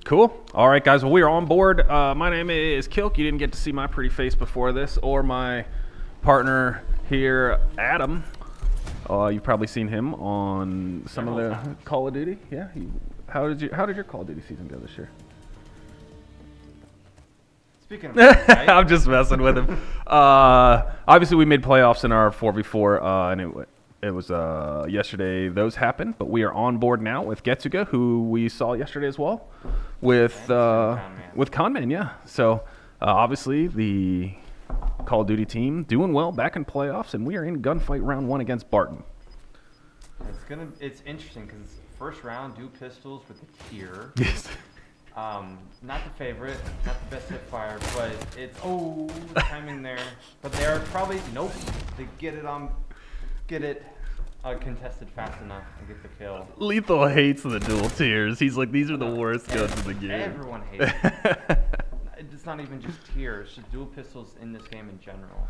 Cool. All right, guys. Well, we are on board. My name is Kilk. You didn't get to see my pretty face before this, or my partner here, Adam. You've probably seen him on some of the Call of Duty. Yeah. How did your Call of Duty season go this year? Speaking of that, right? I'm just messing with him. Obviously, we made playoffs in our 4v4, and it was yesterday. Those happened, but we are on board now with Getsuga, who we saw yesterday as well, with Conman. Yeah. So obviously the Call of Duty team doing well back in playoffs, and we are in gunfight round 1 against Barton. It's interesting because first round, dual pistols with the tier. Yes. Not the favorite, not the best hip fire, but it's the timing there. But they are probably They get it contested fast enough and get the kill. Lethal hates the dual tiers. He's like, these are the worst guns in the game. Everyone hates it. It's not even just tier. It's just dual pistols in this game in general.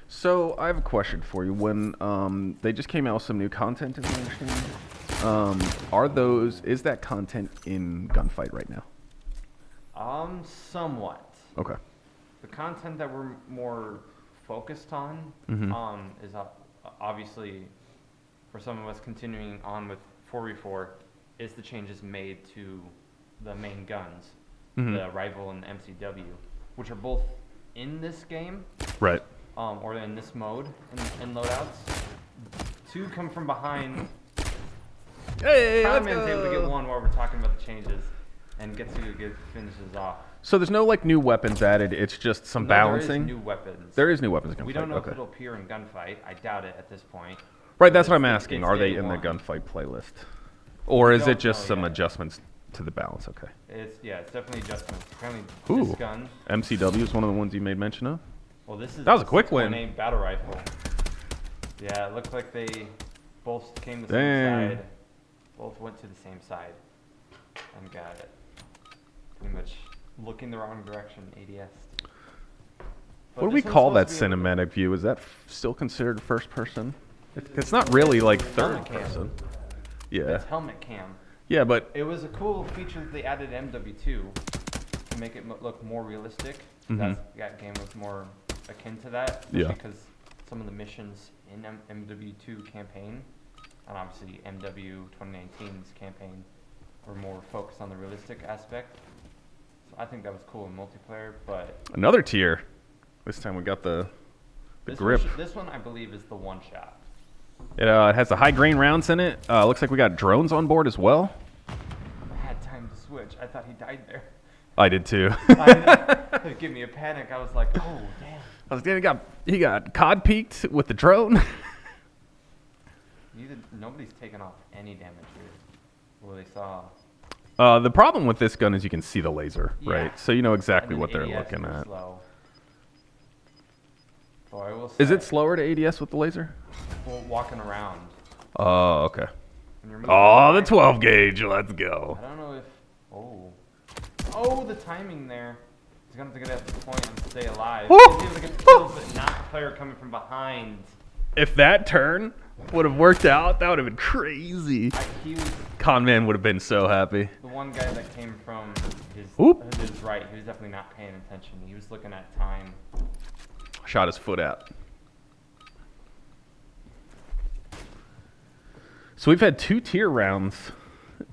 So I have a question for you. When they just came out with some new content, as I understand, is that content in Gunfight right now? Somewhat. Okay. The content that we're more focused on is obviously, for some of us continuing on with 4v4, is the changes made to the main guns, the Rival and MCW, which are both in this game, right? Or in this mode in loadouts. 2 come from behind. Hey, Conman's able to get 1 while we're talking about the changes, and finishes off. So there's no new weapons added. It's just some balancing. There is new weapons. There is new weapons in Gunfight. We don't know if it'll appear in Gunfight. I doubt it at this point. Right, that's what I'm asking. Are they in the Gunfight playlist, or is it just some yet. Adjustments to the balance? Okay. It's definitely adjustments. Apparently, Ooh, this gun. MCW is one of the ones you made mention of. Well, that was a quick win. Battle rifle. Yeah, it looked like they both came the same side. Both went to the same side and got it. Pretty much looking the wrong direction, ADS. What do we call that cinematic view? Is that still considered first person? It's not really like third person. Yeah. It's helmet cam. Yeah, but it was a cool feature that they added MW2 to make it look more realistic. That game was more akin to that. Yeah. Because some of the missions in MW2 campaign, and obviously MW 2019's campaign, were more focused on the realistic aspect. So I think that was cool in multiplayer, but another tier. This time we got the grip. This one I believe is the one shot. It has the high grain rounds in it. Looks like we got drones on board as well. I had time to switch. I thought he died there. I did too. It gave me a panic. I was like, oh damn. I was damn. He got COD peaked with the drone. Nobody's taken off any damage here. Well, they saw. The problem with this gun is you can see the laser, right? So you know exactly what they're ADS looking at. Slow. So I will say, is it slower to ADS with the laser? Well, walking around. Oh, okay. Oh, the 12 gauge. Let's go. I don't know if. Oh, the timing there. He's going to have to get at the point and stay alive. He's able to get the kills, but not the player coming from behind. If that turn would have worked out, that would have been crazy. Conman would have been so happy. The one guy that came from his right, he was definitely not paying attention. He was looking at time. Shot his foot out. So we've had 2 tier rounds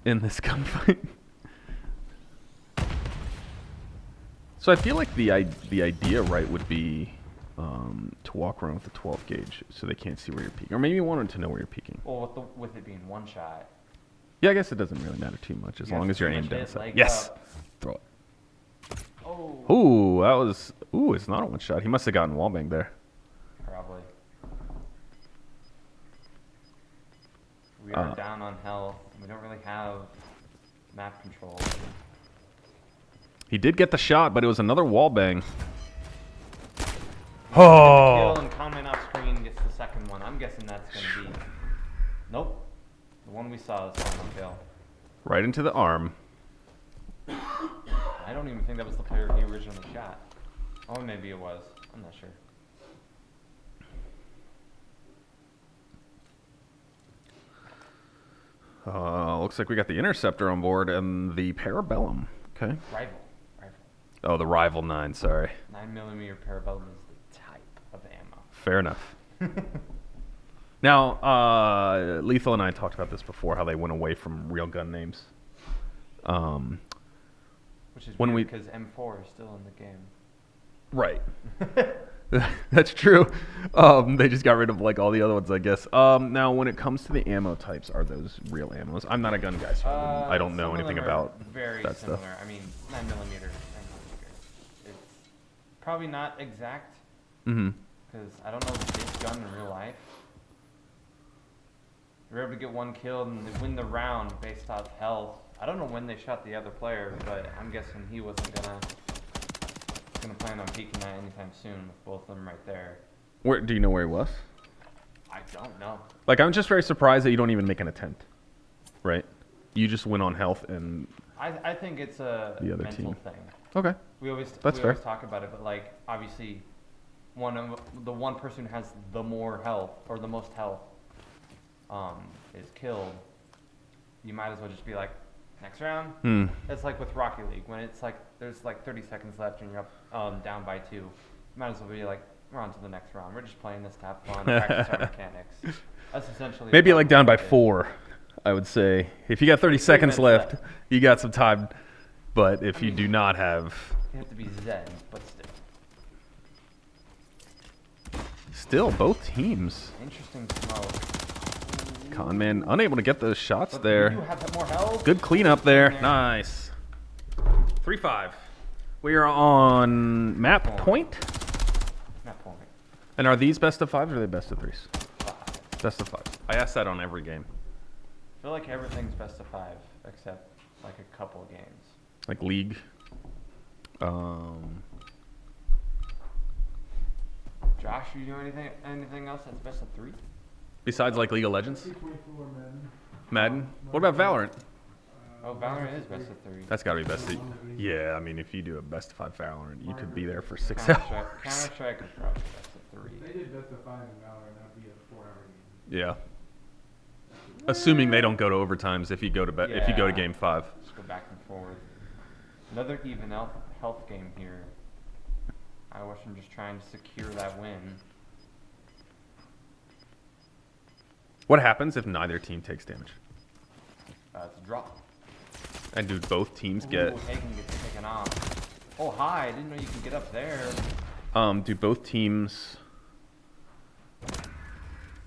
in this gunfight. So I feel like the idea, right, would be to walk around with the 12 gauge so they can't see where you're peeking. Or maybe you wanted to know where you're peeking. Well, with it being one shot. Yeah, I guess it doesn't really matter too much as long as you're aimed down. Yes! Throw it. Oh. Ooh, that was... Ooh, it's not a one shot. He must have gotten wallbang there. Probably. We are down on health. We don't really have map control. He did get the shot, but it was another wallbang. Oh! Kill and comment off screen gets the second one. I'm guessing that's going to be... Nope. The one we saw is final kill. Right into the arm. I don't even think that was the player he originally shot. Oh, maybe it was. I'm not sure. Looks like we got the Interceptor on board and the Parabellum. Okay. Rival. Oh, the Rival 9, sorry. 9mm Parabellum is the type of ammo. Fair enough. Now, Lethal and I talked about this before, how they went away from real gun names. Which is when weird because M4 is still in the game. Right. That's true. They just got rid of like all the other ones, I guess. Now, when it comes to the ammo types, are those real ammos? I'm not a gun guy, so I don't know anything about very that similar. stuff. I mean, 9mm. It's probably not exact. Because I don't know this gun in real life. You're able to get one kill and they win the round based off health. I don't know when they shot the other player, but I'm guessing he wasn't gonna plan on peeking that anytime soon with both of them right there. Where do you know where he was? I don't know. Like, I'm just very surprised that you don't even make an attempt, right? You just win on health and I think it's a the other mental team. thing. Okay, We always fair. talk about it, but like obviously, the one person who has the more health or the most health is killed. You might as well just be like, next round. It's like with Rocket League when it's like there's like 30 seconds left and you're up down by 2. You might as well be like, we're on to the next round. We're just playing this to have fun, practice our mechanics. That's essentially maybe like down by 4. I would say if you got 30 seconds left, you got some time. But if you do not have, you have to be zen, but still both teams. Interesting smoke. Conman unable to get those shots But there. you have more health. Good cleanup there. Nice. 3-5. We are on map point. Map point. And are these best of 5s or are they best of 3s? 5. Best of 5. I ask that on every game. I feel like everything's best of 5 except like a couple games. Like League. Josh, you do anything else that's best of 3? Besides like League of Legends? 24 Madden. Madden? What about Valorant? Oh, Valorant is best of 3. That's got to be best of... Yeah, I mean, if you do a best of 5 Valorant, you could be there for 6 hours. Counter-Strike is probably best of 3. If they did best of 5 in Valorant, that'd be a 4-hour game. Yeah. Assuming they don't go to overtimes if you go to if you go to game 5. Just go back and forth. Another even health game here. I wish I'm just trying to secure that win. What happens if neither team takes damage? It's a drop. And do both teams get... Ooh, Hagen gets taken off. Oh, hi. I didn't know you could get up there. Do both teams...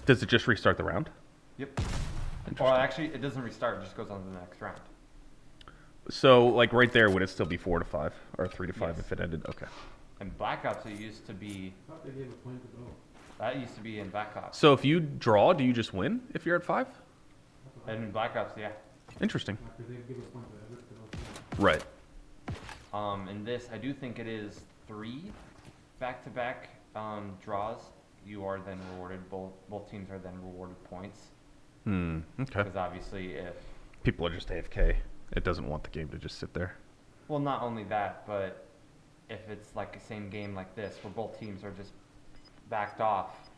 Does it just restart the round? Yep. Or actually, it doesn't restart. It just goes on to the next round. So, like right there, would it still be 4 to 5 or 3 to 5 Yes. if it ended? Okay. In Black Ops, it used to be... I thought they gave a point to both. That used to be in Black Ops. So if you draw, do you just win if you're at 5? And in Black Ops, yeah. Interesting. Because they give a point to both teams. Right. In this, I do think it is 3 back-to-back draws. You are then rewarded. Both teams are then rewarded points. Okay. Because obviously, if People are just AFK. It doesn't want the game to just sit there. well, not only that, but if it's like the same game like this, where both teams are just backed off,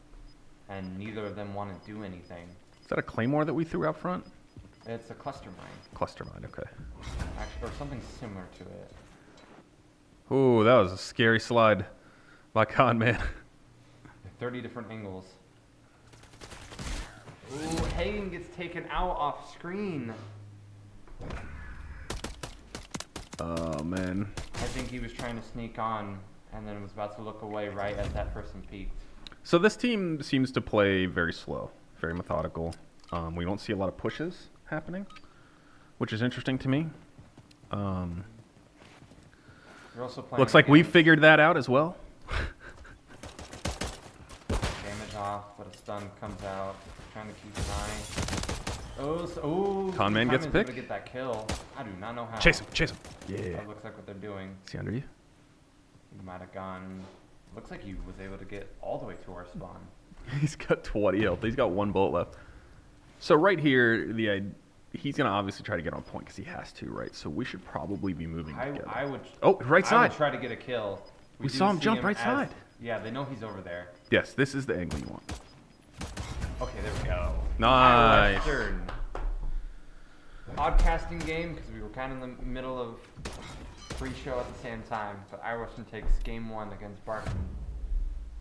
and neither of them want to do anything, Is that a claymore that we threw out front? it's a cluster mine, Cluster mine, okay. actually, or something similar to it. Ooh, that was a scary slide by Con Man. 30 different angles. Ooh, Hagen gets taken out off screen. Oh, man. I think he was trying to sneak on and then was about to look away right as that person peeked. So this team seems to play very slow, very methodical. We don't see a lot of pushes happening, which is interesting to me. You're also playing Looks like we against figured that out as well. damage off, but a stun comes out. Trying to keep an eye. Oh, Conman gets able picked. to get that kill. I do not know how. Chase him, chase him. Yeah. That looks like what they're doing. Is he under you? He might have gone. Looks like he was able to get all the way to our spawn. He's got 20 health. He's got 1 bullet left. So right here, he's going to obviously try to get on point because he has to, right? So we should probably be moving together. I would. Oh, right I side. would try to get a kill. We do saw him see jump right as- side. Yeah, they know he's over there. Yes, this is the angle you want. Okay, there we go. Nice. Western. Odd casting game because we were kind of in the middle of pre-show at the same time, but Iowa Western takes game 1 against Barton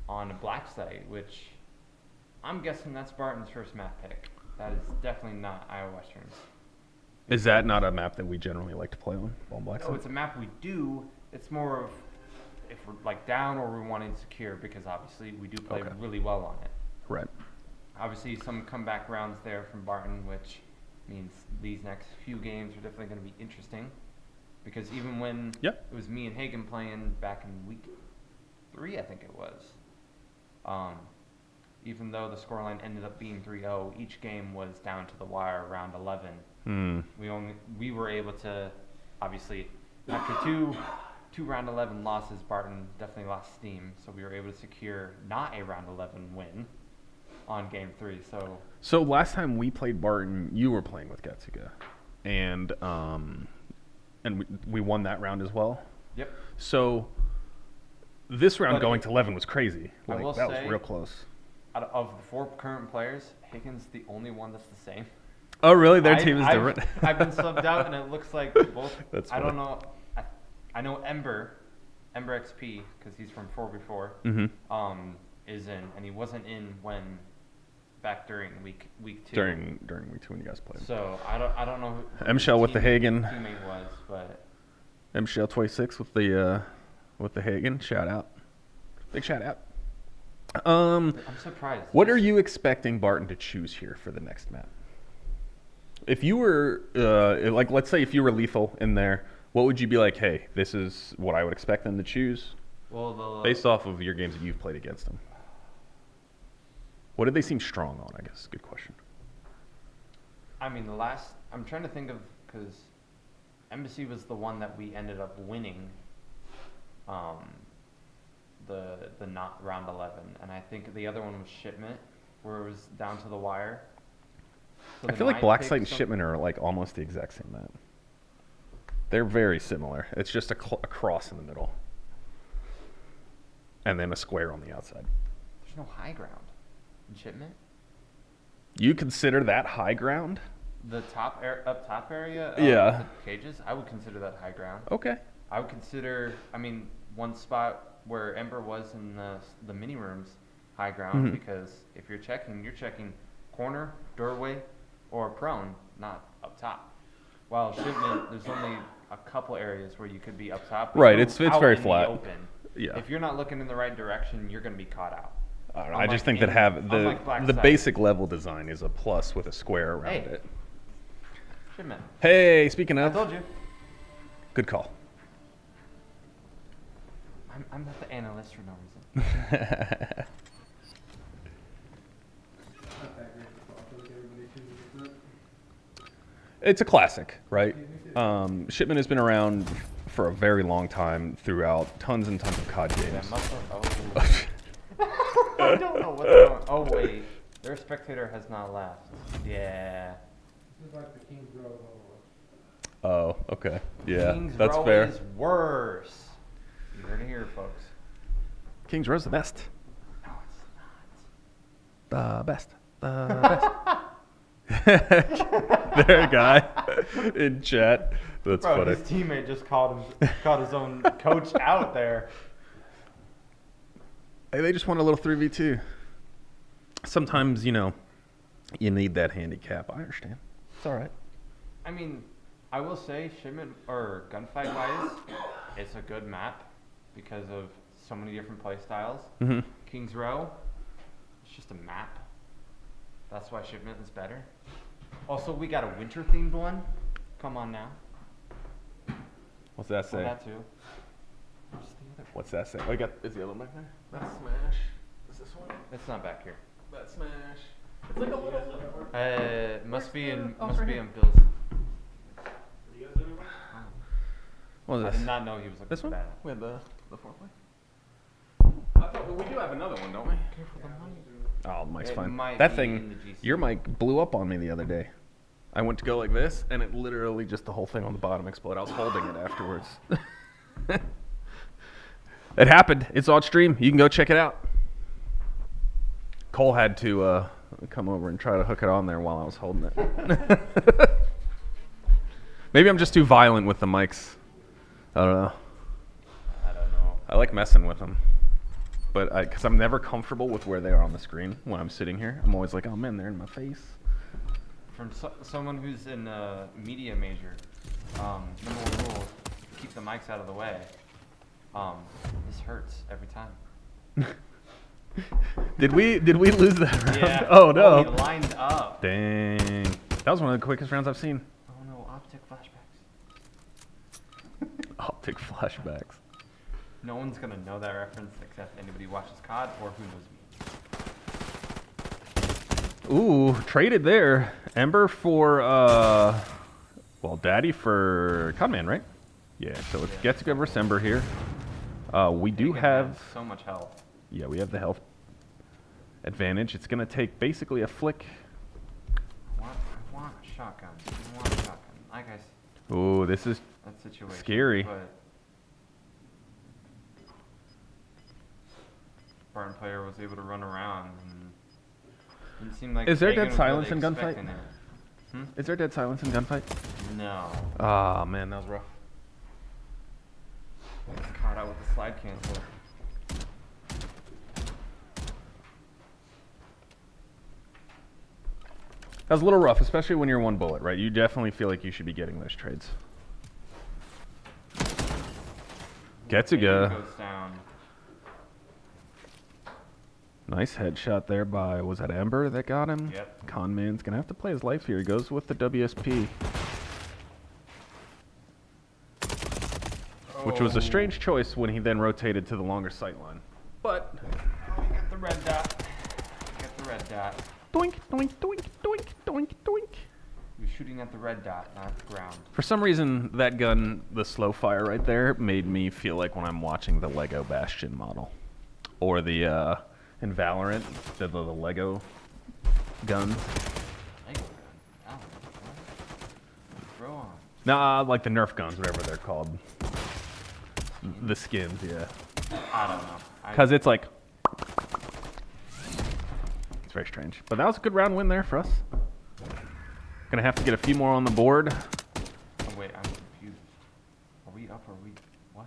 on a black site, which I'm guessing that's Barton's first map pick. That is definitely not Iowa Western's. Is that not a map that we generally like to play on black No, site? it's a map we do. It's more of if we're like down or we're wanting to secure, because obviously we do play Okay. really well on it. Right. Obviously some comeback rounds there from Barton, which means these next few games are definitely going to be interesting. Because even when Yep. it was me and Hagen playing back in week 3, I think it was, even though the scoreline ended up being 3-0, each game was down to the wire around 11. We were able to, obviously, after two round 11 losses, Barton definitely lost steam, so we were able to secure not a round 11 win on game 3. So last time we played Barton, you were playing with Getsuga, and we won that round as well. Yep. So this round But going to 11 was crazy. I Like, will that was say- real close. Out of the 4 current players, Higgins the only one that's the same. Oh, really? Their team is different. I've been subbed out, and it looks like both. That's I don't funny. know. I know Ember XP, because he's from 4v4. Mm-hmm. Is in, and he wasn't in when back during week 2. During week 2 when you guys played. So I don't know who M-Shell with the Hagen. teammate was, but M-Shell 26 with the Hagen. Shout out. Big shout out. I'm surprised. What are you expecting Barton to choose here for the next map? If you were, like, let's say if you were lethal in there, what would you be like, hey, this is what I would expect them to choose Well, based off of your games that you've played against them? What did they seem strong on, I guess? Good question. I mean, I'm trying to think of, because Embassy was the one that we ended up winning the not round 11, and I think the other one was Shipment, where it was down to the wire. So I the feel like nine Black picked Site and some- Shipment are like almost the exact same map. They're very similar. It's just a cross in the middle. And then a square on the outside. There's no high ground in Shipment. You consider that high ground? The up top area of Yeah. the cages, I would consider that high ground. Okay. I would consider, one spot where Ember was in the mini rooms, high ground, Mhm. because if you're checking corner, doorway, or prone, not up top. While Shipment, there's only a couple areas where you could be up top. but Right, you're it's out very in the flat. open. Yeah. If you're not looking in the right direction, you're going to be caught out. I don't know. I Unlike just think that unlike Black the Site. basic level design is a plus with a square around Hey. it. Shipment. Hey, speaking I of, told you. good call. I'm not the analyst for no reason. Not that great of a thought. I feel like everybody chooses it. It's a classic, right? Shipment has been around for a very long time throughout tons and tons of COD That games. muscle. Oh. I don't know what's going on. Oh, wait. Their spectator has not left. Yeah. This is like the King's Row of Overwatch. Oh, okay. Yeah, Kings that's Row fair. is worse. You heard it here, folks. Kings Row's the best. No, it's The best. The best. There, a guy in chat. That's Bro, funny. his teammate just called his own coach out there. Hey, they just want a little 3v2. Sometimes, you need that handicap. I understand. It's all right. I will say, Shipment or Gunfight wise, it's a good map because of so many different play styles. Mm-hmm. Kings Row, it's just a map. That's why Shipment is better. Also, we got a winter themed one. Come on now. What's that Oh, say? that too. Where's the other? What's that say? Oh, is the other one back there? That smash. Is this one? It's not back here. That smash. It's like a little. Must be in Oh, must right be here. in Bill's. What I is did this? not know he was looking This for one? that. We had the foreplay. I thought we do have another one, don't we? Careful the mic. Oh, mic's It fine. might That be thing, in the GC. your mic blew up on me the other day. I went to go like this, and it literally just the whole thing on the bottom exploded. I was holding it afterwards. It happened. It's on stream. You can go check it out. Cole had to come over and try to hook it on there while I was holding it. Maybe I'm just too violent with the mics. I don't know. I don't know. I like messing with them, but because I'm never comfortable with where they are on the screen when I'm sitting here. I'm always like, oh man, they're in my face. From someone who's in a media major, number one rule: keep the mics out of the way. This hurts every time. Did we lose that round? Yeah. Oh no. We lined up. Dang. That was one of the quickest rounds I've seen. Oh no, optic flashbacks. Optic flashbacks. No one's gonna know that reference except anybody who watches COD or who knows me. Ooh, traded there. Ember for well, Daddy for Conman, right? Yeah, so it's Yeah. Getsuga versus Ember here. We do Hagen have has so much health. yeah, we have the health advantage. It's gonna take basically a flick. I want a shotgun. I want a shotgun. Like I said, Ooh, this is that situation. scary. But Spartan player was able to run around and it seemed like Is there Hagen dead was silence really in Gunfight? expecting it. Is there dead silence in Gunfight? No. Ah, man, that was rough. Caught out with the slide cancel. That was a little rough, especially when you're one bullet, right? You definitely feel like you should be getting those trades. Hagen Getsuga. goes down. Nice headshot there by, was that Ember that got him? Yep. Conman's gonna have to play his life here. He goes with the WSP. Which was a strange choice when he then rotated to the longer sight line. But Oh, you got the red dot. You got the red dot. doink, doink, doink, doink, doink, doink. You're shooting at the red dot, not the ground. For some reason, that gun, the slow fire right there, made me feel like when I'm watching the Lego Bastion model. Or the, in Valorant, the Lego guns. Lego gun. Ow, what? Throw on. Nah, like the Nerf guns, whatever they're called. The skins, yeah. I don't know. Because it's like... It's very strange. But that was a good round win there for us. Gonna have to get a few more on the board. Oh, wait, I'm confused. Are we up or are we... What?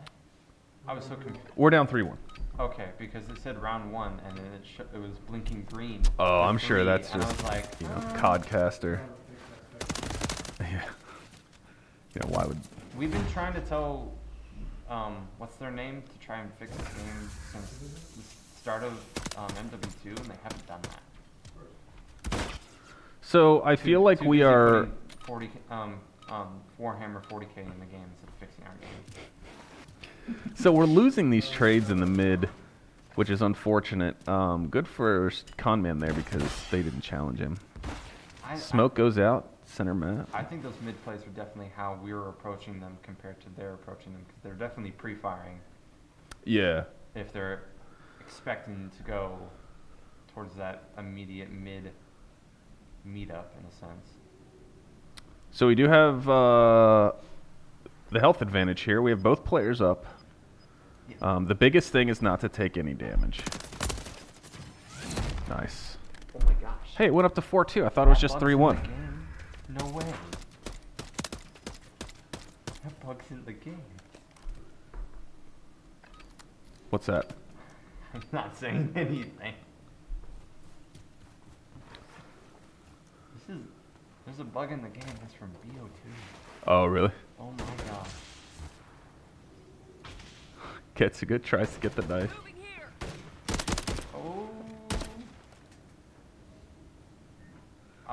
I was so confused. We're down 3-1. Okay, because it said round one and then it was blinking green. Oh, for I'm sure 3, that's and I just, was like, you know, "Ah." Codcaster. Yeah. You know, why would... We've been trying to tell, what's their name, to try and fix this game since the start of MW2, and they haven't done that. So I feel like Too we busy are... putting 40, Warhammer 40k in the game instead of fixing our game. So we're losing these trades in the mid, which is unfortunate. Good for Conman there because they didn't challenge him. Smoke goes out, center map. I think those mid plays are definitely how we were approaching them compared to their approaching them, because they're definitely pre-firing Yeah. if they're expecting to go towards that immediate mid meetup in a sense. So we do have the health advantage here. We have both players up. The biggest thing is not to take any damage. Nice. Oh my gosh. Hey, it went up to 4-2. I thought it was just 3-1. No way. That bug's in the game. What's that? I'm not saying anything. There's a bug in the game that's from BO2. Oh, really? Oh my gosh. Getsuga tries to get the knife. Oh.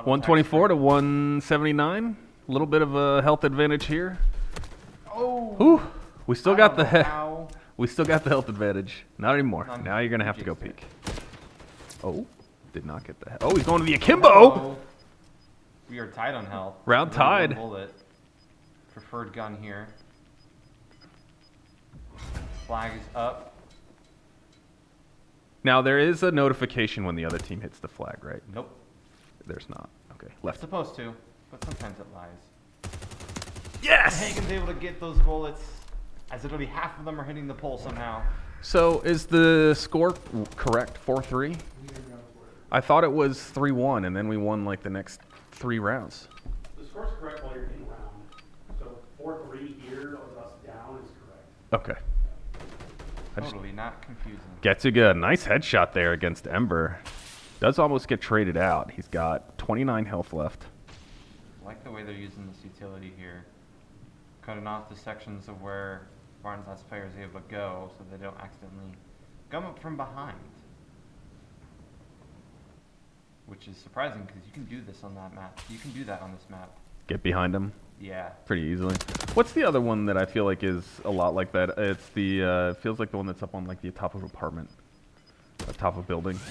124 to 179. A little bit of a health advantage here. Oh. Whew. We still got the How. we still got the health advantage. Not anymore. None. Now you're gonna have to go Jinxed peek. it. Oh, did not get the. Oh, he's going to the akimbo. Oh. We are tied on health. Round Only one tied. Bullet. Preferred gun here. Flag is up. Now there is a notification when the other team hits the flag, right? Nope. There's not. Okay, It's left. supposed to, but sometimes it lies. Yes. Hagen's able to get those bullets, as literally half of them are hitting the pole somehow. So is the score correct? 4-3. We didn't go for it. I thought it was 3-1, and then we won like the next 3 rounds. The score's correct while you're in round. So 4-3 here with us down is correct. Okay. I just Totally not confusing. Getsuga, nice headshot there against Ember. Does almost get traded out. He's got 29 health left. I like the way they're using this utility here. Cutting off the sections of where Barnes' last player is able to go so they don't accidentally come up from behind. Which is surprising because you can do this on that map. You can do that on this map. Get behind him Yeah. pretty easily. What's the other one that I feel like is a lot like that? It's the, feels like the one that's up on like the top of an apartment. Top of a building. You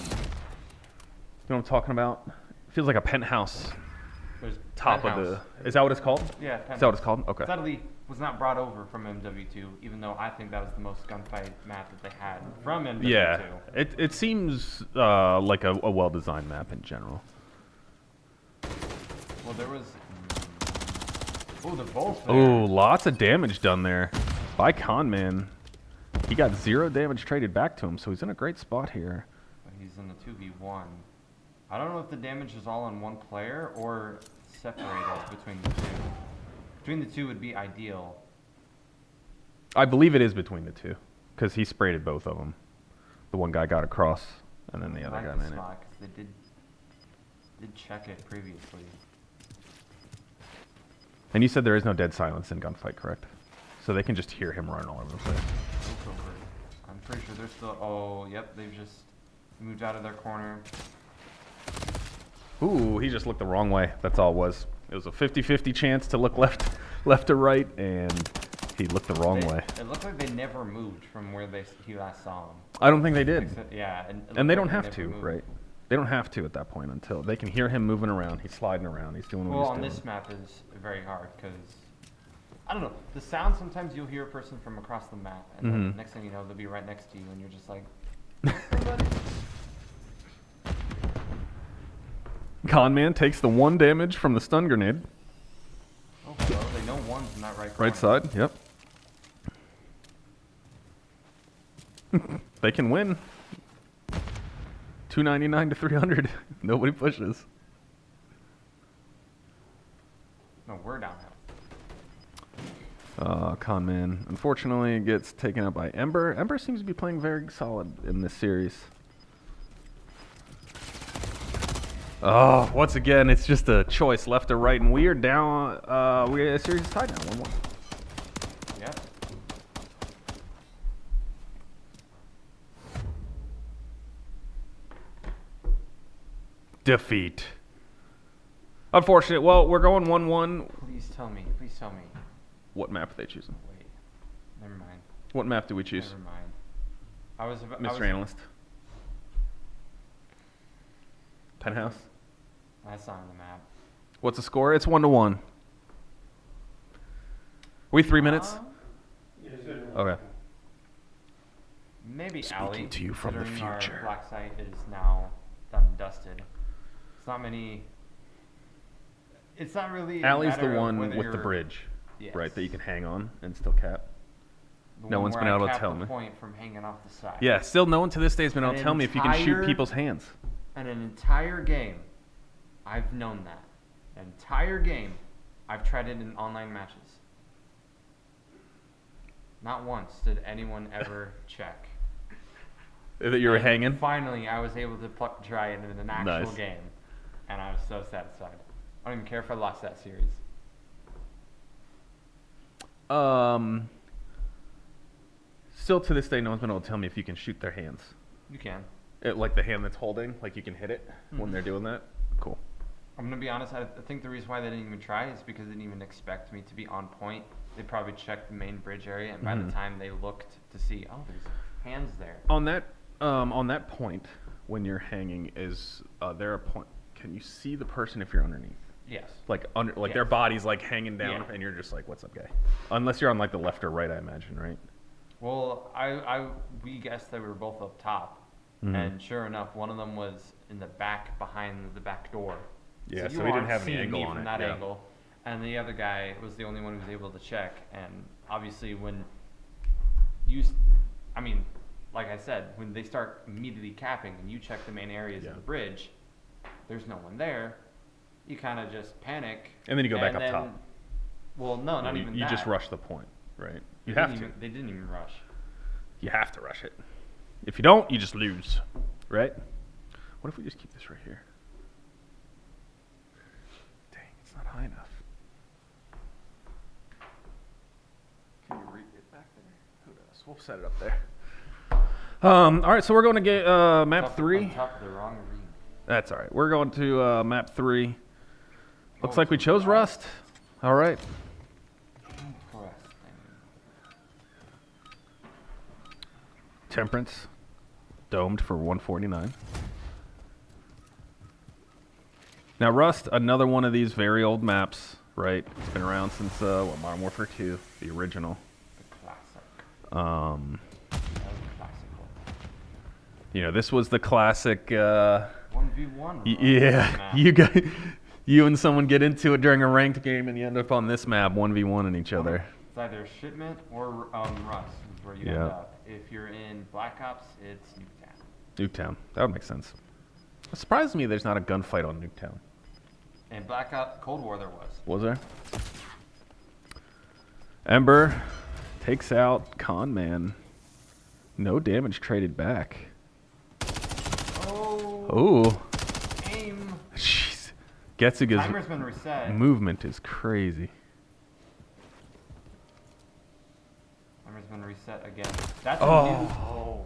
know what I'm talking about? Feels like a penthouse. There's Top of the, is that what it's called? Yeah, Is that what it's called? Okay. Sadly, was not brought over from MW2, even though I think that was the most gunfight map that they had from MW2. Yeah, it seems like a well-designed map in general. Well, there was... Oh, they're both there. Oh, lots of damage done there by Conman. He got 0 damage traded back to him, so he's in a great spot here. But he's in the 2v1. I don't know if the damage is all on one player or separated between the two. Between the two would be ideal. I believe it is between the two, because he sprayed at both of them. The one guy got across, and then the other guy made it. Because they did check it previously. And you said there is no dead silence in Gunfight, correct? So they can just hear him run all over the place. I'm pretty sure they're still... Oh, yep, they've just moved out of their corner. Ooh, he just looked the wrong way. That's all it was. It was a 50-50 chance to look left to right, and he looked the wrong way. It looked like they never moved from where he last saw him. I don't think they did. Yeah. And they don't have to, right? They don't have to at that point until they can hear him moving around. He's sliding around. He's doing what he's doing. Well, on this map is very hard because, I don't know, the sound sometimes you'll hear a person from across the map, and then next thing you know, they'll be right next to you, and you're just like, somebody. Conman takes the 1 damage from the stun grenade. Oh, hello. They know one's in that right corner. Right side, yep. They can win. 299 to 300. Nobody pushes. No, we're downhill. Conman, unfortunately, gets taken out by Ember. Ember seems to be playing very solid in this series. Oh, once again, it's just a choice left or right, and we are down. A series is tied now, 1-1. Yep. Defeat. Unfortunate. Well, we're going 1-1. Please tell me. Please tell me. What map are they choosing? Wait. Never mind. What map do we choose? Never mind. I was about... Mr. Analyst. Penthouse. That's not on the map. What's the score? It's 1-1. We 3 minutes? Okay. Maybe Speaking Alley, to you from the considering future. Our black site is now done and dusted. It's not many... It's not really a Alley's the matter of one whether with the you're- bridge, Yes. right, that you can hang on and still cap. The No one one's where been I able to cap tell the me. point from hanging off the side. Yeah, still no one to this day has been able to An tell me if you can shoot entire- people's hands. And an entire game, I've known that. An entire game, I've tried it in online matches. Not once did anyone ever check. That you were And hanging? Finally, I was able to try it in an actual Nice. game, and I was so satisfied. I don't even care if I lost that series. Still to this day, no one's been able to tell me if you can shoot their hands. You can. Like the hand that's holding, like you can hit it when they're doing that. Cool. I'm gonna be honest. I think the reason why they didn't even try is because they didn't even expect me to be on point. They probably checked the main bridge area, and by the time they looked to see, oh, there's hands there. On that point, when you're hanging, is there a point? Can you see the person if you're underneath? Yes. Like under, like Yes. their body's like hanging down, Yeah. and you're just like, "What's up, guy?" Unless you're on like the left or right, I imagine, right? Well, we guessed they were both up top, and sure enough, one of them was in the back behind the back door. Yeah, you so he didn't aren't have any seeing angle me on from it, that yeah. angle, and the other guy was the only one who was able to check. And obviously, when like I said, when they start immediately capping and you check the main areas Yeah. of the bridge, there's no one there. You kind of just panic. And then you go back up then- top. Well, no, not you, even you that. just rush the point, right? You have to. They didn't even rush. You have to rush it. If you don't, you just lose, right? What if we just keep this right here? Dang, it's not high enough. Can you read it back there? Who knows? We'll set it up there. All right, so we're going to get map 3. On top of the wrong read. That's all right. We're going to map 3. Looks like we chose Rust. All right. Temperance, domed for 149. Now Rust, another one of these very old maps, right? It's been around since Modern Warfare 2, the original. The classic. You know, this was the classic. 1v1. Yeah, you and someone get into it during a ranked game, and you end up on this map 1v1ing each other. It's either Shipment or Rust is where you end up. If you're in Black Ops, it's Nuketown. Nuketown. That would make sense. It surprised me there's not a gunfight on Nuketown. In Black Ops Cold War there was. Was there? Ember takes out Con Man. No damage traded back. Oh. Aim. Jeez. Getsuga's Timer's been reset. movement is crazy. Timer's been reset again. That's Oh.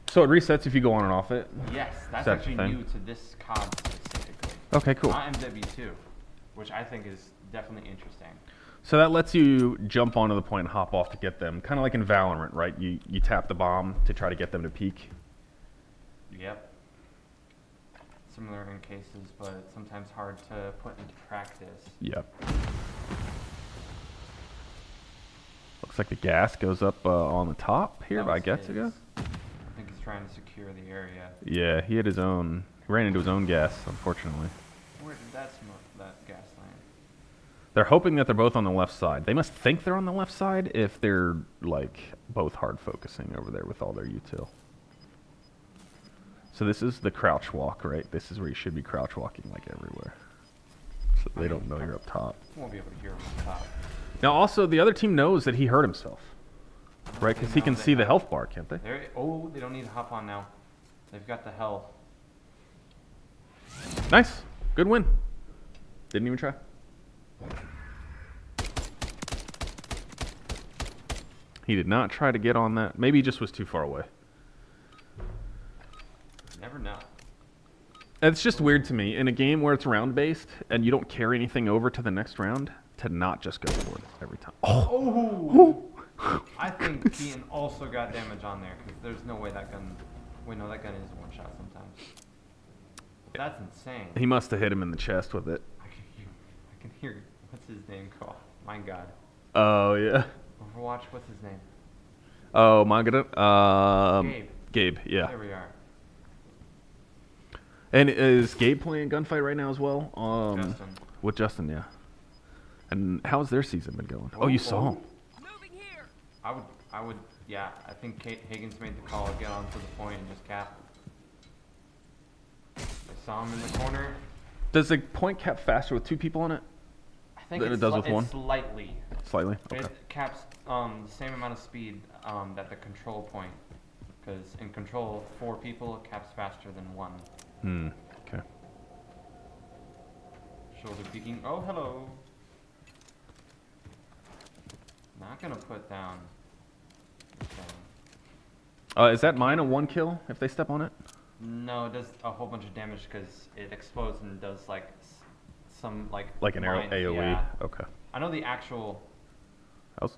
So it resets if you go on and off it? Yes, that's Set actually thing. new to this COD specifically. Okay, cool. Not MW2, which I think is definitely interesting. So that lets you jump onto the point and hop off to get them. Kind of like in Valorant, right? You tap the bomb to try to get them to peek. Yep. Similar in cases, but sometimes hard to put into practice. Yep. Looks like the gas goes up on the top here by Getsuga. I think he's trying to secure the area. Yeah, he had his own. He ran into his own gas, unfortunately. Where did that gas land? They're hoping that they're both on the left side. They must think they're on the left side if they're like both hard focusing over there with all their util. So this is the crouch walk, right? This is where you should be crouch walking like everywhere. So they don't know you're up top. You won't be able to hear him up top. Now also the other team knows that he hurt himself, right? Because he can see the health bar, can't they? Oh, they don't need to hop on now. They've got the health. Nice. Good win. Didn't even try. He did not try to get on that. Maybe he just was too far away. Never know. It's just weird to me in a game where it's round based and you don't carry anything over to the next round to not just go for it every time. Oh! I think Keaton also got damage on there because there's no way that gun. Wait, no, that gun is one shot sometimes. That's insane. He must have hit him in the chest with it. I can hear. What's his name called? My God. Oh yeah. Overwatch. What's his name? Oh my God. Gabe. Yeah. There we are. And is Gabe playing Gunfight right now as well? Justin. With Justin, yeah. And how's their season been going? Oh, you saw him. Moving here. I would, yeah. I think Hagen's made the call. Get onto the point and just cap. I saw him in the corner. Does the point cap faster with 2 people on it? I think Than it does with 1? Slightly. Slightly? Okay. It caps the same amount of speed that the control point. Because in control, 4 people it caps faster than 1. Okay. Shoulder peeking. Oh, hello. Not gonna put down. Is that mine a 1 kill if they step on it? No, it does a whole bunch of damage because it explodes and does like some like. Like an arrow AoE? Yeah. Okay. I know the actual. That was...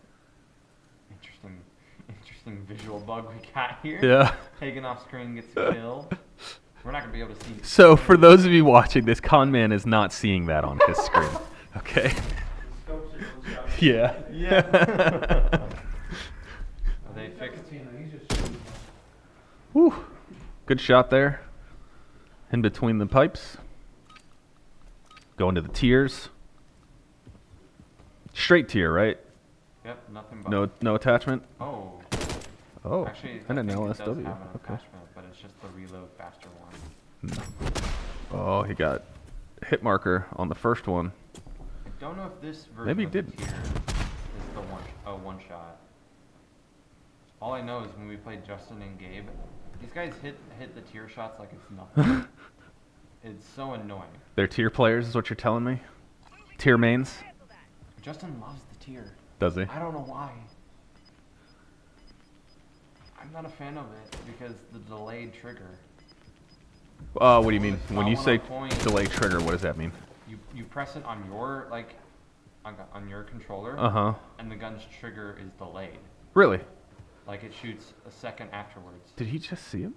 Interesting visual bug we got here. Yeah. Hagen off screen gets a kill. We're not gonna be able to see. So for those of you watching, this con man is not seeing that on his screen. Okay. Yeah. Yeah. Are they fixed? Woo. Good shot there. In between the pipes. Going to the tiers. Straight tier, right? Yep. Nothing but. No attachment. Oh. Oh. Actually, and an I think LSW. it does have an Okay. attachment, but it's just the reload faster one. Oh, he got hit marker on the first one. I don't know if this version Maybe he of the didn't. tier is the one. a one shot. All I know is when we played Justin and Gabe, these guys hit the tier shots like it's nothing. It's so annoying. They're tier players, is what you're telling me? Tier mains? Justin loves the tier. Does he? I don't know why. I'm not a fan of it because the delayed trigger. What do you mean? I When you wanna say point- delay trigger, what does that mean? You press it on your on your controller, Uh-huh. and the gun's trigger is delayed. Really? Like it shoots a second afterwards. Did he just see him?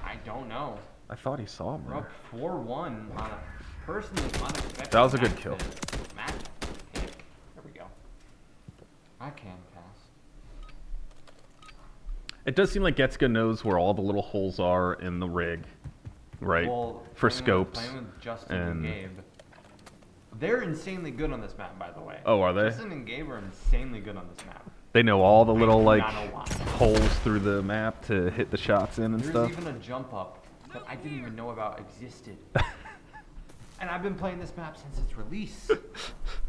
I don't know. I thought he saw him. We're There. up 4-1 on a personally unexpected. That was a good match kill. Match pick. There we go. I can pass. It does seem like Getska knows where all the little holes are in the rig, right? Well, For playing scopes. Playing with Justin and- and Gabe. They're insanely good on this map, by the way. Oh, are they? Justin and Gabe are insanely good on this map. They know all the little do like not know why. holes through the map to hit the shots in and There's stuff. even a jump up that I didn't even know about existed. And I've been playing this map since its release.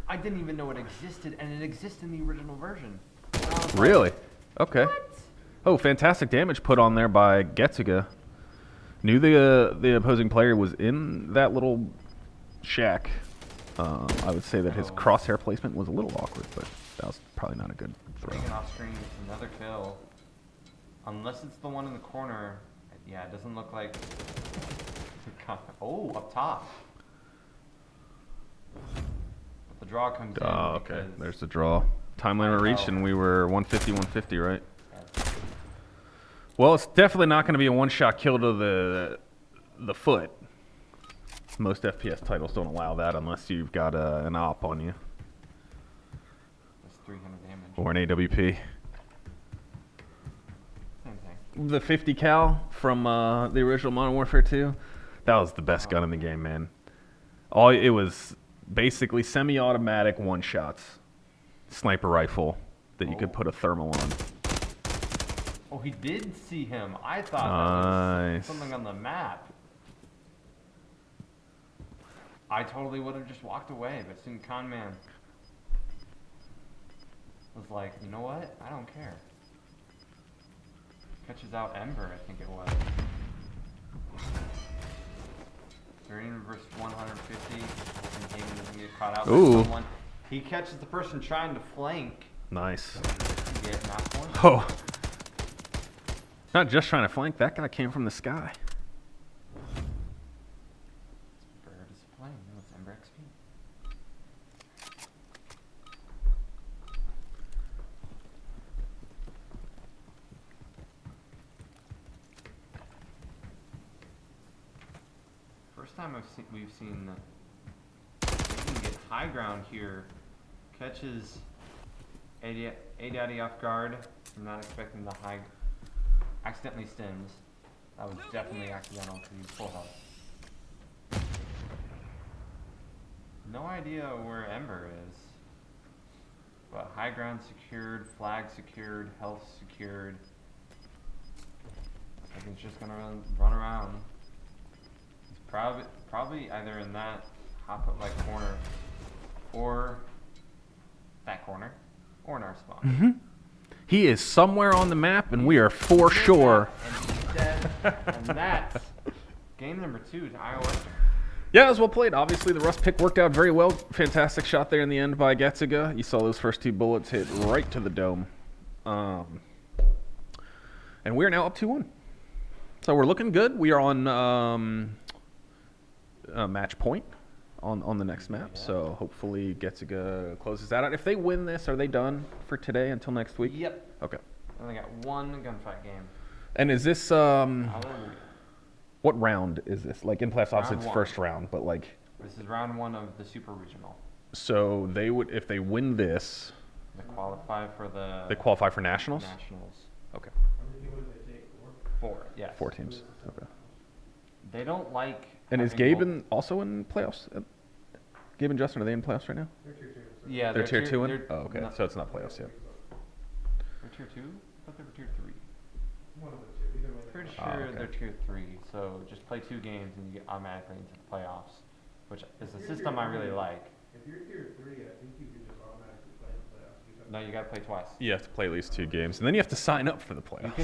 I didn't even know it existed, and it exists in the original version. And I was like, Really? Okay. what? Oh, fantastic damage put on there by Getsuga. Knew the opposing player was in that little shack. I would say that his Oh. crosshair placement was a little awkward, but that was probably not a good throw. Taking off screen, it's another kill. Unless it's the one in the corner. Yeah, it doesn't look like. Oh, up top. But the draw comes in. Oh, okay. because- There's the draw. Time limit reached, and we were 150, 150, right? Yeah. Well, it's definitely not going to be a one-shot kill to the foot. Most FPS titles don't allow that unless you've got an op on you That's 300 damage. or an AWP. Same thing. The 50 cal from the original Modern Warfare 2, that was the best gun in the game, man. It was basically semi-automatic one-shots, sniper rifle that you could Oh. put a thermal on. Oh, he did see him. I thought that Nice. was something on the map. I totally would have just walked away, but soon Con Man was like, you know what? I don't care. Catches out Ember, I think it was. 30 versus 150. And Haven doesn't get caught out by Ooh. someone. He catches the person trying to flank. Nice. Get knocked one. Oh. Not just trying to flank, that guy came from the sky. Bird is playing. No, it's Ember XP. First time we've seen Hayden get high ground here. Catches A-Daddy off guard. I'm not expecting the high. Accidentally stims. That was definitely accidental because he's full health. No idea where Ember is. But high ground secured, flag secured, health secured. I think he's just gonna run around. He's probably either in that hop up like corner, or that corner, or in our spot. Mm-hmm. He is somewhere on the map, and we are for sure. And he's dead. And that's game number 2 to iOS. Yeah, it was well played. Obviously, the Rust pick worked out very well. Fantastic shot there in the end by Getsuga. You saw those first 2 bullets hit right to the dome. And we're now up 2-1. So we're looking good. We are on match point on the next map. Yeah. So hopefully Getsuga closes that out. If they win this, are they done for today until next week? Yep. Okay. And they got one gunfight game. And is this Hallelujah. what round is this? Like in playoffs, obviously Round it's one. first round, but like This is round 1 of the super regional. so they would if they win this, They qualify for the they qualify for nationals. nationals. Okay. How many people did they take? 4? 4, yes. 4 teams. Okay. They don't like. And is having Gabe mul- also in playoffs? Gabe and Justin, are they in playoffs right now? They're tier 2. So Yeah, They're tier 2 in? they're Oh, okay. not- So it's not playoffs yet. They're tier 2? I thought they were tier 3. one of the two. Either way. Pretty Ah, sure okay. they're tier 3. So just play 2 games and you get automatically into the playoffs, which is a If you're system tier I really three- like. If you're tier 3, I think you can just automatically play in the playoffs. No, you gotta play twice. You have to play at least 2 games, and then you have to sign up for the You playoffs.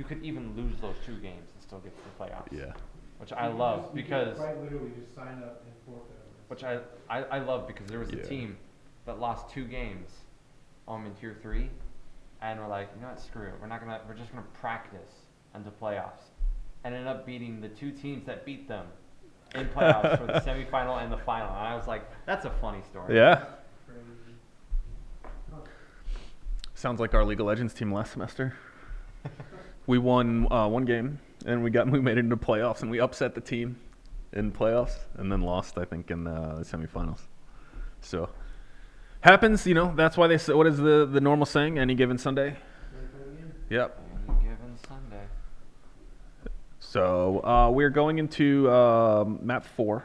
could even lose those 2 games and still get to the playoffs. Yeah. Which I love because Quite literally just sign up and forfeit. which I love because there was a Yeah. team that lost 2 games in tier 3, and we're like, you know what, screw it. We're just gonna practice into playoffs. And ended up beating the 2 teams that beat them in playoffs for the semifinal and the final. And I was like, that's a funny story. Yeah. Crazy. Sounds like our League of Legends team last semester. We won 1 game, and we made it into playoffs, and we upset the team in playoffs, and then lost, I think, in the semifinals. So, happens, you know. That's why they say, what is the normal saying? Any given Sunday. Yep. Any given Sunday. So we're going into map 4.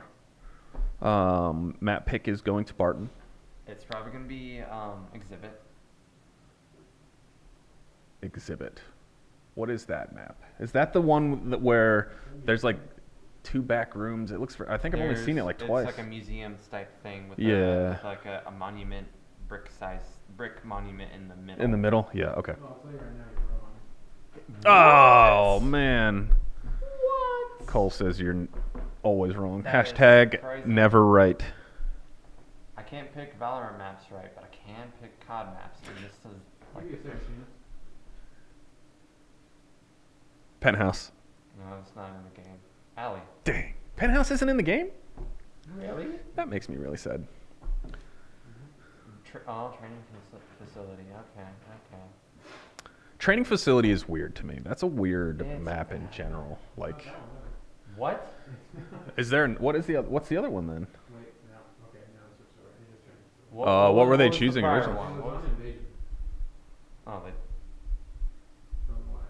Map pick is going to Barton. It's probably gonna be exhibit. Exhibit. What is that map? Is that the one where there's like 2 back rooms? It looks. I think I've only seen it like twice. It's like a museum type thing with Yeah. like a monument, brick monument in the middle. In the middle? Yeah. Okay. Well, I'll tell you right now, you're wrong. Oh man. What? Cole says you're always wrong. That is Hashtag crazy. never right. I can't pick Valorant maps right, but I can pick COD maps. And this is I'll like give you a second. Penthouse. no, it's not in the game. Alley. Dang. Penthouse isn't in the game? Really? That makes me really sad. Training facility. Okay. Training facility is weird to me. That's a weird It's map in bad. general. Like, What? what's the other one then? Wait, no. Okay, now it's switched over. It is turning. What were they was the choosing prior originally? one? What was It's it? invasion. Oh, they Don't know why.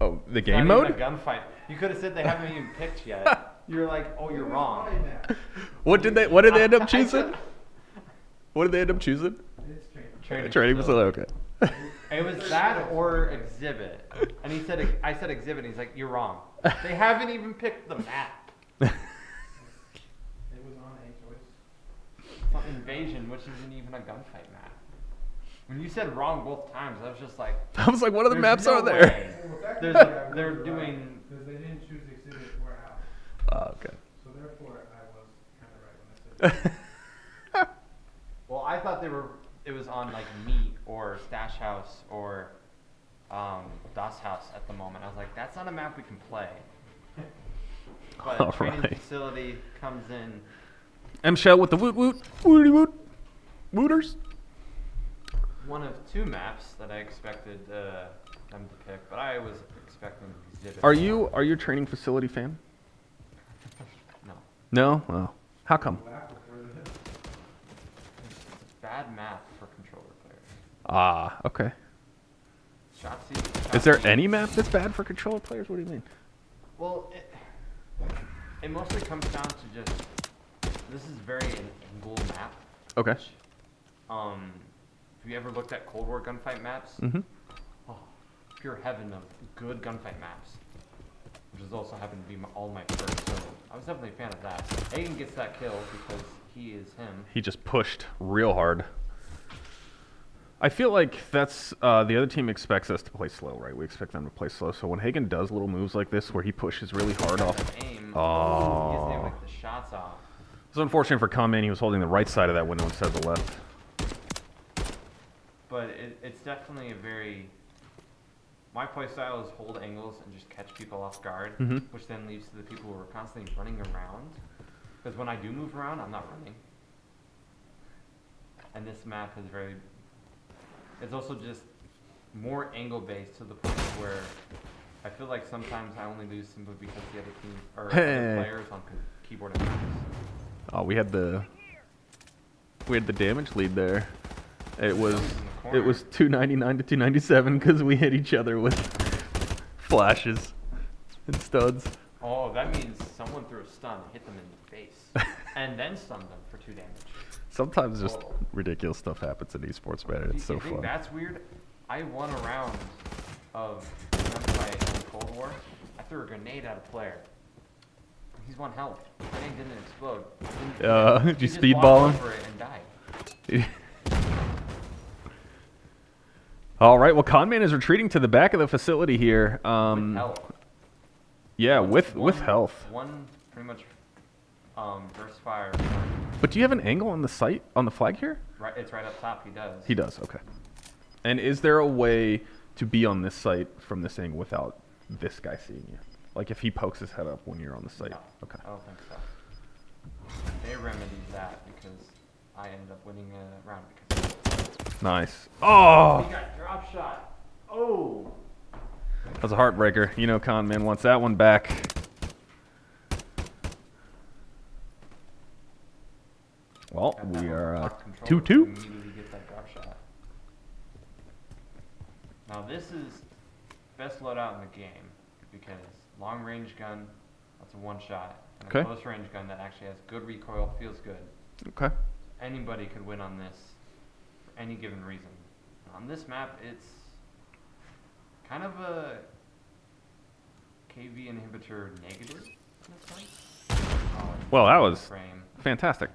Oh, the It's game not mode? even a gunfight. You could have said they haven't even picked yet. You're like, oh, you're wrong. What did they end up choosing? What did they end up choosing? It's training. Training facility. Okay. It was that or exhibit. And I said exhibit, and he's like, you're wrong. They haven't even picked the map. It was on a choice. It's not invasion, which isn't even a gunfight map. When you said wrong both times, I was just like, I was like, what other there's maps no are there? way. Well, technically, There's I was they're right, doing. Because they didn't choose exhibit or out. Oh, okay. So therefore, I was kind of right when I said that. Well, I thought it was on like Meat or Stash House or Das House at the moment. I was like, that's not a map we can play. But All training right. facility comes in. M Shell with the woot woot wooty woot wooters. One of 2 maps that I expected them to pick, but I was expecting exhibit. Are you a training facility fan? No. No. Oh. How come? Laugh before the hit. It's a bad map for controller players. Ah. Okay. Shotzzy. Is there any map that's bad for controller players? What do you mean? Well, it mostly comes down to just this is very an angle map. Okay. Which, have you ever looked at Cold War gunfight maps? Mm-hmm. Oh, pure heaven of good gunfight maps, which has also happened to be all my first. So I was definitely a fan of that. Aiden gets that kill because he is him. He just pushed real hard. I feel like that's the other team expects us to play slow, right? We expect them to play slow. So when Hagen does little moves like this, where he pushes really hard off, Aim. Oh. He gets like the shots off. it's unfortunate for Kame. He was holding the right side of that window instead of the left. But it's definitely a very. My playstyle is hold angles and just catch people off guard, Mhm. which then leads to the people who are constantly running around. Because when I do move around, I'm not running. And this map is very. It's also just more angle based to the point where I feel like sometimes I only lose simply because the other team or other players on keyboard and mouse. Oh, we had the damage lead there. It was 299 to 297 because we hit each other with flashes and studs. Oh, that means someone threw a stun and hit them in the face, and then stunned them for 2 damage. Sometimes just ridiculous stuff happens in esports, man. It's so You think fun. that's weird? I won a round of gunfight in Cold War. I threw a grenade at a player. He's 1 health. The grenade didn't explode. Did you He just speedball walked him? over it and died. All right. Well, Conman is retreating to the back of the facility here. With health. Yeah, with One- health. One pretty much burst fire. But do you have an angle on the site on the flag here? Right, it's right up top. He does. He does. Okay. And is there a way to be on this site from this angle without this guy seeing you? Like if he pokes his head up when you're on the site. No, Okay. I don't think so. They remedied that because I ended up winning a round because Nice. Oh, he got drop shot. Oh. that was a heartbreaker. You know, Conman wants that one back. Well, Got that we one are locked control 2-2. to immediately get that drop shot. Now this is best loadout in the game because long range gun, that's a one shot, and Okay. a close range gun that actually has good recoil, feels good. Okay. Anybody could win on this for any given reason. On this map, it's kind of a KV inhibitor negative in a sense. Well, that was frame. fantastic.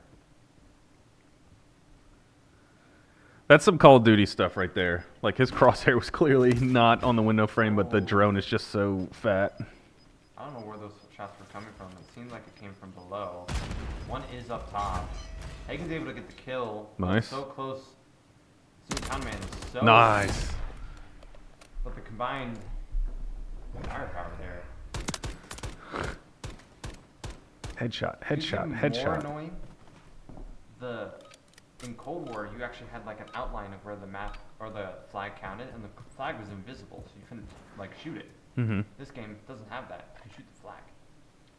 That's some Call of Duty stuff right there. Like his crosshair was clearly not on the window frame, but the drone is just so fat. I don't know where those shots were coming from. It seemed like it came from below. One is up top. Hagen's able to get the kill. but Nice. So close. Conman is so Nice. But the combined firepower there. Headshot, It's headshot, even More headshot. annoying. In Cold War, you actually had like an outline of where the map or the flag counted, and the flag was invisible, so you couldn't like shoot it. Mm-hmm. This game doesn't have that. You can shoot the flag.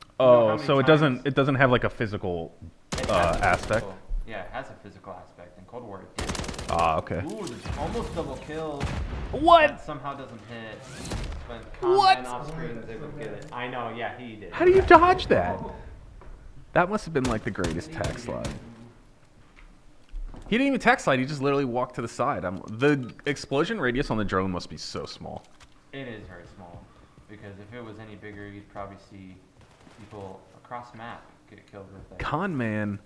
You know how Oh, many so times- it doesn't have like a physical It has a aspect. physical- Yeah, it has a physical aspect. In Cold War, it did. Ah, okay. Ooh, there's almost double kill. What? That somehow doesn't hit. But What? Conman off screen is able to get it. I know, yeah, he did. How do you dodge that? That must have been like the greatest tack slide. He didn't even tack slide. He just literally walked to the side. The explosion radius on the drone must be so small. It is very small. Because if it was any bigger, you'd probably see people across map get killed with it. Conman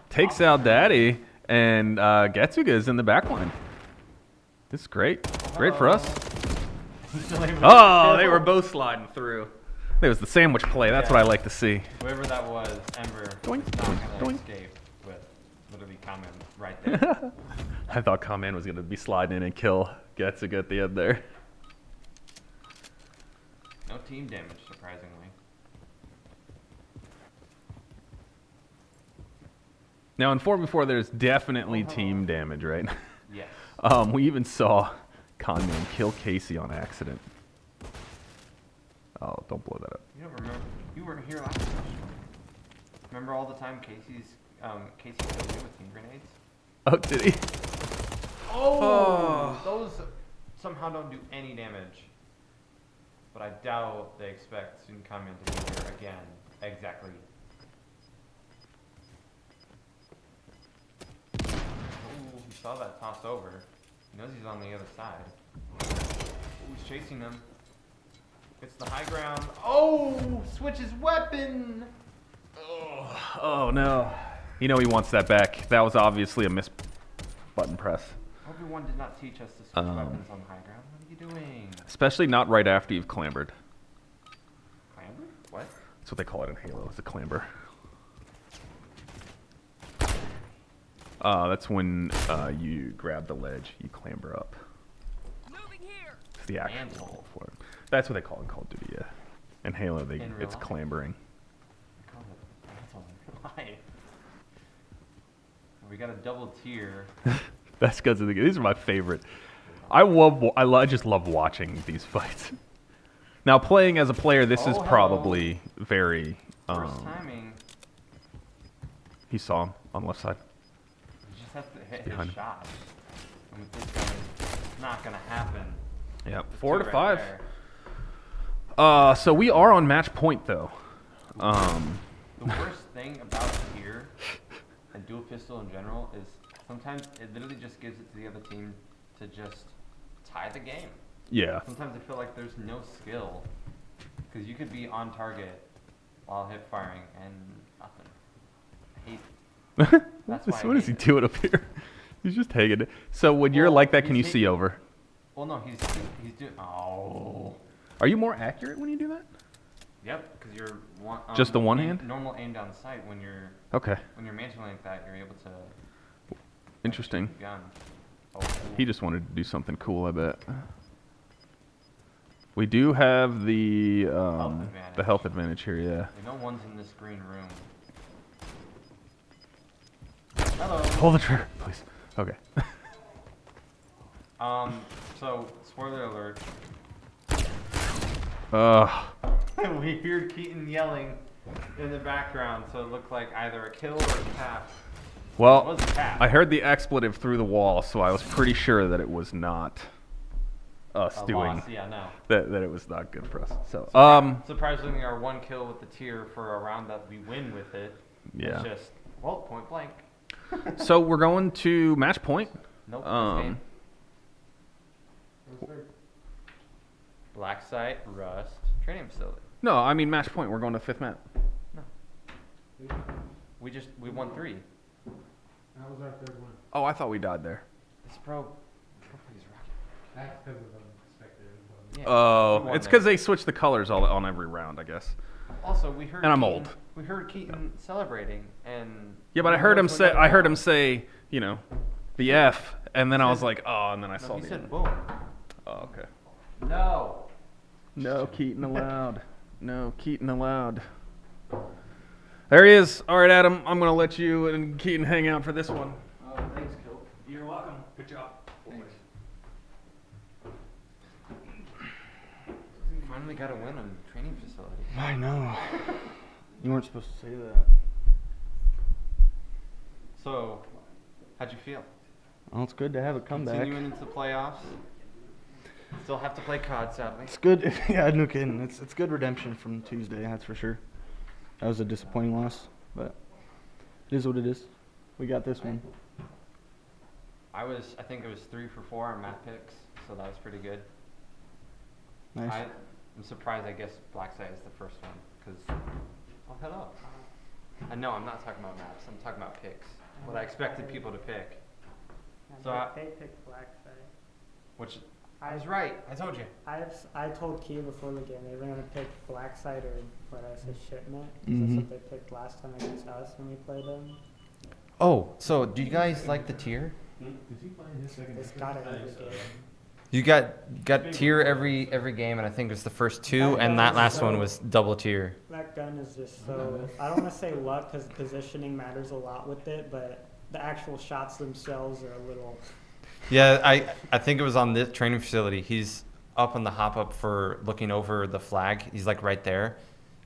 takes out Daddy, and Getsuga is in the back line. This is great. Great for us. Oh, they were both sliding through. It was the sandwich play. That's what I like to see. Whoever that was, Ember, Doink, was not doink, going doink. to escape with literally Conman right there. I thought Conman was going to be sliding in and kill Getsuga at the end there. No team damage, surprisingly. Now in 4v4, there's definitely team damage, right? Yes. We even saw Conman kill Casey on accident. Oh, don't blow that up. You don't remember? You weren't here last time. Remember all the time Casey killed me with team grenades? Oh, did he? Oh, those somehow don't do any damage. But I doubt they expect Soon Conman to be here again. Exactly. Oh, he saw that toss over. He knows he's on the other side. Oh, he's chasing him. Gets the high ground. Oh, switches weapon. Oh, no. You know he wants that back. That was obviously a miss button press. Obi-Wan did not teach us to switch weapons on high ground. What are you doing? Especially not right after you've clambered. Clamber? What? That's what they call it in Halo, it's a clamber. That's when you grab the ledge, you clamber up. Moving here. It's the actual Mantle. for it. That's what they call it in Call of Duty, yeah. In Halo, In real it's life? clambering. I call it mantle in real life. We got a double tier. That's because these are my favorite. I just love watching these fights. Now, playing as a player, this is Oh, probably very. First timing. He saw him on the left side. You just have to hit behind his him. shot. And with this gun, it's not gonna happen. Yep, The 4 two to right 5. there. So we are on match point though. The worst thing about tier and dual pistol in general is sometimes it literally just gives it to the other team to just tie the game. Yeah. Sometimes I feel like there's no skill because you could be on target while hip firing and nothing. I hate. That's why I What is he hate it. doing up here? He's just hanging it. So when you're Well, like that, can he's you see over? Well, no, he's doing. Oh. Are you more accurate when you do that? Yep, because you're one. Just the one hand? Normal aim down sight when you're Okay. managing like that, you're able to. Interesting. shoot the gun. Oh. He just wanted to do something cool, I bet. We do have the health advantage here, yeah. No one's in this green room. Hello. Pull the trigger, please. Okay. So spoiler alert. We heard Keaton yelling in the background, so it looked like either a kill or a cap. It Well, was a cap. I heard the expletive through the wall, so I was pretty sure that it was not us A doing loss, yeah, no. that it was not good for us. So, Surprisingly, our one kill with the tier for a round that we win with it. Yeah. It's just, well, point blank. so we're going to match point. Nope. Um, Black site, Rust, training facility. No, I mean match point. We're going to fifth map. No. We won 3. That was our third one. Oh, I thought we died there. This pro plays rocket. That's because of spectators. Yeah, Oh, we won it's there. because they switch the colors on every round, I guess. Also, we heard. And I'm Keaton, old. We heard Keaton celebrating, and Yeah, but I heard him say. I heard him say, you know, the F, and then I was like, oh, and then I saw He the said N. boom. Oh, okay. No. No Keaton allowed. No Keaton allowed. There he is. All right, Adam. I'm gonna let you and Keaton hang out for this one. Thanks, Cope. You're welcome. Good job. Finally got a win on training facility. I know. You weren't supposed to say that. So, how'd you feel? Well, it's good to have a comeback. Continuing into the playoffs. Still have to play COD, sadly. It's good. Yeah, no kidding. It's good redemption from Tuesday, that's for sure. That was a disappointing loss, but it is what it is. We got this one. I think it was 3 for 4 on map picks, so that was pretty good. Nice. I'm surprised. I guess Black Site is the first one, because hello. No, I'm not talking about maps. I'm talking about picks. What I expected people to pick. So they picked Black Site. Which I was right. I told you. I told Kia before the game they were gonna pick Black Site or what I said shipment. Mhm. That's what they picked last time against us when we played them. Oh, so do you guys like the tier? Does he play in his second? It's got it every game. You got tier every game, and I think it was the first 2, and that last one was double tier. That gun is just so. I don't want to say luck because positioning matters a lot with it, but the actual shots themselves are a little. Yeah, I think it was on this training facility. He's up on the hop up for looking over the flag. He's like right there,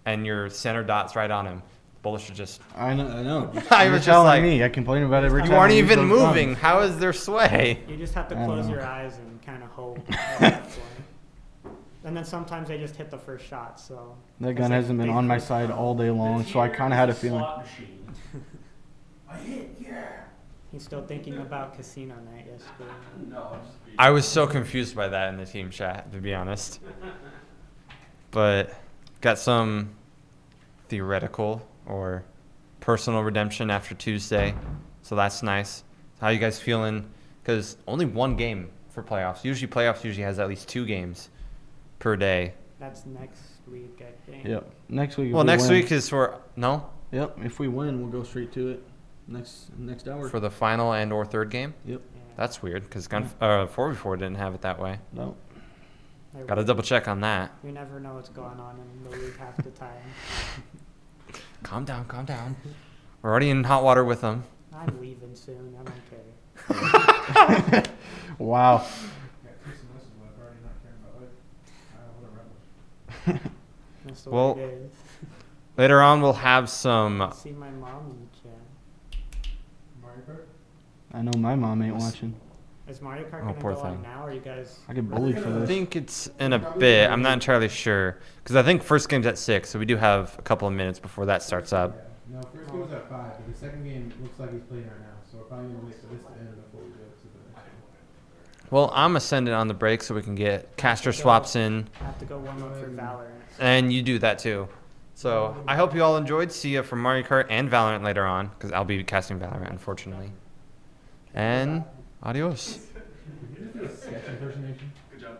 and your center dot's right on him. Bullets are just. I know. I You're was just telling like, me. I complain about it every time. you aren't I use even those moving. guns. How is there sway? You just have to I don't close know. your eyes and kind of hope. At that point. And then sometimes they just hit the first shot. So. That It's gun like hasn't been big on my first side round. all day long, so I kind of had a feeling. I hit, yeah. He's still thinking about casino night yesterday. I was so confused by that in the team chat, to be honest. But got some theoretical or personal redemption after Tuesday, so that's nice. How you guys feeling? Because only one game for playoffs. Usually playoffs has at least 2 games per day. That's next week, I think. Yep. Next week. if Well, we next win- week is for no Yep. If we win, we'll go straight to it. Next hour. for the final and or third game. Yep. Yeah. That's weird because 4v4 didn't have it that way. No. Got to double check on that. You never know what's going on in the league half the time. Calm down. We're already in hot water with them. I'm leaving soon. I don't care. Wow. Yeah, Chris and Wes is like already not caring about life. What a rebel. That's the Well- way it is. Later on, we'll have some. See my mom in the chat. Mario Kart? I know my mom ain't watching. Is Mario Kart Oh, gonna poor go on thing. now, or are you guys? I get bullied for I this. think it's in a bit. I'm not entirely sure because I think first game's at 6, so we do have a couple of minutes before that starts up. Yeah. No, first game was at 5, but the second game looks like he's playing right now, so we're probably going to wait for this to end before we go to the next one. Well, I'm gonna send it on the break so we can get caster swaps in, I have to go warm up for Valorant. and you do that too. So I hope you all enjoyed. See you for Mario Kart and Valorant later on because I'll be casting Valorant, unfortunately. And adios. Did you just do a sketch impersonation Congratulations. Good job.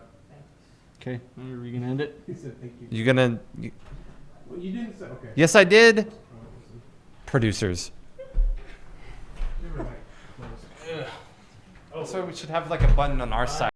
Okay, are you gonna end it? He said thank you. You gonna? Well, you didn't say, okay. Yes, I did. Oh, listen. Producers. You were like close. So we should have like a button on our side.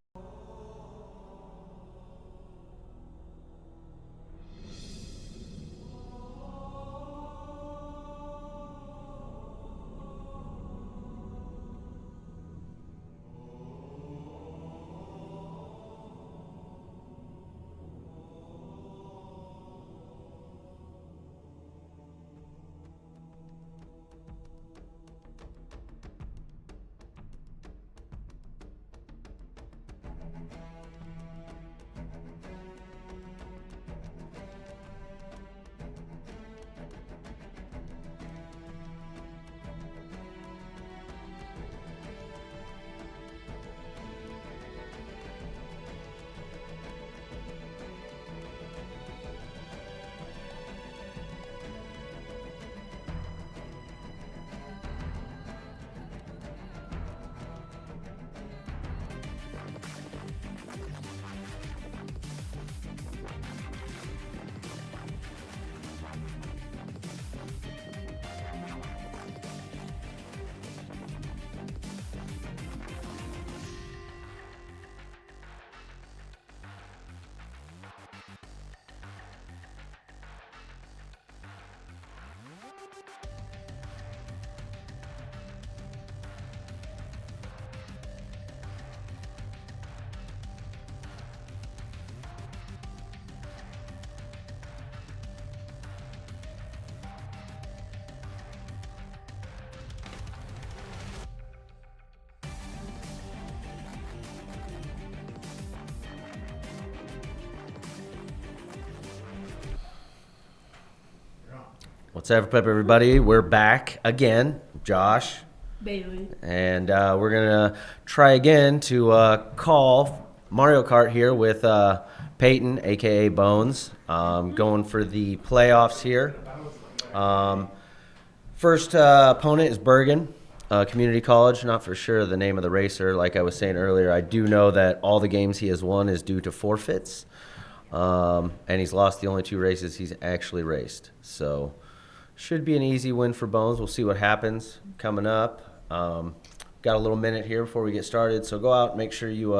What's up, everybody? We're back again, Josh, Baylee. and we're gonna try again to call Mario Kart here with Peyton, aka Bones, going for the playoffs here. First opponent is Bergen, Community College. Not for sure the name of the racer. Like I was saying earlier, I do know that all the games he has won is due to forfeits, and he's lost the only 2 races he's actually raced. So. Should be an easy win for Bones. We'll see what happens coming up. Got a little minute here before we get started, so go out and make sure you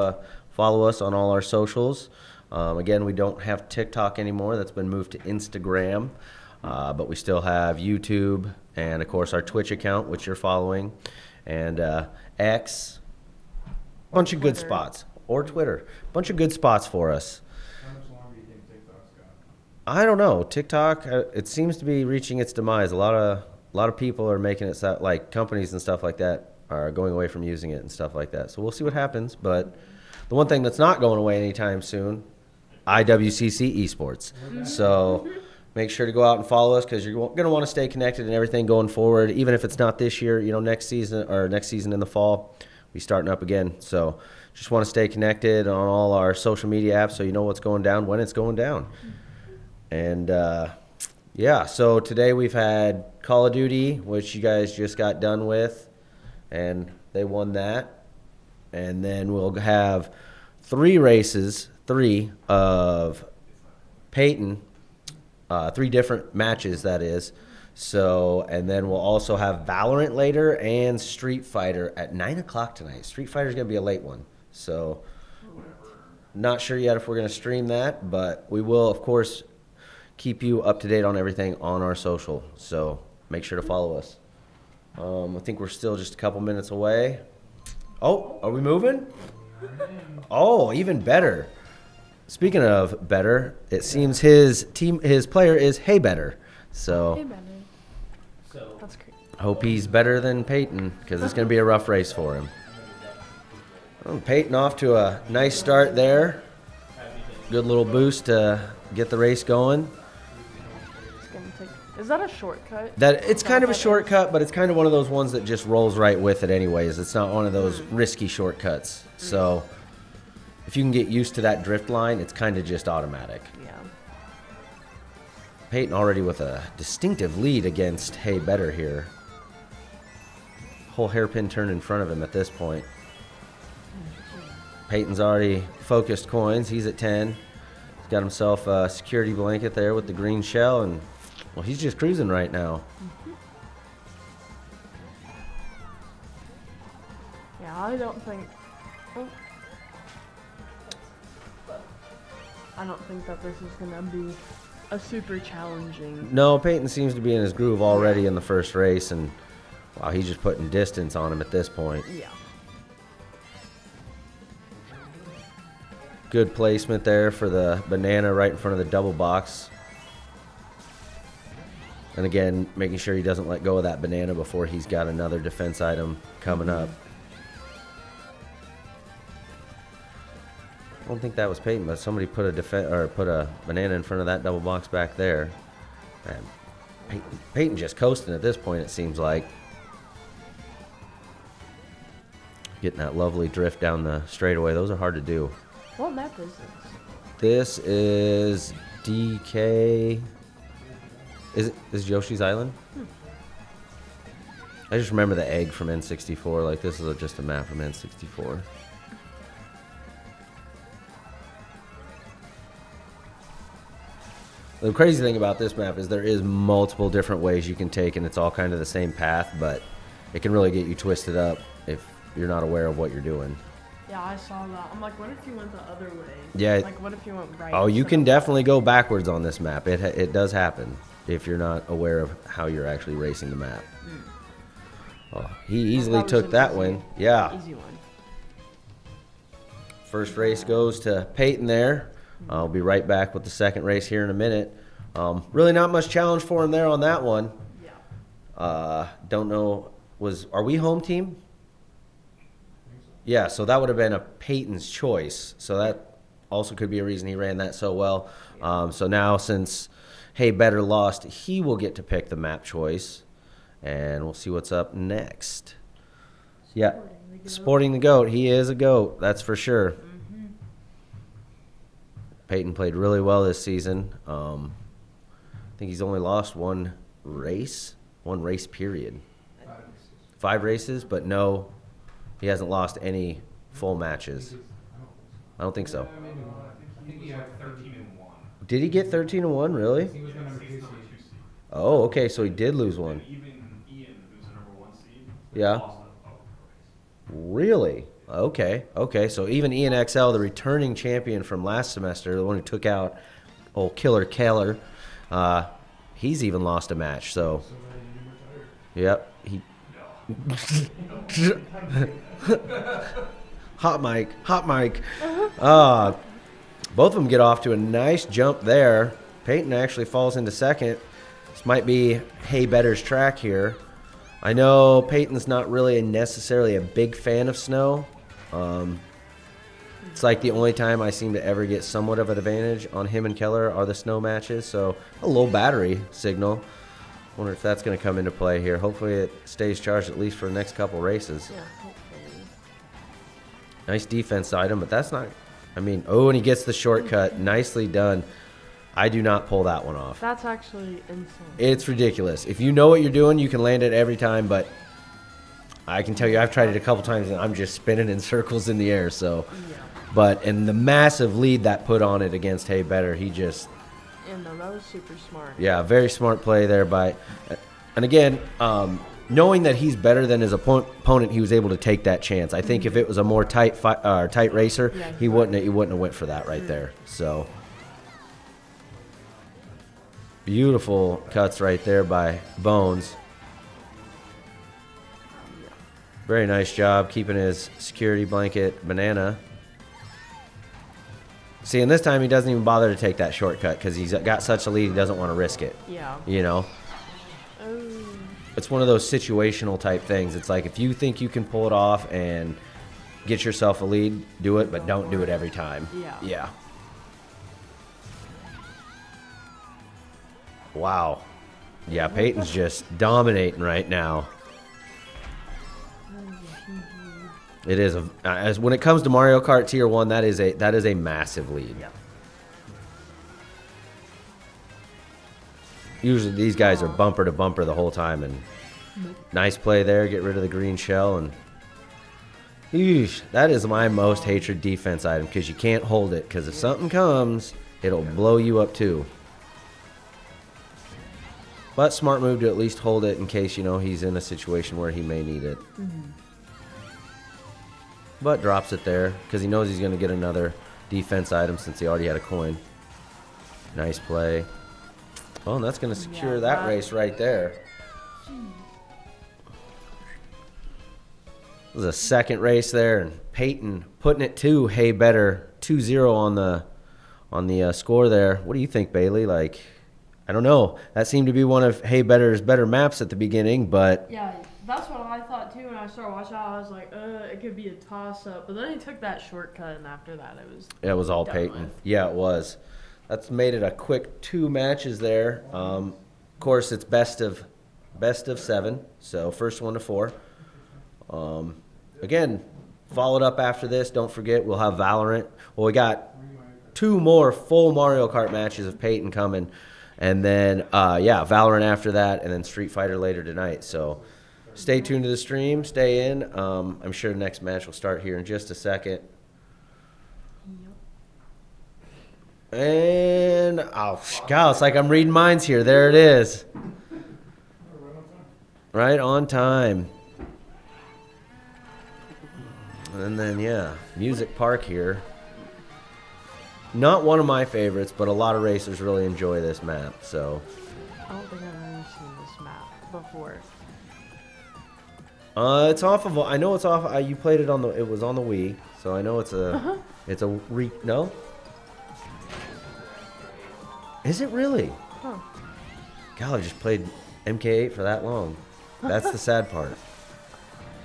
follow us on all our socials. Again, we don't have TikTok anymore. That's been moved to Instagram, but we still have YouTube and, of course, our Twitch account, which you're following, and X. Bunch of good spots. Or Twitter. Bunch of good spots for us. How much longer do you think TikTok's got? I don't know. TikTok, it seems to be reaching its demise. A lot of people are making it sound like companies and stuff like that are going away from using it and stuff like that. So we'll see what happens. But the one thing that's not going away anytime soon, IWCC Esports. So make sure to go out and follow us because you're going to want to stay connected and everything going forward. Even if it's not this year, next season in the fall, we starting up again. So just want to stay connected on all our social media apps so you know what's going down when it's going down. And, yeah, so today we've had Call of Duty, which you guys just got done with, and they won that. And then we'll have 3 races, 3 of Peyton, 3 different matches, that is. So, and then we'll also have Valorant later and Street Fighter at 9 o'clock tonight. Street Fighter's going to be a late one. So, not sure yet if we're going to stream that, but we will, of course, keep you up to date on everything on our social, so make sure to follow us. I think we're still just a couple minutes away. Oh, are we moving? Oh, even better. Speaking of better, it seems his player is Hey Better. So Hey, Benny. That's great. I hope he's better than Peyton because it's going to be a rough race for him. Peyton off to a nice start there. Good little boost to get the race going. Is that a shortcut? It's kind of a shortcut, but it's kind of one of those ones that just rolls right with it anyways. It's not one of those risky shortcuts. So if you can get used to that drift line, it's kind of just automatic. Yeah. Peyton already with a distinctive lead against Hey Better here. Whole hairpin turn in front of him at this point. Peyton's already focused coins. He's at 10. He's got himself a security blanket there with the green shell, and well, he's just cruising right now. Yeah, I don't think. Oh. I don't think that this is gonna be a super challenging. No, Peyton seems to be in his groove already in the first race, and wow, he's just putting distance on him at this point. Yeah. Good placement there for the banana right in front of the double box. And again, making sure he doesn't let go of that banana before he's got another defense item coming up. I don't think that was Peyton, but somebody put a banana in front of that double box back there. And Peyton just coasting at this point, it seems like. Getting that lovely drift down the straightaway. Those are hard to do. What map is This this? is DK. Is Yoshi's Island? I just remember the egg from N64. Like, this is just a map from N64. The crazy thing about this map is there is multiple different ways you can take, and it's all kind of the same path, but it can really get you twisted up if you're not aware of what you're doing. Yeah, I saw that. I'm like, what if you went the other way? Yeah. Like, what if you went right? Oh, you instead can of definitely go backwards on this map. It does happen if you're not aware of how you're actually racing the map. Oh, he easily that was took an that easy- one. Yeah. Easy one. First race goes to Peyton there. I'll be right back with the second race here in a minute. Really not much challenge for him there on that one. Yeah. Don't know, are we home team? Yeah, so that would have been a Peyton's choice. So that also could be a reason he ran that so well. So now since Hey Better lost, he will get to pick the map choice. And we'll see what's up next. Yeah, Sporting the Goat. He is a goat, that's for sure. Peyton played really well this season. I think he's only lost one race period. 5 races, but no, he hasn't lost any full matches. I don't think so. I think he had 13-1. Did he get 13-1, really? He was the number 2 seed. Oh, okay, so he did lose one. Even Ian, who's the number 1 seed, Yeah. lost a race. Really? Okay. So even Ian XL, the returning champion from last semester, the one who took out old Killer Keller, he's even lost a match. So, yep. Hot mic. Both of them get off to a nice jump there. Peyton actually falls into second. This might be Hey Better's track here. I know Peyton's not really necessarily a big fan of snow. It's like the only time I seem to ever get somewhat of an advantage on him and Keller are the snow matches. So a low battery signal. Wonder if that's going to come into play here. Hopefully it stays charged at least for the next couple races. Yeah, hopefully. Nice defense item, but that's not... and he gets the shortcut. Nicely done. I do not pull that one off. That's actually insane. It's ridiculous. If you know what you're doing, you can land it every time, but I can tell you I've tried it a couple times and I'm just spinning in circles in the air. So, Yeah. and the massive lead that put on it against Hey Better, he just... Yeah, no, that was super smart. Yeah, very smart play there by... And again, knowing that he's better than his opponent, he was able to take that chance. I think if it was a more tight racer, Yeah, he wouldn't have went for that right there. So... Beautiful cuts right there by Bones. Very nice job keeping his security blanket banana. See, and this time he doesn't even bother to take that shortcut because he's got such a lead he doesn't want to risk it. Yeah. You know? Oh. It's one of those situational type things. It's like if you think you can pull it off and get yourself a lead, do it, but don't do it every time. Yeah. Yeah. Wow. Yeah, Peyton's just dominating right now. It is as when it comes to Mario Kart Tier 1, that is a massive lead. Yeah. Usually these guys are bumper to bumper the whole time, and nice play there. Get rid of the green shell and Eesh, that is my most hatred defense item because you can't hold it. Because if something comes, it'll blow you up too. But smart move to at least hold it in case, you know, he's in a situation where he may need it. But drops it there because he knows he's going to get another defense item since he already had a coin. Nice play. Oh, and that's going to secure that race right there. It was a second race there, and Peyton putting it to Hey Better 2-0 on the score there. What do you think, Baylee? Like, I don't know. That seemed to be one of Hey Better's better maps at the beginning, but Yeah, that's what I thought too when I started watching. I was like, it could be a toss-up. But then he took that shortcut, and after that, it was all done Peyton. with. Yeah, it was. That's made it a quick 2 matches there. Of course, it's best of 7, so first 1 to 4. Again, followed up after this. Don't forget, we'll have Valorant. Well, we got 2 more full Mario Kart matches of Peyton coming. And then, Valorant after that, and then Street Fighter later tonight. So stay tuned to the stream. Stay in. I'm sure the next match will start here in just a second. And, oh, God, it's like I'm reading minds here. There it is. Right on time. And then, yeah, Music Park here. Not one of my favorites, but a lot of racers really enjoy this map, so. I don't think I've ever seen this map before. It's off of, I know it's off, you played it on the, it was on the Wii, so I know it's a, no? Is it really? Huh. God, I've just played MK8 for that long. That's the sad part.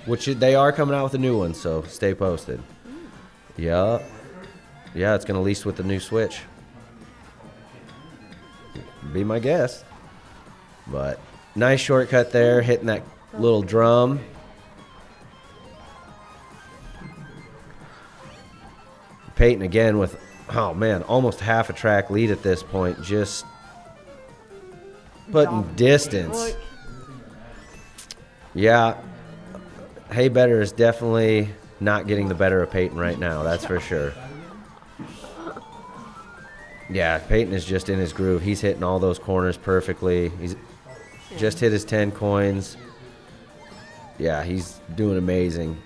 Which they are coming out with a new one, so stay posted. Yeah. Yeah, it's going to lease with the new Switch. Be my guess. But nice shortcut there, hitting that little drum. Peyton again with, oh man, almost half a track lead at this point. Just putting distance. Look. Yeah. Hey Better is definitely not getting the better of Peyton right now, that's for sure. Yeah, Peyton is just in his groove. He's hitting all those corners perfectly. He's just hit his 10 coins. Yeah, he's doing amazing.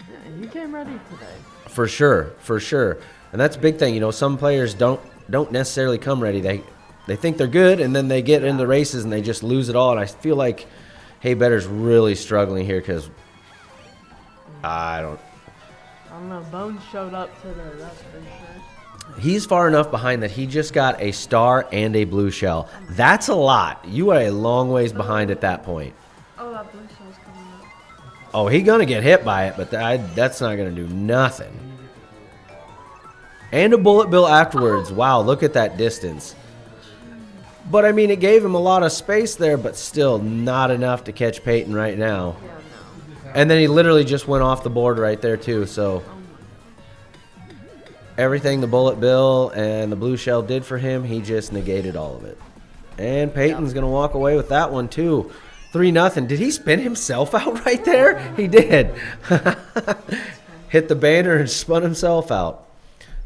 Yeah, he came ready today. For sure, for sure. And that's a big thing. You know, some players don't necessarily come ready. They think they're good, and then they get into races and they just lose it all. And I feel like Hey Better's really struggling here because I don't know. Bones showed up today, that's for sure. He's far enough behind that he just got a star and a blue shell. That's a lot. You are a long ways behind at that point. Oh, that blue shell's coming up. Oh, he's going to get hit by it, but that's not going to do nothing. And a bullet bill afterwards. Wow, look at that distance. But, I mean, it gave him a lot of space there, but still not enough to catch Peyton right now. Yeah, no. And then he literally just went off the board right there, too, so everything the bullet bill and the blue shell did for him, he just negated all of it. And Peyton's going to walk away with that one, too. 3-0. Did he spin himself out right there? He did. Hit the banner and spun himself out.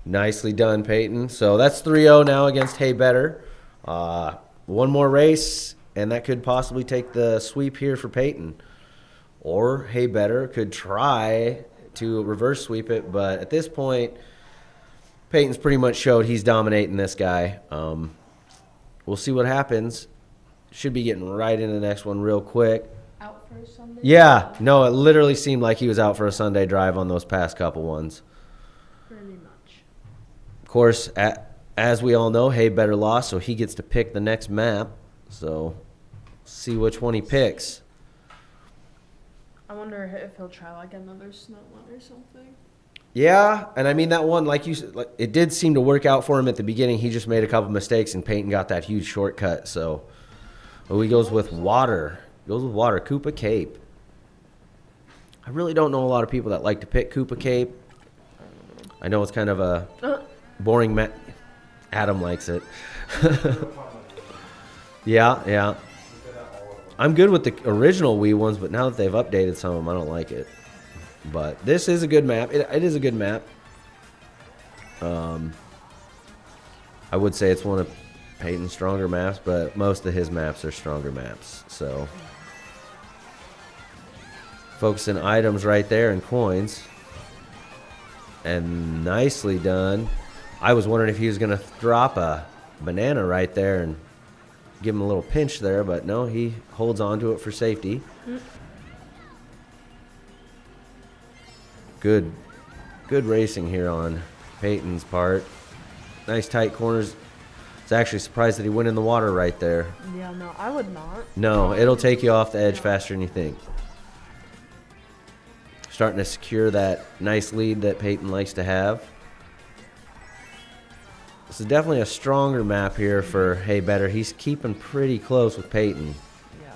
Nicely done, Peyton. So that's 3-0 now against Hey Better. One more race, and that could possibly take the sweep here for Peyton. Or Hey Better could try to reverse sweep it, but at this point, Peyton's pretty much showed he's dominating this guy. We'll see what happens. Should be getting right into the next one real quick. Out for Sunday? Yeah, no, it literally seemed like he was out for a Sunday drive on those past couple ones. Pretty much. Of course, as we all know, Hey Better lost, so he gets to pick the next map. So, see which one he picks. I wonder if he'll try like another snow one or something. Yeah, and I mean that one, like you said, like, it did seem to work out for him at the beginning. He just made a couple mistakes, and Peyton got that huge shortcut. So, he goes with water. Koopa Cape. I really don't know a lot of people that like to pick Koopa Cape. I know it's kind of a boring map. Adam likes it. Yeah. I'm good with the original Wii ones, but now that they've updated some of them, I don't like it. But this is a good map. It is a good map. I would say it's one of Peyton's stronger maps, but most of his maps are stronger maps. So focusing items right there and coins. And nicely done. I was wondering if he was going to drop a banana right there and give him a little pinch there, but no, he holds on to it for safety. Good racing here on Peyton's part. Nice tight corners. I was actually surprised that he went in the water right there. Yeah, no, I would not. No, it'll take you off the edge faster than you think. Starting to secure that nice lead that Peyton likes to have. This is definitely a stronger map here for Hey Better. He's keeping pretty close with Peyton. Yeah.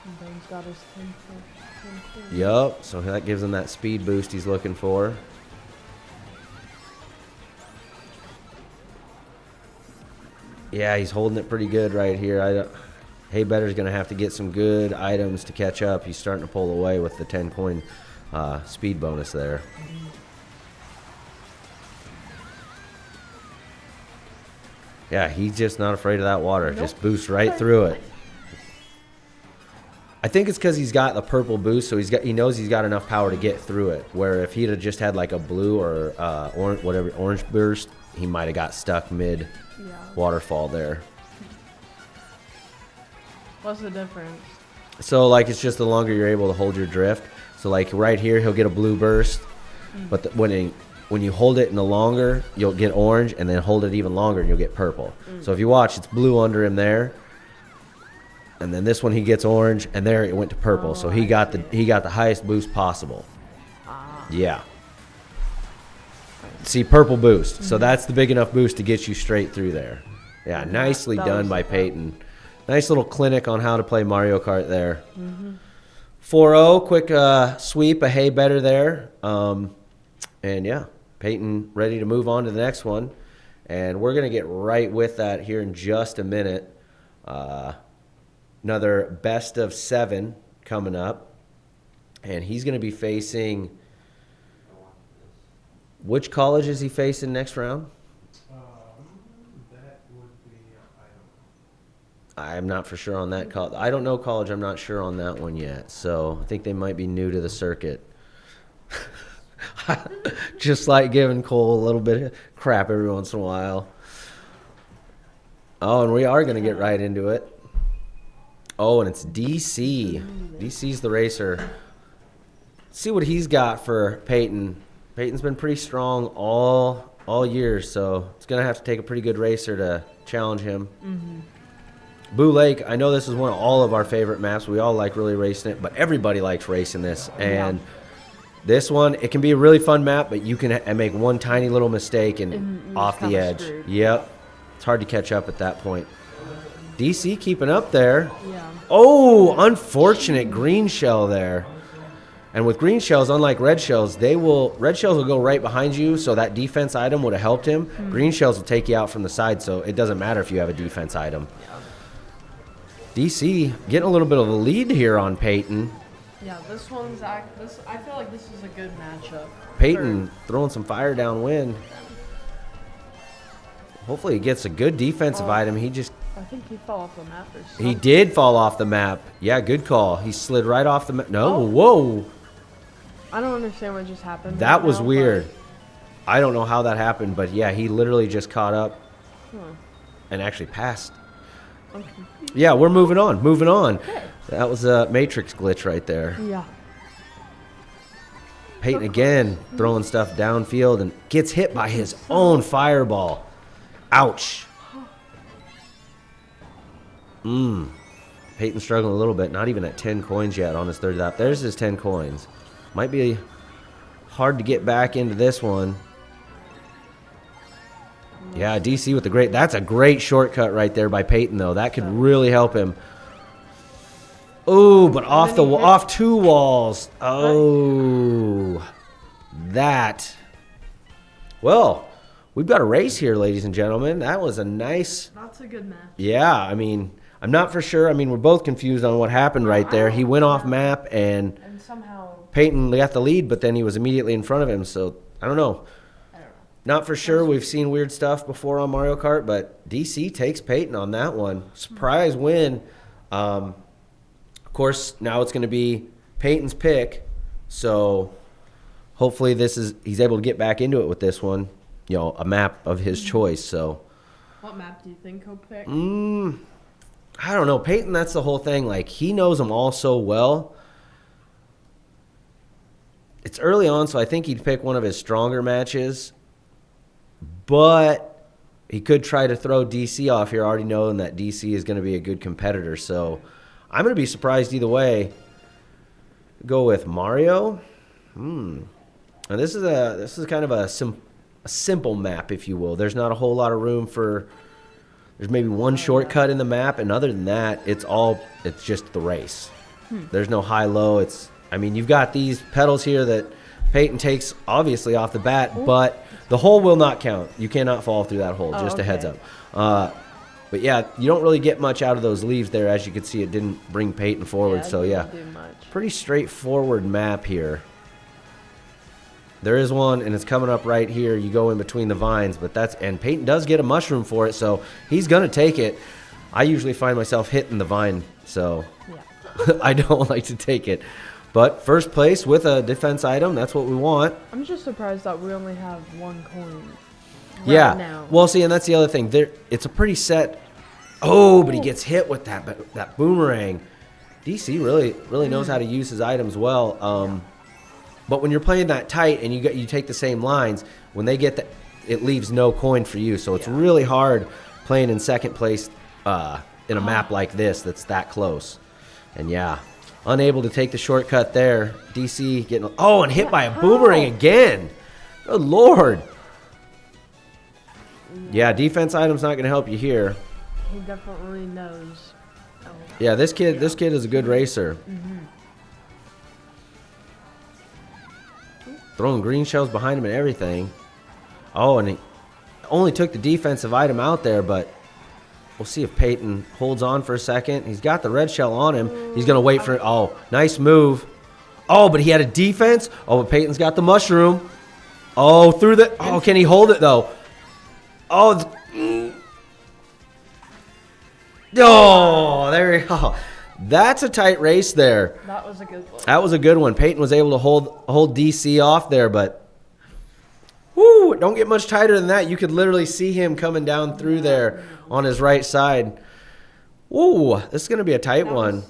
And Ben's got his 10 points. Yup, so that gives him that speed boost he's looking for. Yeah, he's holding it pretty good right here. Hey Better's going to have to get some good items to catch up. He's starting to pull away with the 10 coin speed bonus there. Yeah, he's just not afraid of that water. Nope. Just boosts right through it. I think it's because he's got the purple boost, so he knows he's got enough power to get through it. Where if he'd have just had like a blue or orange burst, he might have got stuck mid waterfall there. What's the difference? So like it's just the longer you're able to hold your drift. So like right here he'll get a blue burst, but when you hold it in the longer, you'll get orange, and then hold it even longer and you'll get purple. So if you watch, it's blue under him there, and then this one he gets orange, and there it went to purple. So he got the highest boost possible. Yeah. See, purple boost. So that's the big enough boost to get you straight through there. Yeah, nicely done by Peyton. Nice little clinic on how to play Mario Kart there. 4-0, quick sweep, a Hey Better there. And yeah, Peyton ready to move on to the next one. And we're going to get right with that here in just a minute. Another best of 7 coming up. And he's going to be facing... Which college is he facing next round? That would be, I'm not for sure on that college. I don't know college. I'm not sure on that one yet. So I think they might be new to the circuit. Just like giving Cole a little bit of crap every once in a while. Oh, and we are going to get right into it. Oh, and it's DC. DC's the racer. See what he's got for Peyton. Peyton's been pretty strong all year, so it's going to have to take a pretty good racer to challenge him. Boo Lake, I know this is one of all of our favorite maps. We all like really racing it, but everybody likes racing this. And this one, it can be a really fun map, but you can make one tiny little mistake and off the edge. Screwed. Yep. It's hard to catch up at that point. DC keeping up there. Yeah. Oh, unfortunate green shell there. And with green shells, unlike red shells, red shells will go right behind you, so that defense item would have helped him. Green shells will take you out from the side, so it doesn't matter if you have a defense item. DC getting a little bit of a lead here on Peyton. Yeah, I feel like this is a good matchup. Peyton throwing some fire downwind. Hopefully he gets a good defensive item. I think he fell off the map or something. He did fall off the map. Yeah, good call. He slid right off the map. No, whoa. I don't understand what just happened. That was weird. I don't know how that happened, but yeah, he literally just caught up and actually passed. Okay. Yeah, we're moving on. Okay. That was a Matrix glitch right there. Yeah. Peyton again throwing stuff downfield and gets hit by his own fireball. Ouch. Peyton struggling a little bit. Not even at 10 coins yet on his third lap. There's his 10 coins. Might be hard to get back into this one. Yeah, DC with the great. That's a great shortcut right there by Peyton, though. That could really help him. Oh, but off 2 walls. Oh, that. Well, we've got a race here, ladies and gentlemen. That was a nice. That's a good match. Yeah, I mean, I'm not for sure. I mean, we're both confused on what happened right there. He went off map and somehow Peyton got the lead, but then he was immediately in front of him. So I don't know. I don't know. Not for sure. We've seen weird stuff before on Mario Kart, but DC takes Peyton on that one. Surprise win. Of course, now it's going to be Peyton's pick. So hopefully he's able to get back into it with this one. You know, a map of his choice. So What map do you think he'll pick? I don't know. Peyton, that's the whole thing. Like, he knows them all so well. It's early on, so I think he'd pick one of his stronger matches. But he could try to throw DC off here, already knowing that DC is going to be a good competitor. So I'm going to be surprised either way. Go with Mario. And this is kind of a simple map, if you will. There's not a whole lot of room for. There's maybe one shortcut in the map, and other than that, it's just the race. There's no high-low. I mean, you've got these pedals here that Peyton takes obviously off the bat, but the hole will not count. You cannot fall through that hole, just a heads up. But yeah, you don't really get much out of those leaves there. As you can see, it didn't bring Peyton forward. So yeah, pretty straightforward map here. There is one, and it's coming up right here. You go in between the vines, and Peyton does get a mushroom for it, so he's gonna take it. I usually find myself hitting the vine, so I don't like to take it. But first place with a defense item, that's what we want. I'm just surprised that we only have one coin. Now. Well, see, and that's the other thing. It's a pretty set. Oh, but he gets hit with that boomerang. DC really knows how to use his items well. But when you're playing that tight and you take the same lines, when they get it leaves no coin for you. So it's really hard playing in second place in a map like this that's that close. And yeah, unable to take the shortcut there. DC getting and hit by a boomerang again. Good Lord. Yeah, defense item's not going to help you here. He definitely knows. Yeah, this kid is a good racer. Throwing green shells behind him and everything. Oh, and he only took the defensive item out there, but we'll see if Peyton holds on for a second. He's got the red shell on him. He's going to wait for it. Oh, nice move. Oh, but he had a defense. Oh, but Peyton's got the mushroom. Oh, through the... Oh, can he hold it, though? Oh, there we go. That's a tight race there. That was a good one. That was a good one. Peyton was able to hold DC off there, but whoo, don't get much tighter than that. You could literally see him coming down through there on his right side. Ooh, this is going to be a tight one.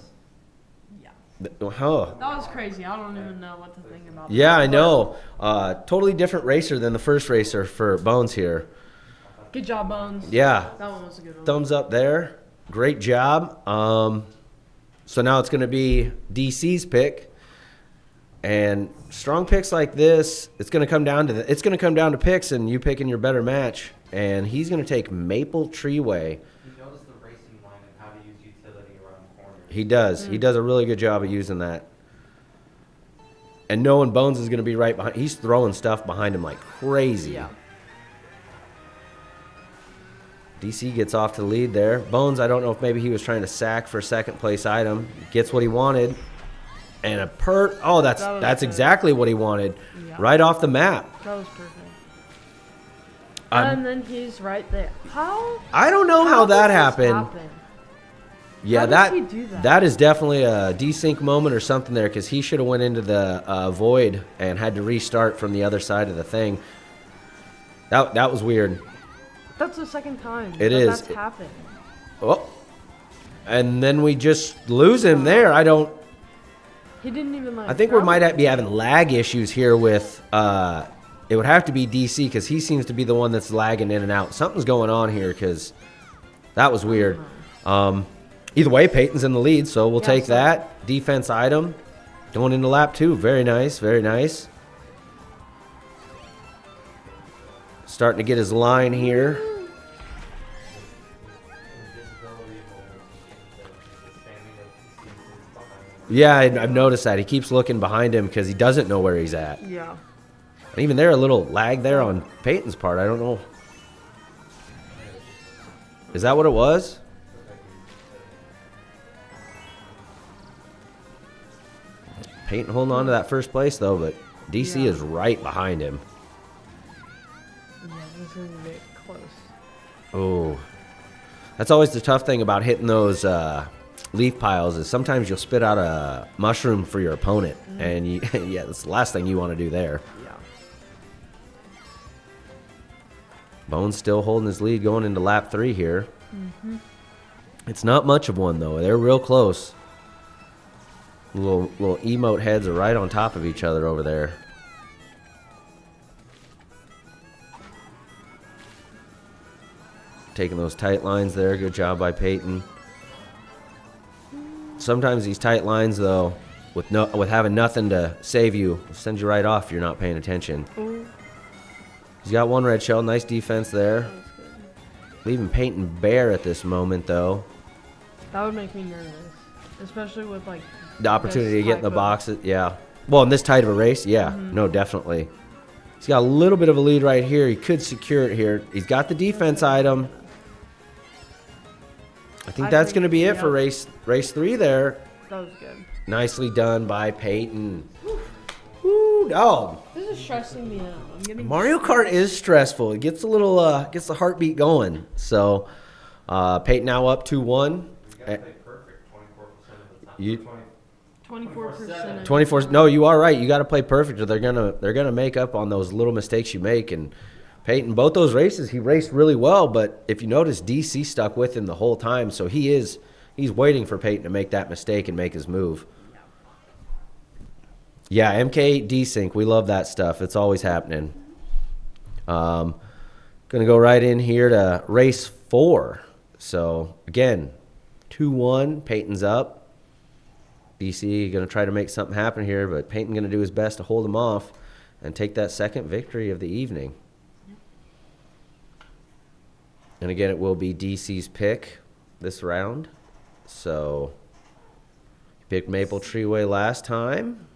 That was crazy. I don't even know what to think about that. Yeah, I know. Totally different racer than the first racer for Bones here. Good job, Bones. Yeah. That one was a good one. Thumbs up there. Great job. So now it's going to be DC's pick, and strong picks like this, it's going to come down to picks and you picking your better match. And he's going to take Maple Treeway. He knows the racing line and how to use utility around corners. He does. He does a really good job of using that. And knowing Bones is going to be right behind, he's throwing stuff behind him like crazy. Yeah. DC gets off to the lead there. Bones, I don't know if maybe he was trying to sack for a second place item. Gets what he wanted. And that's exactly what he wanted. Yeah. Right off the map. That was perfect. And then he's right there. How? I don't know how that happened. Yeah, how did he do that? That is definitely a desync moment or something there, because he should have went into the void and had to restart from the other side of the thing. That was weird. That's the second time that's happened. Oh, and then we just lose him there. He didn't even I think we might be having lag issues here with. It would have to be DC, because he seems to be the one that's lagging in and out. Something's going on here, because that was weird. Either way, Peyton's in the lead, so we'll take that defense item. Going into lap 2. Very nice. Very nice. Starting to get his line here. Yeah, I've noticed that. He keeps looking behind him because he doesn't know where he's at. Yeah. And even there, a little lag there on Peyton's part. I don't know. Is that what it was? Peyton holding on to that first place, though, but DC is right behind him. Yeah, this is gonna get close. Oh, that's always the tough thing about hitting those leaf piles is sometimes you'll spit out a mushroom for your opponent, and you, yeah, that's the last thing you want to do there. Yeah. Bones still holding his lead going into lap 3 here. It's not much of one, though. They're real close. Little emote heads are right on top of each other over there. Taking those tight lines there. Good job by Peyton. Sometimes these tight lines, though, with having nothing to save you, will send you right off if you're not paying attention. Ooh, He's got one red shell. Nice defense there. that was good. Leaving Peyton bare at this moment, though. That would make me nervous, especially with like The opportunity to this get in the type of- boxes, yeah. Well, in this tight of a race, yeah. No, definitely. He's got a little bit of a lead right here. He could secure it here. He's got the defense item. I think that's going to be it for race 3 there. That was good. Nicely done by Peyton. Woo, dog. This is stressing me out. I'm getting Mario Kart is stressful. It gets a little, gets the heartbeat going. So, Peyton now up 2-1. Play perfect 24% of the time. You- 24%. 24. No, you are right. You got to play perfect, or they're gonna make up on those little mistakes you make. And Peyton, both those races, he raced really well. But if you notice, DC stuck with him the whole time, so he's waiting for Peyton to make that mistake and make his move. Yeah, MK8 desync. We love that stuff. It's always happening. Gonna go right in here to race 4. So again, 2-1. Peyton's up. DC going to try to make something happen here, but Peyton going to do his best to hold him off and take that second victory of the evening. And again, it will be DC's pick this round. So, he picked Maple Treeway last time.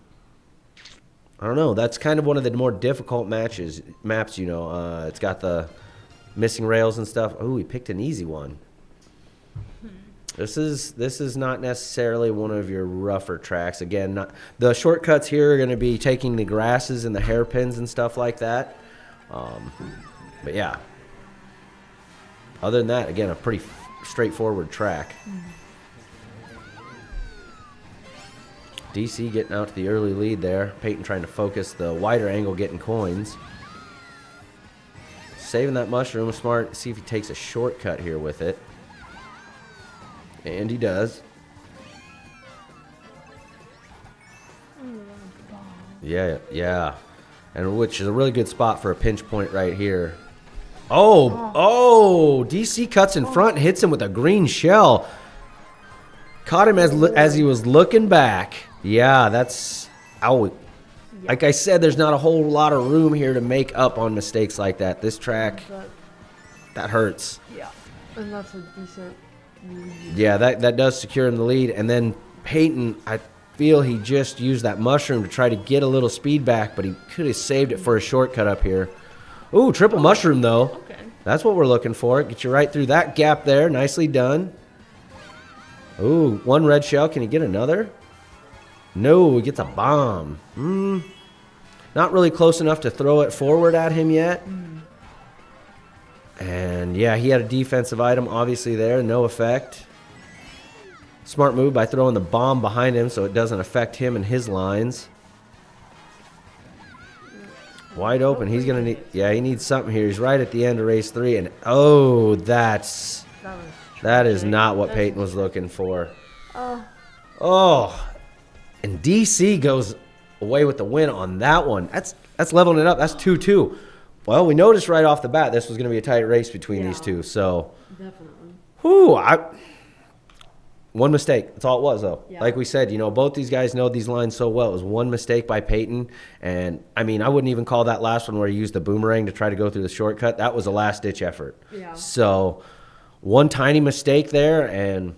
I don't know. That's kind of one of the more difficult maps, you know. It's got the missing rails and stuff. Oh, he picked an easy one. This is not necessarily one of your rougher tracks. Again, the shortcuts here are going to be taking the grasses and the hairpins and stuff like that. But yeah, other than that, again, a pretty straightforward track. DC getting out to the early lead there. Peyton trying to focus the wider angle, getting coins. Saving that mushroom, smart. See if he takes a shortcut here with it. And he does. Yeah. And which is a really good spot for a pinch point right here. Oh, DC cuts in front and hits him with a green shell. Caught him as he was looking back. Yeah, that's... Ow. Like I said, there's not a whole lot of room here to make up on mistakes like that. This track, that hurts. Yeah, and that's a decent lead. Yeah, that does secure him the lead. And then Peyton, I feel he just used that mushroom to try to get a little speed back, but he could have saved it for a shortcut up here. Ooh, triple mushroom, though. Okay. That's what we're looking for. Get you right through that gap there. Nicely done. Ooh, one red shell. Can he get another? No, he gets a bomb. Not really close enough to throw it forward at him yet. And yeah, he had a defensive item obviously there. No effect. Smart move by throwing the bomb behind him so it doesn't affect him and his lines. Wide open. He's going to need... Yeah, he needs something here. He's right at the end of race 3. And oh, that is not what Peyton was looking for. Oh. And DC goes away with the win on that one. That's leveling it up. That's 2-2. Well, we noticed right off the bat this was going to be a tight race between these two. So, Definitely. whew, one mistake. That's all it was, though. Yeah. Like we said, you know, both these guys know these lines so well. It was one mistake by Peyton. And, I mean, I wouldn't even call that last one where he used the boomerang to try to go through the shortcut. That was a last-ditch effort. Yeah. So, one tiny mistake there, and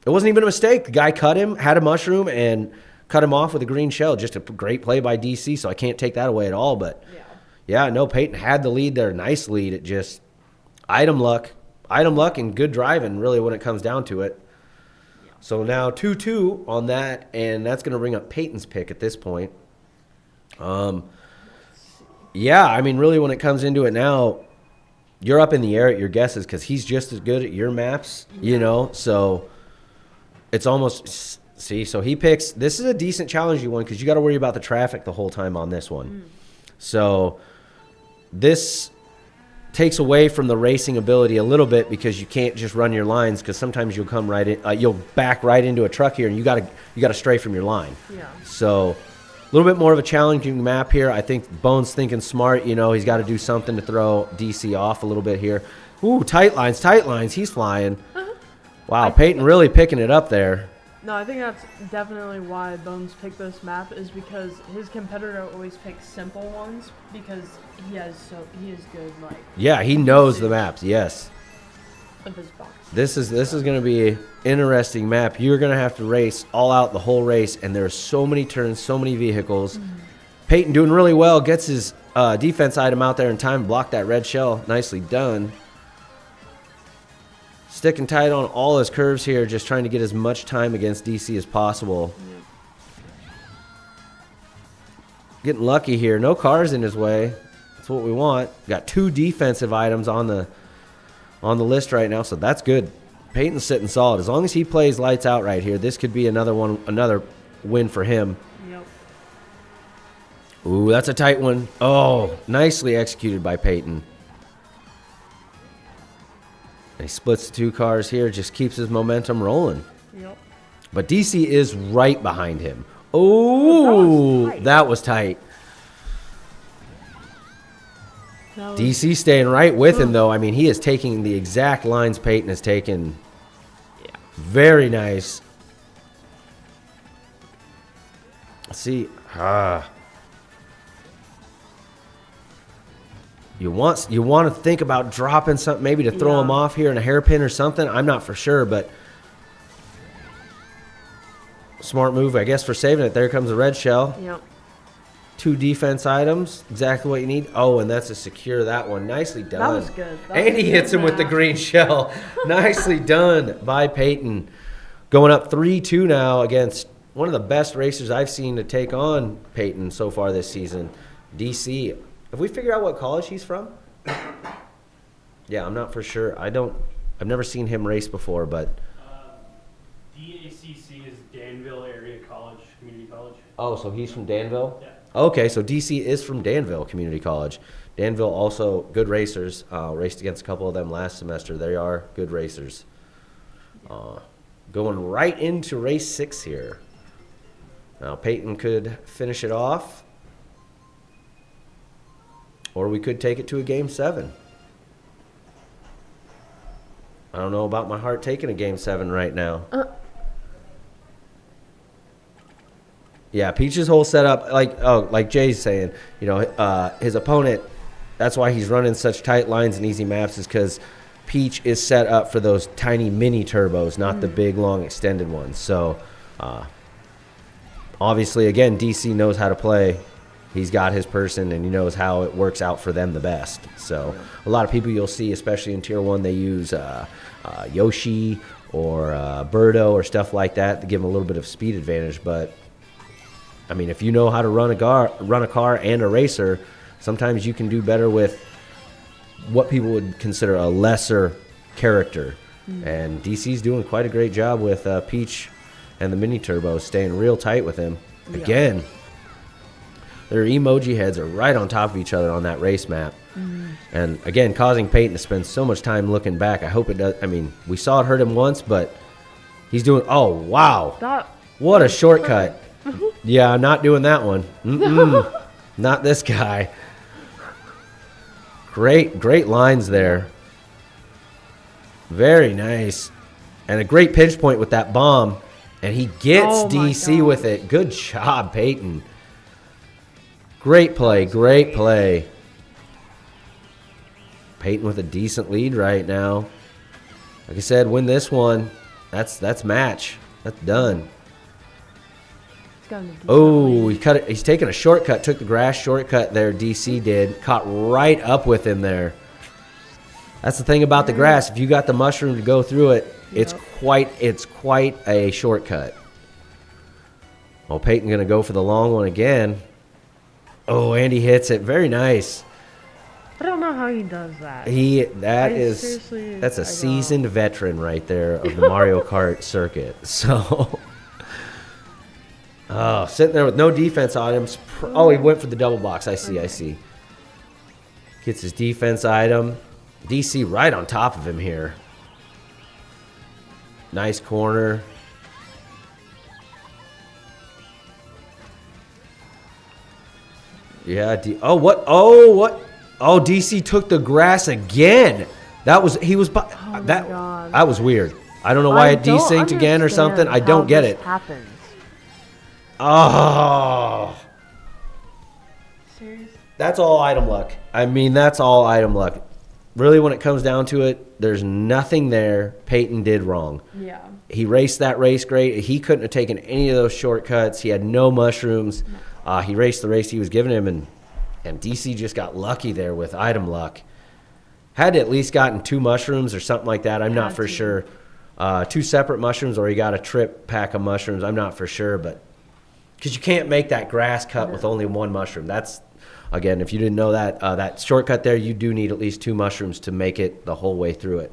it wasn't even a mistake. The guy cut him, had a mushroom, and cut him off with a green shell. Just a great play by DC, so I can't take that away at all. But, yeah, no, Peyton had the lead there. Nice lead. It just item luck and good driving, really, when it comes down to it. So now 2-2 on that, and that's going to bring up Peyton's pick at this point. Yeah, I mean, really, when it comes into it now, you're up in the air at your guesses because he's just as good at your maps, you know. So it's almost so he picks. This is a decent challenging one because you got to worry about the traffic the whole time on this one. So this takes away from the racing ability a little bit because you can't just run your lines because sometimes you'll come right in, you'll back right into a truck here and you got to stray from your line. Yeah. So a little bit more of a challenging map here. I think Bone's thinking smart. You know, he's got to do something to throw DC off a little bit here. Ooh, tight lines. He's flying. Wow, Peyton really picking it up there. No, I think that's definitely why Bones picked this map is because his competitor always picks simple ones because he is good like. Yeah, he knows the maps. Yes. Of his box. This is going to be an interesting map. You're going to have to race all out the whole race, and there's so many turns, so many vehicles. Peyton doing really well, gets his defense item out there in time, block that red shell. Nicely done. Sticking tight on all his curves here, just trying to get as much time against DC as possible. Getting lucky here. No cars in his way. That's what we want. Got 2 defensive items on the list right now, so that's good. Peyton's sitting solid. As long as he plays lights out right here, this could be another win for him. Yep. Ooh, that's a tight one. Oh, nicely executed by Peyton. And he splits the 2 cars here, just keeps his momentum rolling. Yep. But DC is right behind him. Oh, that was tight. DC staying right with him, though. I mean, he is taking the exact lines Peyton has taken. Yeah. Very nice. Let's see. You want to think about dropping something, maybe to throw him off here in a hairpin or something. I'm not for sure, but smart move, I guess, for saving it. There comes a red shell. Yep. 2 defense items, exactly what you need. Oh, and that's a secure that one. Nicely done. That was good. And he hits him with the green shell. Nicely done by Peyton. Going up 3-2 now against one of the best racers I've seen to take on Peyton so far this season, DC. Have we figured out what college he's from? Yeah, I'm not for sure. I've never seen him race before, but DACC is Danville Area College, Community College. oh, so he's from Danville? Yeah. Okay, so DC is from Danville Community College. Danville also good racers. Raced against a couple of them last semester. They are good racers. Going right into race 6 here. Now Peyton could finish it off, or we could take it to a game 7. I don't know about my heart taking a game 7 right now. Yeah, Peach's whole setup, like Jay's saying, you know, his opponent, that's why he's running such tight lines and easy maps is because Peach is set up for those tiny mini turbos, not the big, long, extended ones. So, obviously, again, DC knows how to play. He's got his person, and he knows how it works out for them the best. So a lot of people you'll see, especially in Tier 1, they use Yoshi or Birdo or stuff like that to give them a little bit of speed advantage. But, I mean, if you know how to run a car and a racer, sometimes you can do better with what people would consider a lesser character. And DC's doing quite a great job with Peach and the mini turbos, staying real tight with him. Again, their emoji heads are right on top of each other on that race map. And again, causing Peyton to spend so much time looking back. I hope it does. I mean, we saw it hurt him once, but he's doing, oh, wow. What a shortcut. Yeah, not doing that one. Not this guy. Great lines there. Very nice. And a great pinch point with that bomb. And he gets DC with it. Good job, Peyton. Great play, great play. Peyton with a decent lead right now. Like I said, win this one. That's match. That's done. Oh, he cut it. He's taking a shortcut. Took the grass shortcut there. DC did. Caught right up with him there. That's the thing about the grass. If you got the mushroom to go through it, it's quite a shortcut. Well, Peyton going to go for the long one again. Oh, and he hits it. Very nice. I don't know how he does that. That's a seasoned veteran right there of the Mario Kart circuit. So, sitting there with no defense items. Oh, he went for the double box. I see. Gets his defense item. DC right on top of him here. Nice corner. Yeah. What? Oh, DC took the grass again. That was that was weird. I don't know why it desynced again or something. I don't get it. Happens. Oh. Serious? That's all item luck. I mean, that's all item luck. Really, when it comes down to it, there's nothing there Peyton did wrong. Yeah. He raced that race great. He couldn't have taken any of those shortcuts. He had no mushrooms. He raced the race he was giving him, and DC just got lucky there with item luck. Had at least gotten 2 mushrooms or something like that. I'm not for sure. 2 separate mushrooms, or he got a trip pack of mushrooms. I'm not for sure, but because you can't make that grass cut with only 1 mushroom. That's, again, if you didn't know that, that shortcut there, you do need at least 2 mushrooms to make it the whole way through it.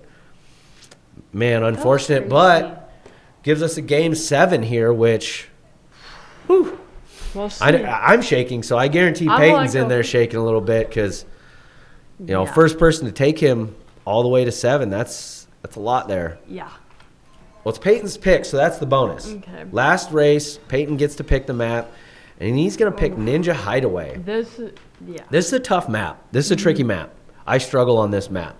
Man, unfortunate, but gives us a game 7 here, which, whew. We'll see. I'm shaking, so I guarantee Peyton's in there shaking a little bit because, first person to take him all the way to 7, that's a lot there. Yeah. Well, it's Peyton's pick, so that's the bonus. Okay. Last race, Peyton gets to pick the map, and he's going to pick Ninja Hideaway. This is a tough map. This is a tricky map. I struggle on this map.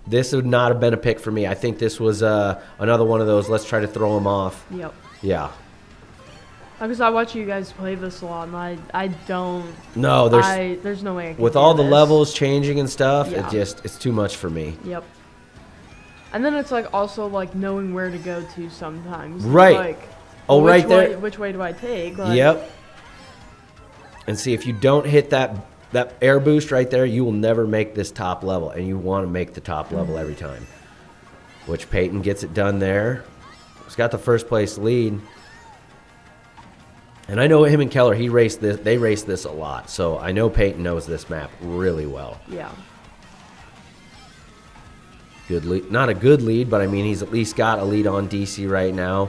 This would not have been a pick for me. I think this was another one of those, let's try to throw him off. Yep. Yeah. Because I watch you guys play this a lot, and I don't. No, there's no way I can with do all the this. levels changing and stuff, Yeah. it's too much for me. Yep. And then it's like also like knowing where to go to sometimes. Right. Like, right there. Which way do I take? Like, Yep. And see, if you don't hit that air boost right there, you will never make this top level, and you want to make the top level every time. Which Peyton gets it done there. He's got the first place lead. And I know him and Keller, they race this a lot. So I know Peyton knows this map really well. Yeah. Good lead. Not a good lead, but I mean, he's at least got a lead on DC right now.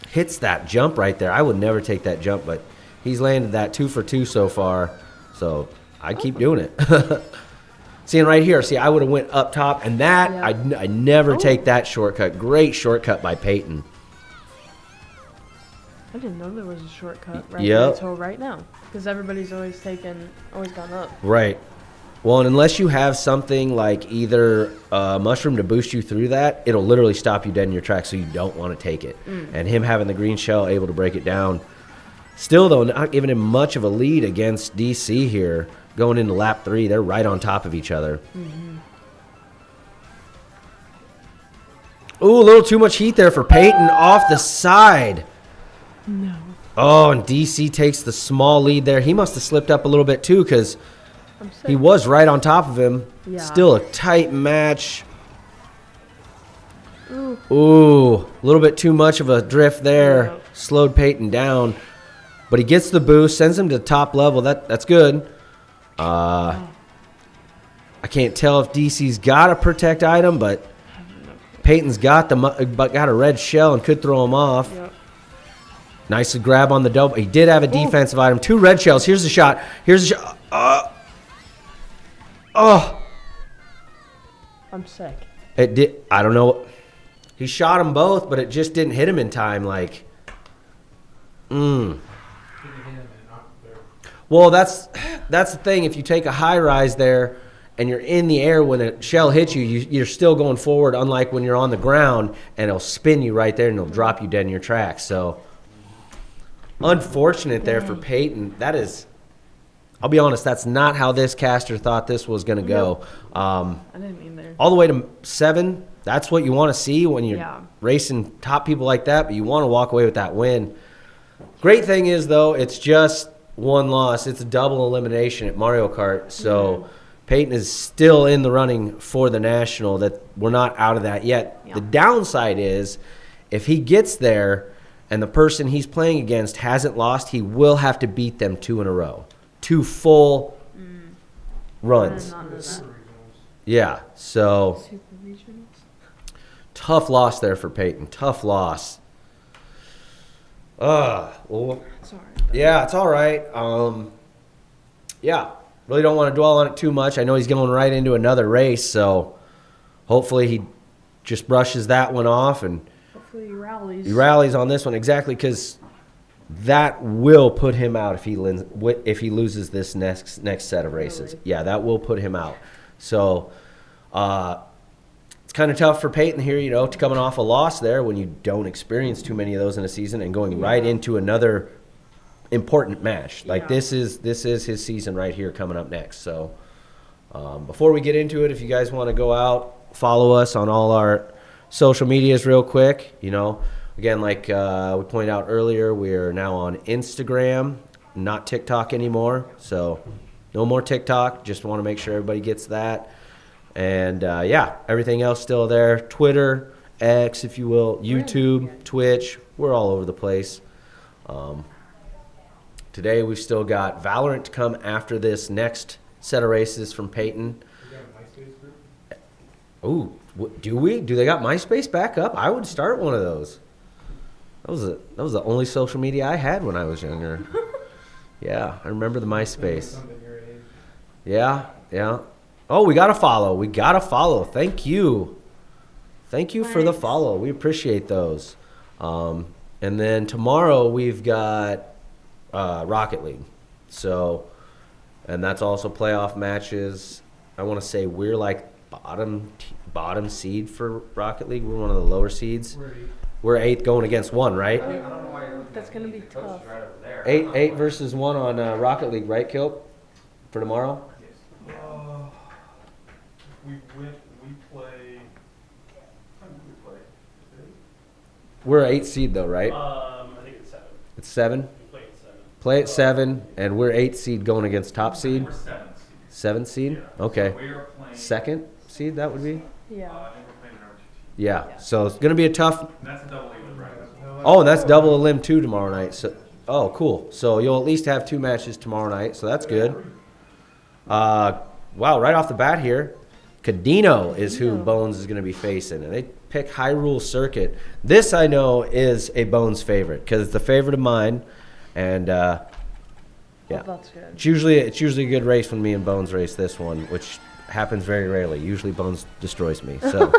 Hits that jump right there. I would never take that jump, but he's landed that 2 for 2 so far. So I keep doing it. Seeing right here, see, I would have went up top, and that, I never take that shortcut. Great shortcut by Peyton. I didn't know there was a shortcut right Yep. until right now. Because everybody's always gone up. Right. Well, and unless you have something like either a mushroom to boost you through that, it'll literally stop you dead in your tracks, so you don't want to take it. And him having the green shell, able to break it down. Still, though, not giving him much of a lead against DC here. Going into lap 3, they're right on top of each other. Ooh, a little too much heat there for Peyton off the side. No. Oh, and DC takes the small lead there. He must have slipped up a little bit, too, because he was right on top of him. Yeah. Still a tight match. Ooh. Ooh, a little bit too much of a drift there. Yep. Slowed Peyton down. But he gets the boost, sends him to the top level. That's good. I can't tell if DC's got a protect item, but Peyton's got a red shell and could throw him off. Yep. Nice grab on the double. He did have a defensive item. 2 red shells. Here's the shot. Here's the shot. Oh. I'm sick. It did. I don't know. He shot them both, but it just didn't hit him in time. Like, Well, that's the thing. If you take a high rise there and you're in the air when a shell hits you, you're still going forward, unlike when you're on the ground and it'll spin you right there and it'll drop you dead in your tracks. So, unfortunate there for Peyton. That is, I'll be honest, that's not how this caster thought this was going to go. I didn't mean there. All the way to 7, that's what you want to see when you're racing top people like that, but you want to walk away with that win. Great thing is, though, it's just 1 loss. It's a double elimination at Mario Kart, so Peyton is still in the running for the national. That we're not out of that yet. Yeah. The downside is if he gets there and the person he's playing against hasn't lost, he will have to beat them 2 in a row. 2 full runs. I did not know that. Yeah, so Super regionals. tough loss there for Peyton. Tough loss. Well, Sorry. yeah, it's all right. Yeah, really don't want to dwell on it too much. I know he's going right into another race, so hopefully he just brushes that one off and Hopefully he rallies. he rallies on this one exactly because that will put him out if he loses this next set of races. Really? Yeah, that will put him out. So it's kind of tough for Peyton here, you know, to coming off a loss there when you don't experience too many of those in a season and going right into another important match. Like Yeah. this is his season right here coming up next. So before we get into it, if you guys want to go out, follow us on all our social medias real quick. You know, again, like we pointed out earlier, we're now on Instagram, not TikTok anymore. So no more TikTok. Just want to make sure everybody gets that. And yeah, everything else still there. Twitter, X, if you will, YouTube, Twitch. We're all over the place. Today we've still got Valorant to come after this next set of races from Peyton. Ooh, do we? Do they got MySpace back up? I would start one of those. That was the only social media I had when I was younger. Yeah, I remember the MySpace. Yeah. Oh, we got a follow. Thank you for the follow. We appreciate those. And then tomorrow we've got Rocket League. So, and that's also playoff matches. I want to say we're like bottom seed for Rocket League. We're one of the lower seeds. We're 8th going against 1, right? That's gonna be tough. 8 versus 1 on Rocket League, right, Kilp? For tomorrow? We play. How did we play? We're 8th seed though, right? I think it's 7. It's 7. We play at 7. Play at 7, and we're 8th seed going against top seed. We're 7th seed. 7th seed? Yeah. Okay. So we are playing. 2nd seed, that would be? Yeah. I think we're playing an RGT. Yeah. So it's going to be a tough. That's a double even, right? Oh, and that's double a limb too tomorrow night. So, oh, cool. So you'll at least have 2 matches tomorrow night. So that's good. Wow, right off the bat here, Cadino is who Bones is going to be facing. And they pick Hyrule Circuit. This I know is a Bones favorite because it's the favorite of mine. And yeah, That's good. it's usually a good race when me and Bones race this one, which happens very rarely. Usually Bones destroys me. So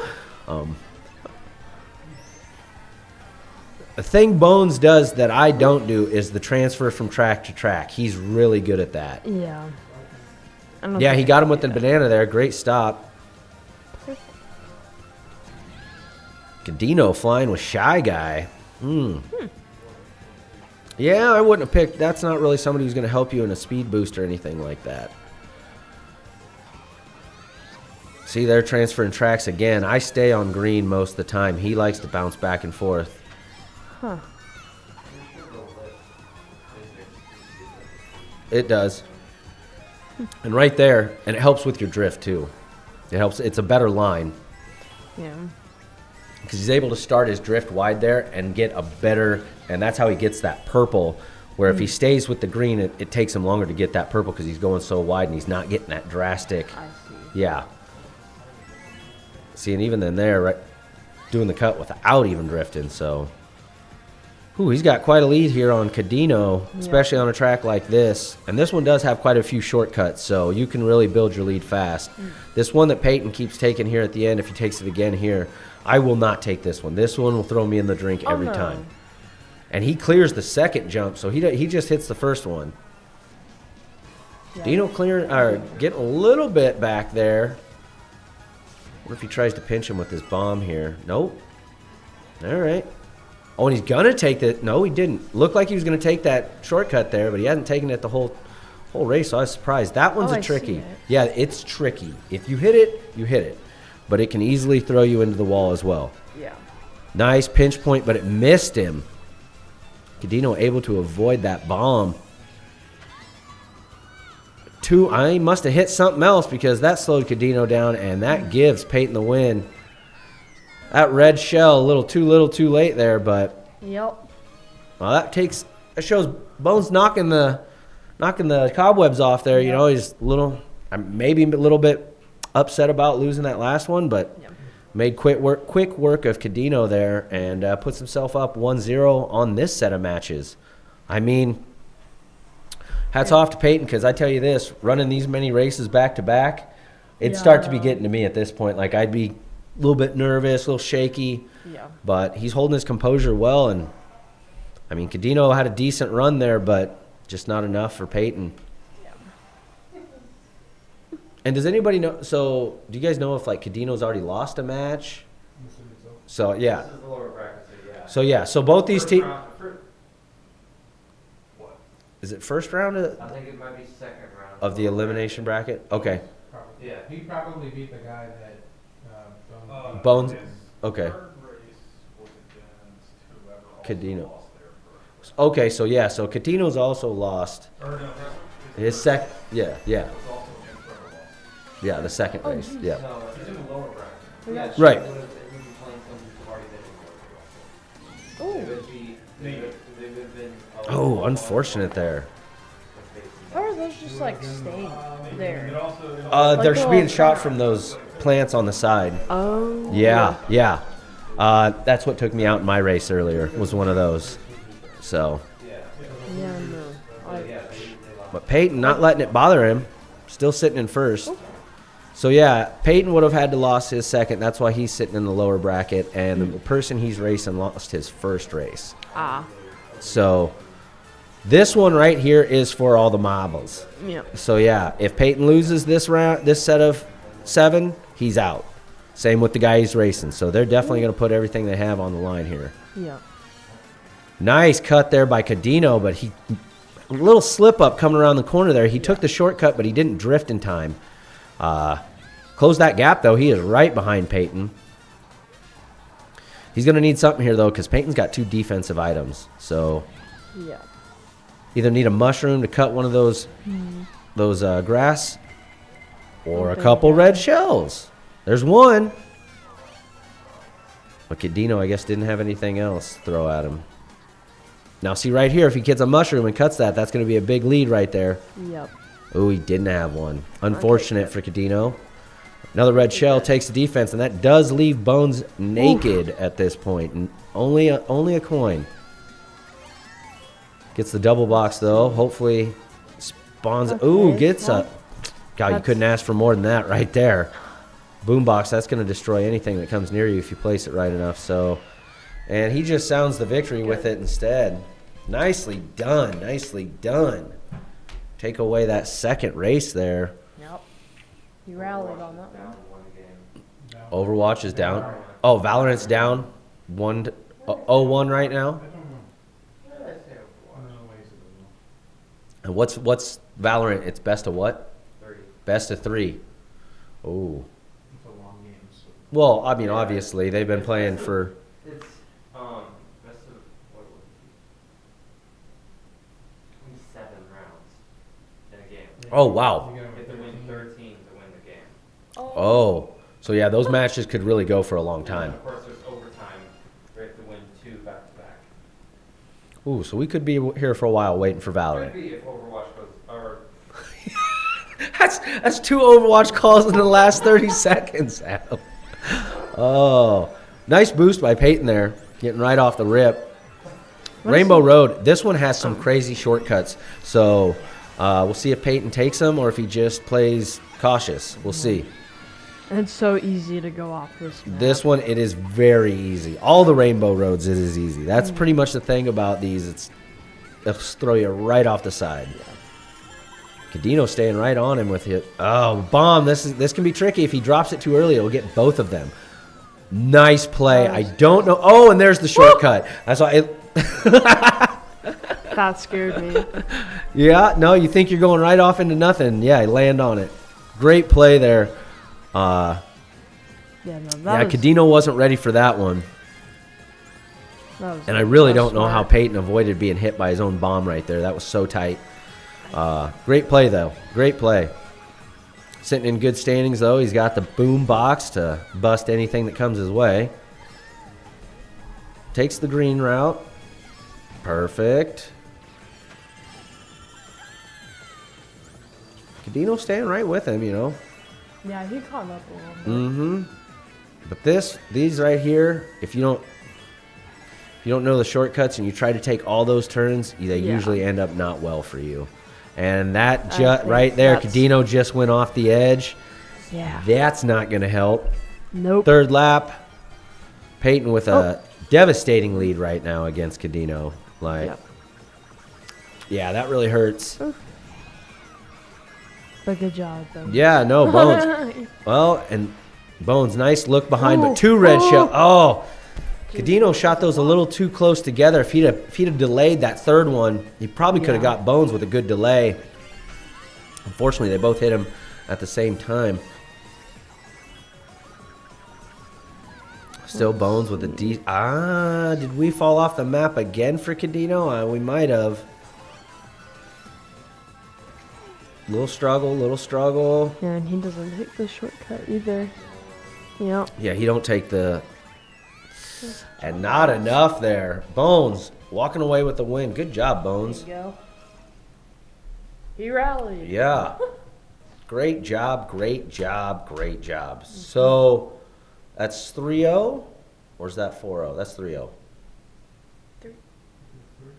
the thing Bones does that I don't do is the transfer from track to track. He's really good at that. Yeah. I don't Yeah, think he I got can him with do the that. banana there. Great stop. Cadino flying with Shy Guy. Yeah, I wouldn't have picked. That's not really somebody who's going to help you in a speed boost or anything like that. See, they're transferring tracks again. I stay on green most of the time. He likes to bounce back and forth. Huh. It does. And right there, and it helps with your drift too. It helps. It's a better line. Yeah. Because he's able to start his drift wide there and get a better, and that's how he gets that purple, where if he stays with the green, it takes him longer to get that purple because he's going so wide and he's not getting that drastic. I see. Yeah. See, and even then there, right, doing the cut without even drifting, so. Ooh, he's got quite a lead here on Cadino, especially on a track like this. And this one does have quite a few shortcuts, so you can really build your lead fast. This one that Peyton keeps taking here at the end, if he takes it again here, I will not take this one. This one will throw me in the drink every no. time. And he clears the second jump, so he just hits the first one. Yeah. Dino getting a little bit back there. What if he tries to pinch him with his bomb here? Nope. All right. Oh, and he's going to take the... No, he didn't. Looked like he was going to take that shortcut there, but he hasn't taken it the whole race, so I was surprised. That one's Oh, a I see tricky. it. Yeah, it's tricky. If you hit it, you hit it. But it can easily throw you into the wall as well. Yeah. Nice pinch point, but it missed him. Cadino able to avoid that bomb. I must have hit something else because that slowed Cadino down, and that gives Peyton the win. That red shell, a little too late there, but Yep. well, that shows Bones knocking the cobwebs off there. You know, he's maybe a little bit upset about losing that last one, but Yep. made quick work of Cadino there and puts himself up 1-0 on this set of matches. I mean, hats off to Peyton, because I tell you this, running these many races back to back, it'd start to be getting to me at this point. Like, I'd be a little bit nervous, a little shaky, Yeah. but he's holding his composure well. And I mean, Cadino had a decent run there, but just not enough for Peyton. And does anybody know? So, do you guys know if like Cadino's already lost a match? So yeah. This is the lower bracket, So yeah. So both these teams. What? Is it first round I think it might be second round. of the elimination bracket? Okay. Probably. Yeah. He probably beat the guy that Bones. His Okay. third race was against whoever also Cadino. lost their first. Okay. So yeah. So Cadino's also lost Or no, his second. Yeah. it was also against whoever lost. Yeah. The second Oh, race. geez. Yeah. No, he's in the lower bracket. We got Right. He would be playing someone who's already been in the lower bracket. Oh. They would have been. Oh, unfortunate there. How are those just like staying there? They're Like, being shot from those plants on the side. Oh. Yeah. Yeah. That's what took me out in my race earlier. Was one of those. So, Yeah, no. but Peyton not letting it bother him. Still sitting in first. So yeah, Peyton would have had to lost his second. That's why he's sitting in the lower bracket. And the person he's racing lost his first race. Ah. So this one right here is for all the marbles. Yeah. So yeah, if Peyton loses this round, this set of 7, he's out. Same with the guy he's racing. So they're definitely going to put everything they have on the line here. Yeah. Nice cut there by Cadino, but a little slip up coming around the corner there. He took the shortcut, but he didn't drift in time. Close that gap, though. He is right behind Peyton. He's going to need something here, though, because Peyton's got 2 defensive items. So Yeah. either need a mushroom to cut one of those grass or a couple red shells. There's one. But Cadino, I guess, didn't have anything else to throw at him. Now, see right here, if he gets a mushroom and cuts that, that's going to be a big lead right there. Yep. Oh, he didn't have one. Unfortunate for Cadino. Another red shell takes the defense, and that does leave Bones naked at this point. And only a coin. Gets the double box, though. Hopefully spawns. Ooh, gets a... God, you couldn't ask for more than that right there. Boombox, that's going to destroy anything that comes near you if you place it right enough. So, and he just sounds the victory with it instead. Nicely done. Nicely done. Take away that second race there. Yep. You rallied on that one. Overwatch is down. Oh, Valorant's down. 0-1 right now. And what's Valorant? It's best of what? 30. Best of 3. Oh. It's a long game. So. Well, I mean, obviously they've been playing for. It's best of what would it be? 7 rounds in a game. Oh wow. You have to win 13 to win the game. Oh, so yeah, those matches could really go for a long And time. of course, there's overtime. We have to win 2 back to back. Ooh, so we could be here for a while waiting for Could Valorant. be if Overwatch goes or That's 2 Overwatch calls in the last 30 seconds, Adam. Oh, nice boost by Peyton there, getting right off the rip. Rainbow Road, this one has some crazy shortcuts, so we'll see if Peyton takes them or if he just plays cautious. We'll see. It's so easy to go off this map. This one, it is very easy. All the Rainbow Roads, it is easy. That's pretty much the thing about these. They'll throw you right off the side. Cadino staying right on him with it. Oh, bomb. This can be tricky. If he drops it too early, it'll get both of them. Nice play. I don't know. Oh, and there's the shortcut. That's why That scared me. Yeah, no, you think you're going right off into nothing. Yeah, land on it. Great play there. Yeah, no, that was, Cadino wasn't ready for that one. that was And I really that was don't know how smart. Peyton avoided being hit by his own bomb right there. That was so tight. Great play, though. Great play. Sitting in good standings, though. He's got the boom box to bust anything that comes his way. Takes the green route. Perfect. Cadino staying right with him, you know. Yeah, he caught up a little bit. Mm-hmm. But these right here, if you don't know the shortcuts and you try to take all those turns, they usually end up not well for you. And that right there, Cadino just went off the edge. Yeah. That's not going to help. Nope. Third lap, Peyton with a devastating lead right now against Cadino. Yeah, that really hurts. But good job, though. Yeah, no, Bones. Well, and Bones, nice look behind, but 2 red shell. Oh, Cadino shot those a little too close together. If he'd have delayed that third one, he probably could have got Bones with a good delay. Unfortunately, they both hit him at the same time. Still Bones with a D. Did we fall off the map again for Cadino? We might have. Little struggle. Yeah, and he doesn't take the shortcut either. Yep. Yeah, he don't take the... And not enough there. Bones walking away with the win. Good job, Bones. There you go. He rallied. Yeah. Great job. So, that's 3-0? Or is that 4-0? That's 3-0. 3.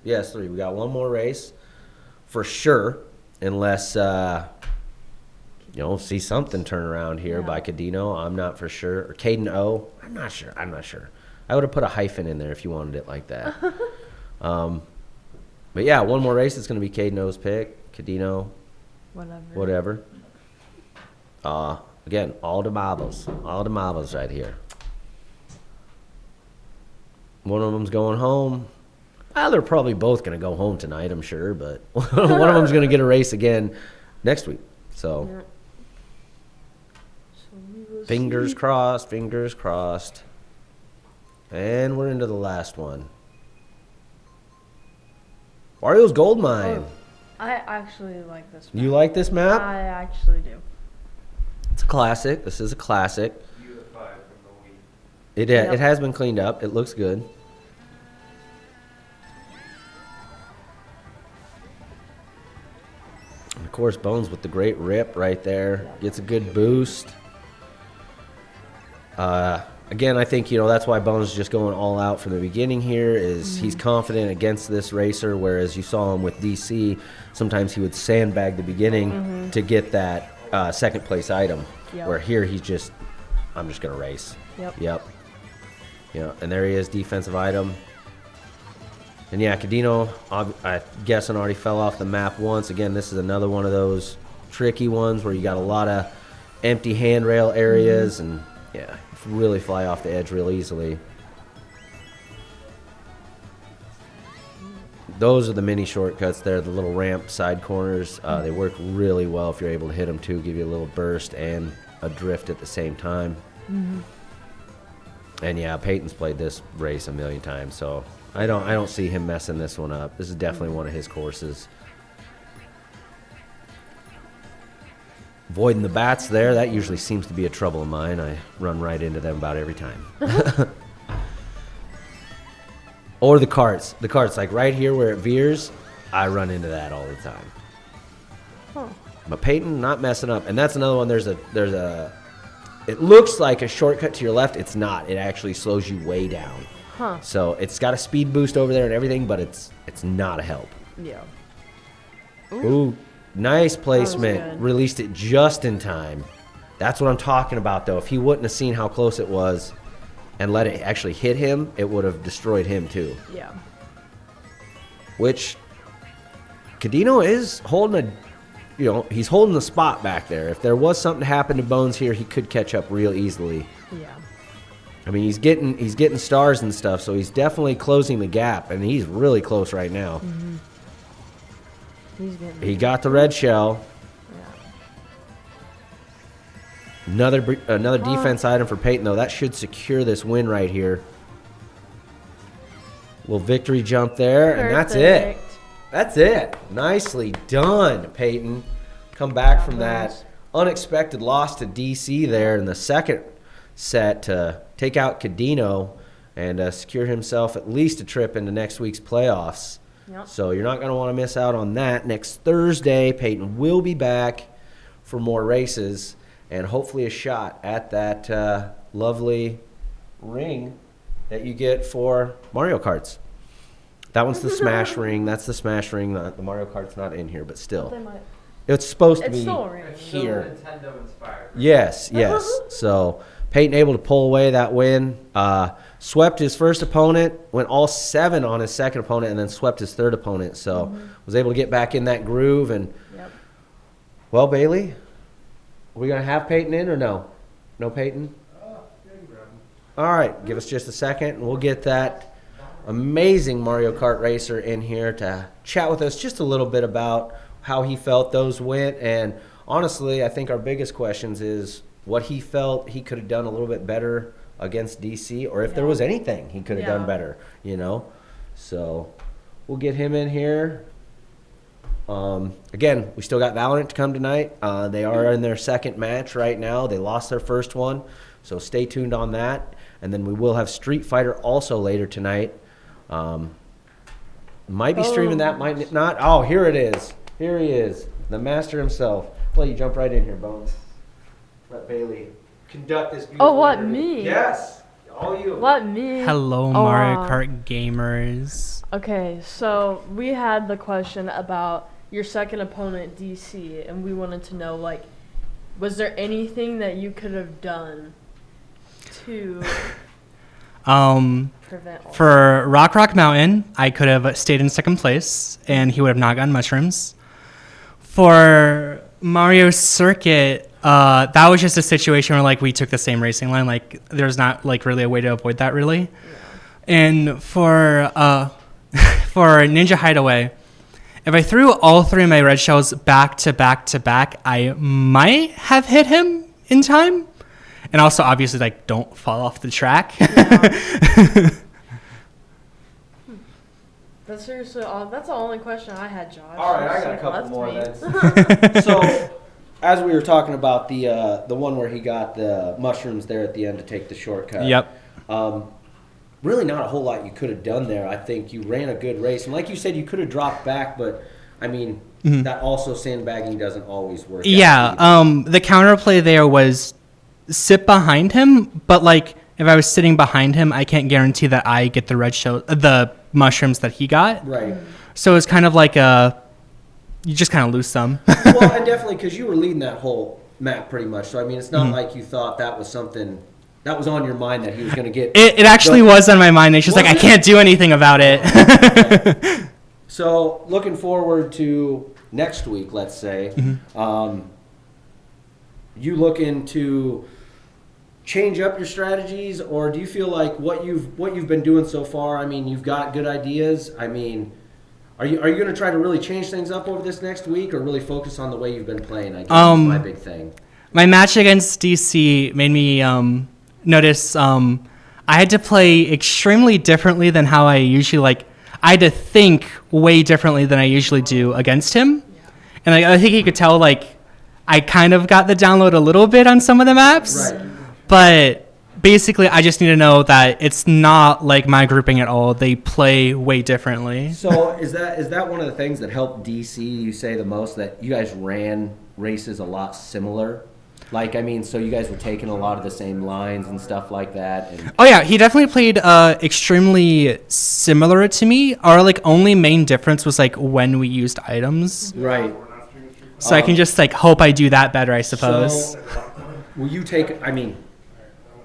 Yeah, it's 3. We got one more race. For sure. Unless, see something turn around here by Cadino. I'm not for sure. Or Caden O. I'm not sure. I would have put a hyphen in there if you wanted it like that. But yeah, one more race. It's going to be Caden O's pick. Cadino. Whatever. Again, all the marbles. All the marbles right here. One of them's going home. They're probably both going to go home tonight, I'm sure, but one of them's going to get a race again next week. So, fingers crossed. And we're into the last one. Mario's Gold Mine. I actually like this map. You like this map? I actually do. It's a classic. This is a classic. It has been cleaned up. It looks good. Of course, Bones with the great rip right there. Gets a good boost. Again, I think, that's why Bones is just going all out from the beginning here is he's confident against this racer, whereas you saw him with DC, sometimes he would sandbag the beginning to get that second place item, where here he's just, I'm just going to race. Yep. And there he is, defensive item. And yeah, Cadino, I guess, already fell off the map once. Again, this is another one of those tricky ones where you got a lot of empty handrail areas, and yeah, really fly off the edge real easily. Those are the mini shortcuts there, the little ramp side corners. They work really well if you're able to hit them too, give you a little burst and a drift at the same time. And yeah, Peyton's played this race a million times, so I don't see him messing this one up. This is definitely one of his courses. Avoiding the bats there, that usually seems to be a trouble of mine. I run right into them about every time. Or the carts. The carts, like right here where it veers, I run into that all the time. But Peyton not messing up. And that's another one. There's a it looks like a shortcut to your left. It's not. It actually slows you way down. So it's got a speed boost over there and everything, but it's not a help. Yeah. Ooh, nice placement. Released it just in time. That's what I'm talking about, though. If he wouldn't have seen how close it was and let it actually hit him, it would have destroyed him too. Yeah. Which Cadino is holding he's holding the spot back there. If there was something to happen to Bones here, he could catch up real easily. Yeah. I mean, he's getting stars and stuff, so he's definitely closing the gap, and he's really close right now. He got the red shell. Yeah. Another defense item for Peyton, though. That should secure this win right here. Little victory jump there, and that's it. That's it. Nicely done, Peyton. Come back from that unexpected loss to DC there in the second set to take out Cadino and secure himself at least a trip into next week's playoffs. Yep. So you're not going to want to miss out on that. Next Thursday, Peyton will be back for more races and hopefully a shot at that lovely ring that you get for Mario Karts. That one's the Smash ring. That's the Smash ring. The Mario Kart's not in here, but still. They might. It's supposed to It's be still a ring. here. Nintendo inspired. Yes. So Peyton able to pull away that win. Swept his first opponent, went all 7 on his second opponent, and then swept his third opponent. So was able to get back in that groove. And well, Baylee, are we gonna have Peyton in or no? No Peyton. All right, give us just a second, and we'll get that amazing Mario Kart racer in here to chat with us just a little bit about how he felt those went. And honestly, I think our biggest questions is what he felt he could have done a little bit better against DC, or if there was anything he could have done better, you know. So we'll get him in here. Again, we still got Valorant to come tonight. They are in their second match right now. They lost their first one, so stay tuned on that. And then we will have Street Fighter also later tonight. Might be streaming that, might not. Oh, here it is. Here he is, the master himself. Well, you jump right in here, Bones. Let Baylee conduct this beautiful what, interview. me? Yes, all you. Let me. Hello, Mario Kart gamers. Okay, so we had the question about your second opponent, DC, and we wanted to know, like, was there anything that you could have done to prevent all For Rock Mountain, I could have stayed in second place, and he would have not gotten mushrooms. For Mario Circuit, that was just a situation where, like, we took the same racing line. Like, there's not, like, really a way to avoid that, really. And for for Ninja Hideaway, if I threw all 3 of my red shells back to back to back, I might have hit him in time. And also, obviously, like, don't fall off the track. That's seriously all. That's the only question I had, Josh. All right, I Just, got a like, couple left more me. then. So, as we were talking about the one where he got the mushrooms there at the end to take the shortcut. Yep. Really not a whole lot you could have done there. I think you ran a good race. And like you said, you could have dropped back, but, I mean, that also sandbagging doesn't always work. Yeah, the counterplay there was sit behind him, but, like, if I was sitting behind him, I can't guarantee that I get the the mushrooms that he got. Right. So it's kind of like you just kind of lose some. Well, and definitely because you were leading that whole map pretty much. So, I mean, it's not like you thought that was something that was on your mind that he was going to get. It actually was on my mind. It's just like, I can't do anything about it. Okay. So, looking forward to next week, let's say, you looking to change up your strategies, or do you feel like what you've been doing so far, I mean, you've got good ideas? I mean, are you going to try to really change things up over this next week, or really focus on the way you've been playing? I guess is my big thing. My match against DC made me notice I had to play extremely differently than how I usually, like, I had to think way differently than I usually do against him. And I think he could tell, like, I kind of got the download a little bit on some of the maps. Right. But basically, I just need to know that it's not like my grouping at all. They play way differently. So is that one of the things that helped DC, you say, the most, that you guys ran races a lot similar? Like, I mean, so you guys were taking a lot of the same lines and stuff like that? And Oh, yeah. He definitely played extremely similar to me. Our, like, only main difference was, like, when we used items. right. So I can just, like, hope I do that better, I suppose. So will you take, I mean,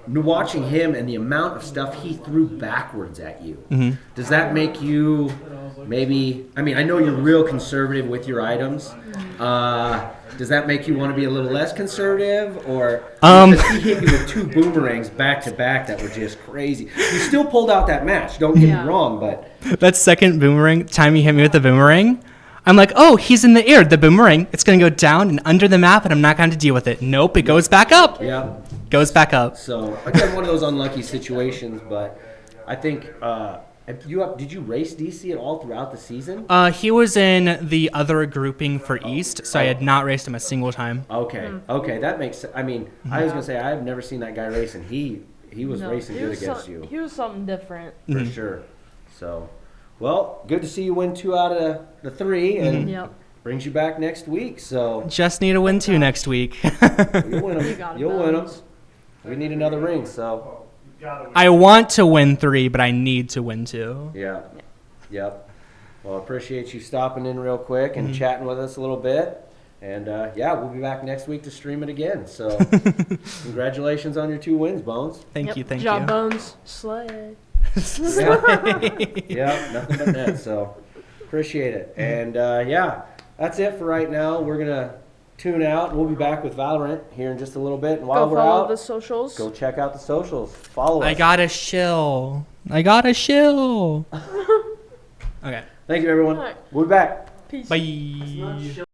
watching him and the amount of stuff he threw backwards at you, does that make you maybe, I mean, I know you're real conservative with your items. Does that make you want to be a little less conservative? Or because he hit you with 2 boomerangs back to back that were just crazy. You still pulled out that match, don't get me wrong, but That second boomerang, time he hit me with the boomerang, I'm like, oh, he's in the air. The boomerang, it's going to go down and under the map, and I'm not going to deal with it. Nope, it goes back up. yeah. Goes back up. So, again, one of those unlucky situations, but I think Did you race DC at all throughout the season? He was in the other grouping for East, so I had not raced him a single time. Okay, that makes sense. I mean, I was gonna say I've never seen that guy race, and he was No, racing he good was against you He was something different. for sure. So, well, good to see you win 2 out of the 3, and Yep. brings you back next week. So Just need to win 2 next week. you'll win You them. got it, You'll win them. Bones. We need another ring, so I want to win 3, but I need to win 2. yeah. Yep. Well, appreciate you stopping in real quick and chatting with us a little bit. And yeah, we'll be back next week to stream it again. So congratulations on your 2 wins, Bones. Thank Yep. you, thank Job you. Bones. Slay. Yeah, nothing but that. So appreciate it. And yeah, that's it for right now. We're gonna tune out. We'll be back with Valorant here in just a little bit. And while Go we're follow out, the socials. go check out the socials. Follow us. I got a shill. Okay. Thank you, everyone. All right. We'll be back. Peace. Bye.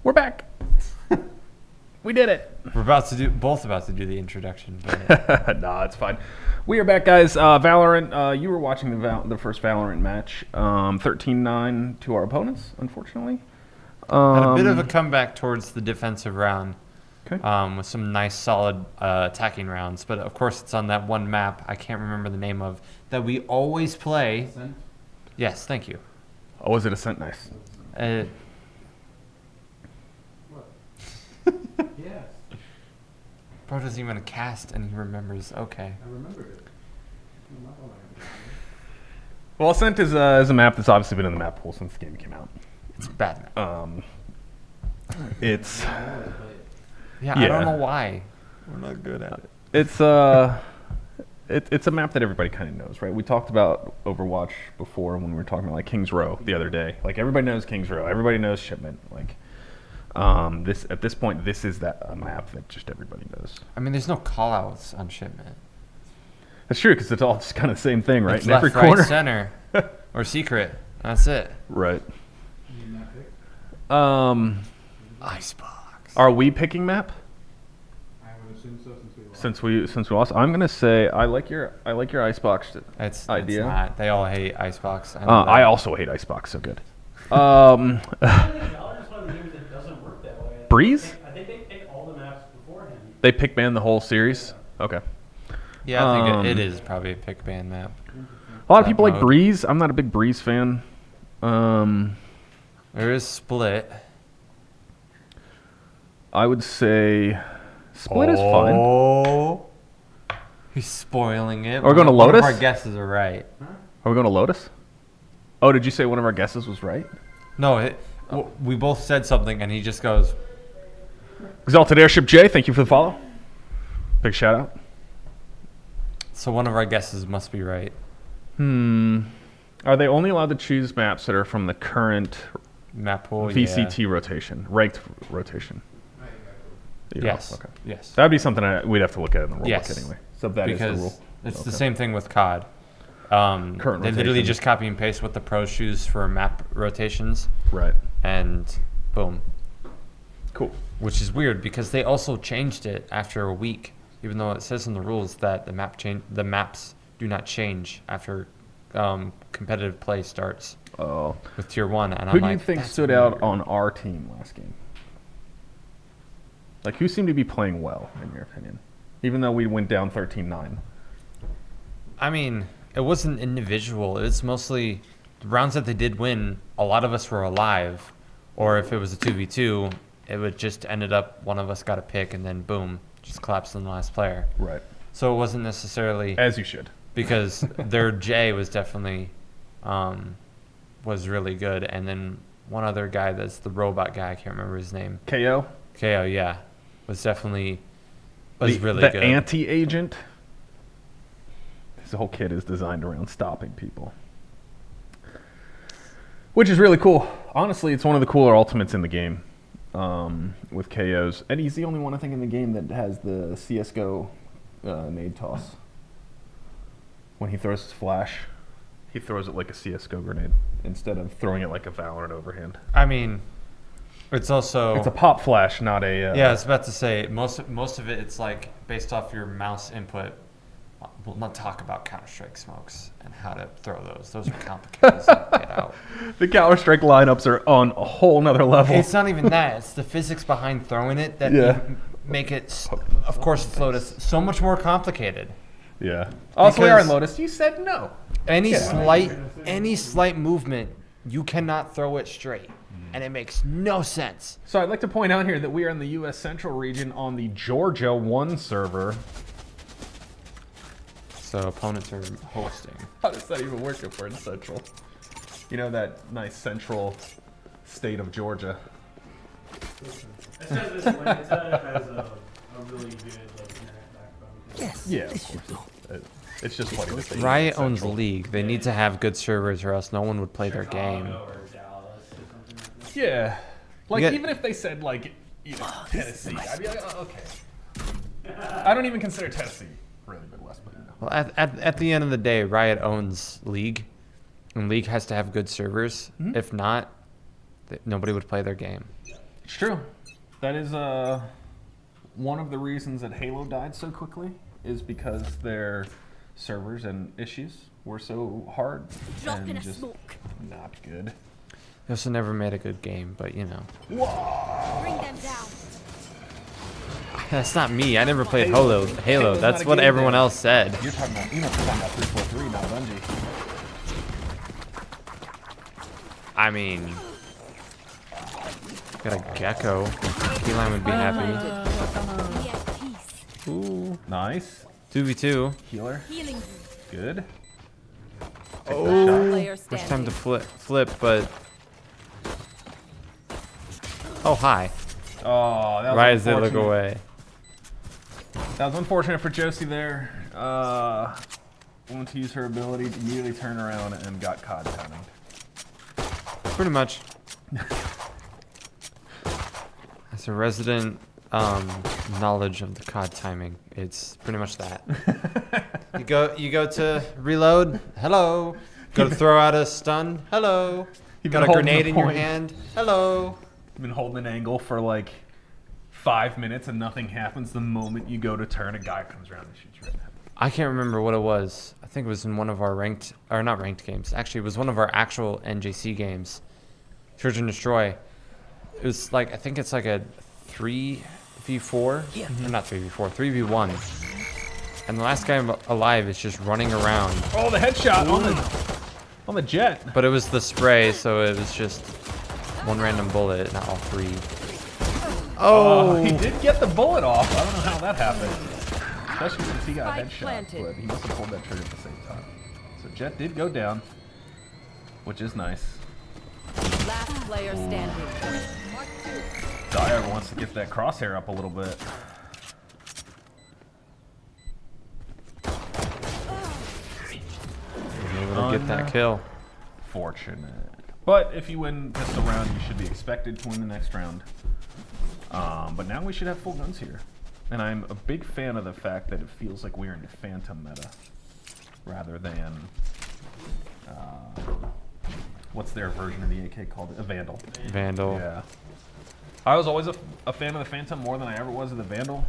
We're back. We did it. We're both about to do the introduction. But Nah, it's fine. We are back, guys. Valorant. You were watching the first Valorant match. 13-9 to our opponents, unfortunately. had a bit of a comeback towards the defensive round. Okay. With some nice, solid attacking rounds. But of course, it's on that one map I can't remember the name of that we always play. Ascent? Yes, thank you. Oh, was it Ascent? Nice. Yes. Bro doesn't even cast and he remembers. Okay. I remembered it. I'm not gonna lie. Well, Ascent is a map that's obviously been in the map pool since the game came out. It's a bad map. It's I always play it. Yeah, I yeah. don't know why. We're not good at it. it's a map that everybody kind of knows, right? We talked about Overwatch before when we were talking about like Kings Row the other day. Like everybody knows Kings Row, everybody knows Shipment. Like this at this point, this is a map that just everybody knows. I mean, there's no call-outs on Shipment. That's true because it's all just kind of the same thing, right? It's In left, every corner, right, center, or secret. That's it. right? You mean that pick? Icebox. Are we picking map? I would assume so since we lost. Since we lost, I'm gonna say I like your Icebox It's idea. It's not. They all hate Icebox. I know I that. also hate Icebox so good. Valorant's one of the games that doesn't work that way. Breeze? I think they pick all the maps beforehand. They pick ban the whole series. Okay. Yeah, I think it Um, is probably a pick ban map. A lot of That people like mode. Breeze. I'm not a big Breeze fan. There is Split. I would say Split is fine. Oh, he's spoiling it. Are we going to One Lotus? of our guesses are right. Are we going to Lotus? Oh, did you say one of our guesses was right? No, we both said something, and he just goes, Exalted Airship J, thank you for the follow. Big shout out. so one of our guesses must be right. Are they only allowed to choose maps that are from the current Map pool, VCT rotation, ranked rotation? You know? Yes. Okay. Yes. That'd be something we'd have to look at in the rulebook Yes. anyway. So that is because the rule. it's the Okay. same thing with COD. Current They literally rotation. just copy and paste what the pros choose for map rotations, Right. and boom. Cool. Which is weird because they also changed it after a week, even though it says in the rules that the maps do not change after competitive play starts Oh. with tier 1. And Who I'm do you like, think "That's stood out weird." on our team last game? Like, who seemed to be playing well, in your opinion? Even though we went down 13-9. I mean, it wasn't individual. It's mostly the rounds that they did win. A lot of us were alive, or if it was a 2v2, it would just ended up one of us got a pick and then boom, just collapsed on the last player. Right. So it wasn't necessarily As you should. because their J was definitely was really good, and then one other guy that's the robot guy. I can't remember his name. KO. KO, yeah, was definitely The really good. anti-agent. His whole kit is designed around stopping people, which is really cool. Honestly, it's one of the cooler ultimates in the game with KOs, and he's the only one I think in the game that has the CS:GO nade toss. When he throws his flash, he throws it like a CS:GO grenade instead of throwing it like a Valorant overhand. I mean, it's also It's a pop flash, not a. yeah. I was about to say most of it. It's like based off your mouse input. We'll not talk about Counter-Strike smokes and how to throw those. Those are complicated to get out. The Counter-Strike lineups are on a whole nother level. It's not even that. It's the physics behind throwing it that make it, of course, Lotus, so much more complicated. Yeah. Also, we are in Lotus. You said no. Any slight movement, you cannot throw it straight. And it makes no sense. So I'd like to point out here that we are in the U.S. Central region on the Georgia 1 server. So opponents are hosting. How does that even work if we're in Central? You know that nice central state of Georgia. It says this Atlanta has a really good internet backbone. Yes. Yeah. It's just funny to say. Riot owns the league. They need to have good servers or else no one would play their game. Yeah. Like, even if they said, like, Tennessee, I'd be like, oh, okay. I don't even consider Tennessee really Midwest, but you know. Well, at the end of the day, Riot owns League, and League has to have good servers. Mm-hmm. If not, nobody would play their game. It's true. That is one of the reasons that Halo died so quickly is because their servers and issues were so hard and just not good. They also never made a good game, but you know. Whoa! Bring them down. That's not me. I never played Halo. That's what everyone else said. You're talking about 343, not Bungie. I mean, got a gecko. Keyline would be happy. Ooh, nice. 2v2. Healer. Good. Oh, first time to flip, but oh hi. Oh, that was Right as they look away. That was unfortunate for Josie there. Wanted to use her ability to immediately turn around and got COD timing. Pretty much. As a resident knowledge of the COD timing, it's pretty much that. you go to reload, hello. Go to throw out a stun, hello. You got a grenade in your hand, hello. You've been holding an angle for like 5 minutes and nothing happens. The moment you go to turn, a guy comes around and shoots right at him. I can't remember what it was. I think it was in one of our not ranked games. Actually, it was one of our actual NJC games. Search and Destroy. It was like, I think it's like a 3v4, or not 3v4, 3v1. And the last guy alive is just running around. Oh, the headshot on the jet. But it was the spray, so it was just one random bullet, not all three. Oh! He did get the bullet off. I don't know how that happened. Especially since he got a headshot, but he must have pulled that trigger at the same time. So Jet did go down, which is nice. Last player standing. Dyer wants to get that crosshair up a little bit. Able to get that kill. Fortunate. But if you win pistol round, you should be expected to win the next round. But now we should have full guns here. And I'm a big fan of the fact that it feels like we're in the Phantom meta rather than what's their version of the AK called? A Vandal. Vandal. Yeah. I was always a fan of the Phantom more than I ever was of the Vandal.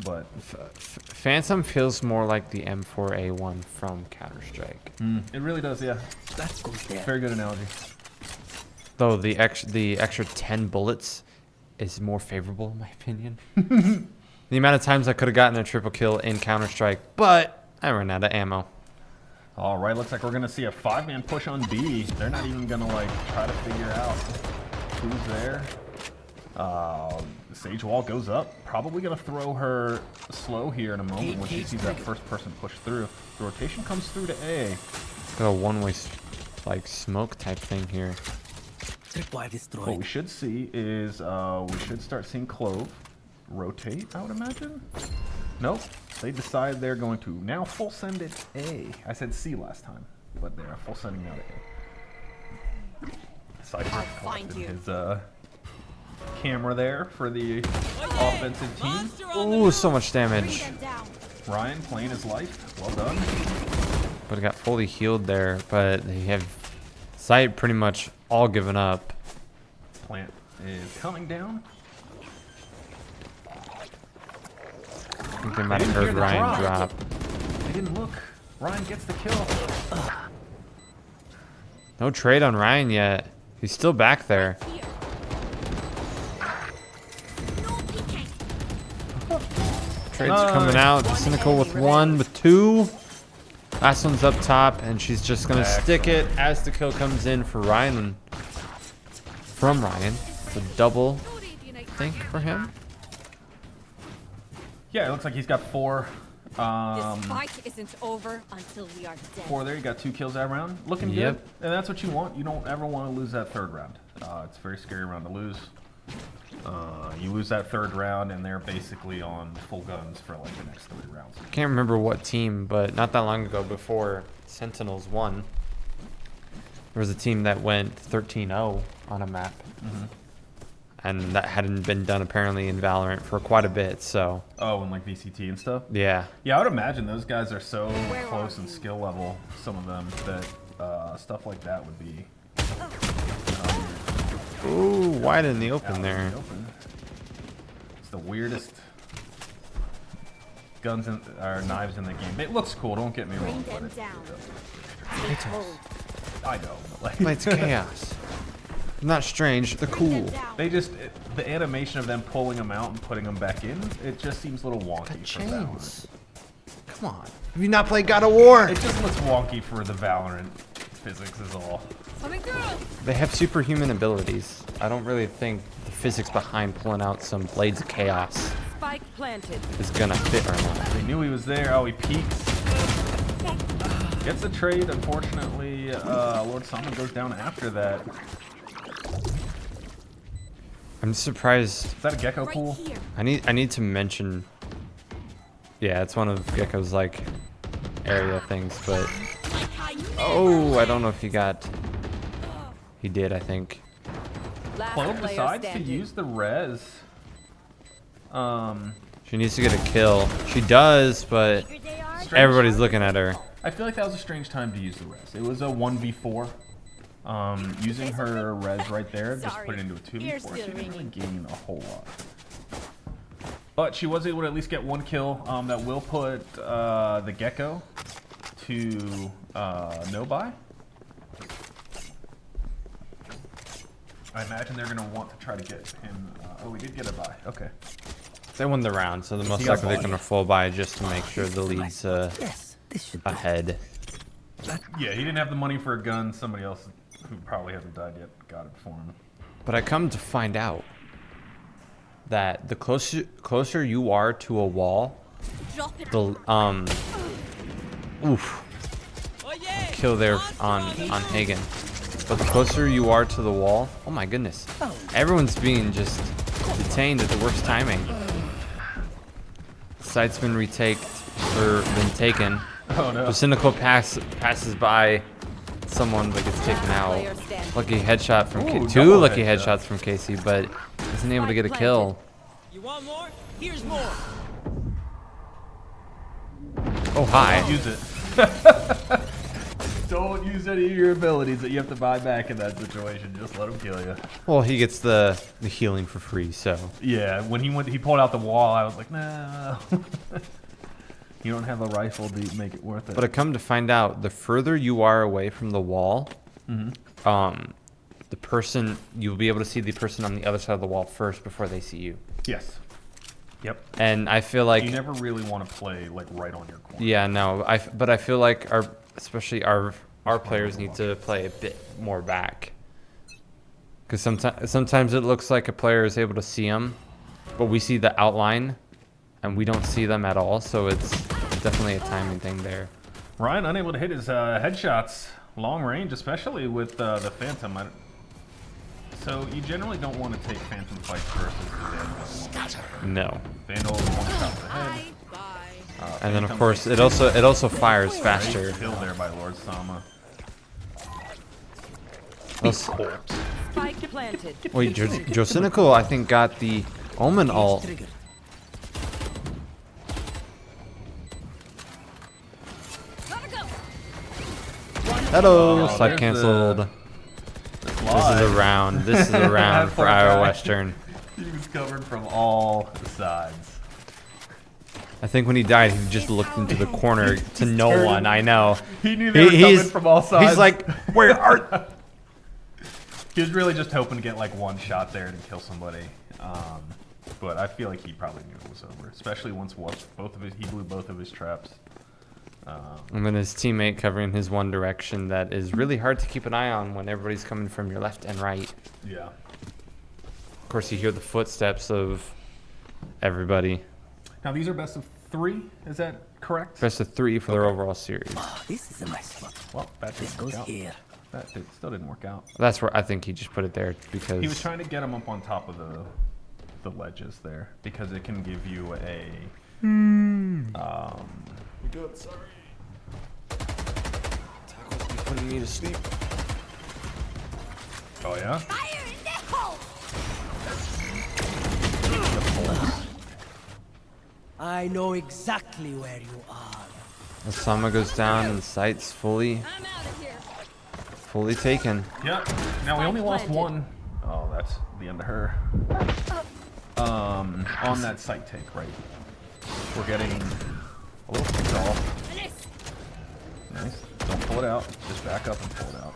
But Phantom feels more like the M4A1 from Counter-Strike. It really does, yeah. Very good analogy. Though the extra 10 bullets is more favorable in my opinion. The amount of times I could have gotten a triple kill in Counter-Strike, but I ran out of ammo. All right, looks like we're gonna see a 5-man push on B. They're not even gonna like try to figure out who's there. Sage Wall goes up. Probably gonna throw her slow here in a moment when she sees that first person push through. The rotation comes through to A. Got a one-way like smoke type thing here. What we should see is we should start seeing Clove rotate, I would imagine. Nope. They decide they're going to now full send it A. I said C last time, but they're full sending now to A. Cypher collected his camera there for the offensive team. Ooh, so much damage. Ryan playing his life. Well done. But it got fully healed there, but they have sight pretty much all given up. Plant is coming down. I think they might have heard Ryan drop. They didn't look. Ryan gets the kill. No trade on Ryan yet. He's still back there. Trade's coming out. Cynical with 1, with 2. Last one's up top, and she's just gonna stick it as the kill comes in for Ryan. From Ryan. It's a double, I think, for him. Yeah, it looks like he's got 4. This fight isn't over until we are dead. 4 there. You got 2 kills that round. Looking good. And that's what you want. You don't ever want to lose that 3rd round. It's a very scary round to lose. You lose that 3rd round, and they're basically on full guns for like the next 3 rounds. I can't remember what team, but not that long ago, before Sentinels won, there was a team that went 13-0 on a map. And that hadn't been done apparently in Valorant for quite a bit, so. Oh, and like VCT and stuff? Yeah. Yeah, I would imagine those guys are so close in skill level, some of them, that stuff like that would be. Ooh, wide in the open there. It's the weirdest guns or knives in the game. It looks cool, don't get me wrong. But I know. But like, it's chaos. Not strange, they're cool. They just, the animation of them pulling them out and putting them back in, it just seems a little wonky for Valorant. Come on. Have you not played God of War? It just looks wonky for the Valorant physics is all. They have superhuman abilities. I don't really think the physics behind pulling out some Blades of Chaos Spike planted. is gonna fit or not. They knew he was there. Oh, he peeks. Gets a trade. Unfortunately, Lord Summon goes down after that. I'm surprised. Is that a Gecko pool? I need to mention. Yeah, it's one of Gecko's like area things, but oh, I don't know if he got. He did, I think. Clove decides to use the res. She needs to get a kill. She does, but everybody's looking at her. I feel like that was a strange time to use the res. It was a 1v4. Using her res right there, just put it into a 2v4. She didn't really gain a whole lot. But she was able to at least get 1 kill. That will put the Gecko to no buy. I imagine they're going to want to try to get him. Oh, we did get a buy. Okay. They won the round, so the most likely they're going to full buy just to make sure the lead's ahead. Yeah, he didn't have the money for a gun. Somebody else who probably hasn't died yet got it for him. But I come to find out that the closer you are to a wall, the kill there on Hagen. But the closer you are to the wall, oh my goodness, everyone's being just detained at the worst timing. Site's been taken. Oh no. The Cynical passes by someone but gets taken out. Lucky headshot from two lucky headshots from Casey, but isn't able to get a kill. You want more? Here's more. Oh hi. Don't use it. Don't use any of your abilities that you have to buy back in that situation. Just let him kill you. Well, he gets the healing for free, so. Yeah, when he pulled out the wall, I was like, no. You don't have a rifle to make it worth it. But I come to find out, the further you are away from the wall, the person, you'll be able to see the person on the other side of the wall first before they see you. Yes. Yep. And I feel like you never really want to play like right on your corner. Yeah, no. But I feel like especially our players need to play a bit more back. Because sometimes it looks like a player is able to see them, but we see the outline, and we don't see them at all. So it's definitely a timing thing there. Ryan unable to hit his headshots. long range, especially with the Phantom. So you generally don't want to take Phantom fights versus the Vandal. No. Vandal is one shot to the head. And then of course it also fires faster. Kill there by Lord Sama. Spike planted. Wait, Josinical I think got the Omen ult. Hello, side cancelled. This is a round. This is a round for Iowa Western. He was covered from all sides. I think when he died, he just looked into the corner to no one. I know. He knew they were coming from all sides. He's like, where are? He was really just hoping to get like one shot there to kill somebody. But I feel like he probably knew it was over, especially once he blew both of his traps. And then his teammate covering his one direction that is really hard to keep an eye on when everybody's coming from your left and right. Yeah. Of course, you hear the footsteps of everybody. Now these are best of 3, is that correct? Best of 3 for their overall series. This is a nice spot. Well, that This didn't work goes out. here. That still didn't work out. That's where I think he just put it there because He was trying to get him up on top of the ledges there because it can give you a We good, sorry. Taco's been putting me to sleep. Oh yeah? Fire in the hole! I know exactly where you are. Osama goes down and site's fully I'm out of here. taken. Yep. Now we only lost one. Oh, that's the end of her. On that site take, right? We're getting a little kicked off. Nice. Don't pull it out. Just back up and pull it out.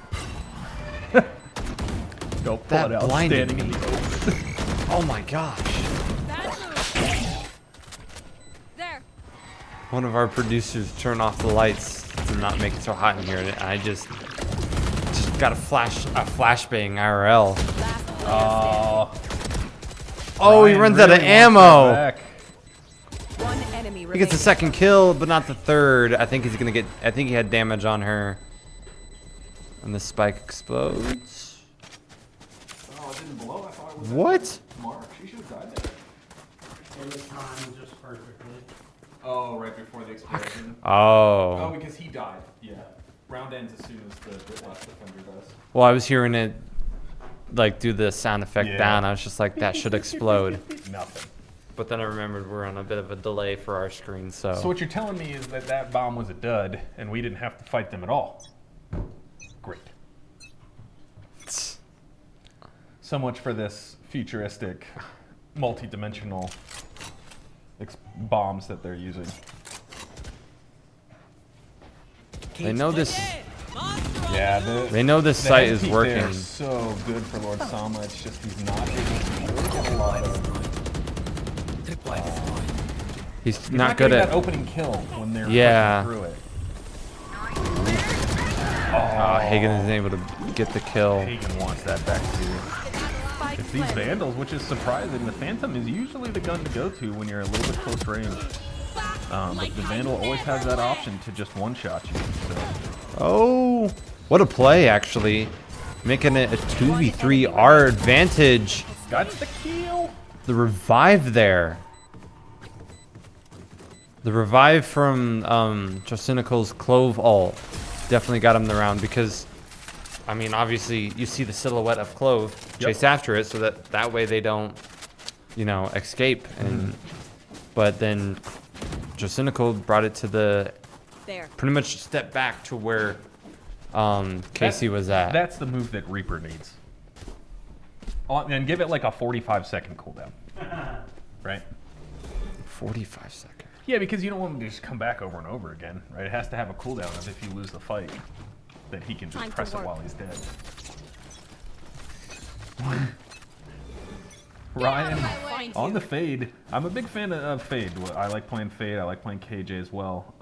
Don't pull That it out. blinded Standing in me. the open. Oh my gosh. There. One of our producers turned off the lights to not make it so hot in here, and I just got a flashbang IRL. Oh, he runs out of ammo. One enemy He gets a second kill, but not the third. I think he's gonna get. I think he had damage on her, and the spike explodes. Oh, it didn't blow. I thought it was What? Mark. She should have died there. And the time just perfectly. Oh, right before the explosion. Oh. Oh, because he died. Yeah. Round ends as soon as the last defender does. Well, I was hearing it like do the sound effect Yeah. down. I was just like, that should explode. Nothing. But then I remembered we're on a bit of a delay for our screen, so. So what you're telling me is that that bomb was a dud, and we didn't have to fight them at all. Great. So much for this futuristic, multi-dimensional bombs that they're using. They know this. Yeah, They know this the site head is peek working. there is so good for Lord Sama. It's just he's not able to really get a lot of. He's not good getting at that opening kill when they're Yeah. pushing through it. Oh, Hagen isn't able to get the kill. Hagen wants that back too. It's these Vandals, which is surprising. The Phantom is usually the gun to go to when you're a little bit close range. But the Vandal always has that option to just one-shot you. So. Oh, what a play, actually. Making it a 2v3 our advantage. Got the kill. The revive there. The revive from Josinical's Clove ult definitely got him the round because, I mean, obviously you see the silhouette of Clove chase after it so that way they don't, you know, escape. And but then Josinical brought it to the pretty much step back to where Casey was at. That's the move that Reaper needs. And give it like a 45-second cooldown. Right? 45 seconds. Yeah, because you don't want him to just come back over and over again, right? It has to have a cooldown of if you lose the fight, that he can just press it while he's dead. Ryan, on the Fade. I'm a big fan of Fade. I like playing Fade. I like playing KJ as well.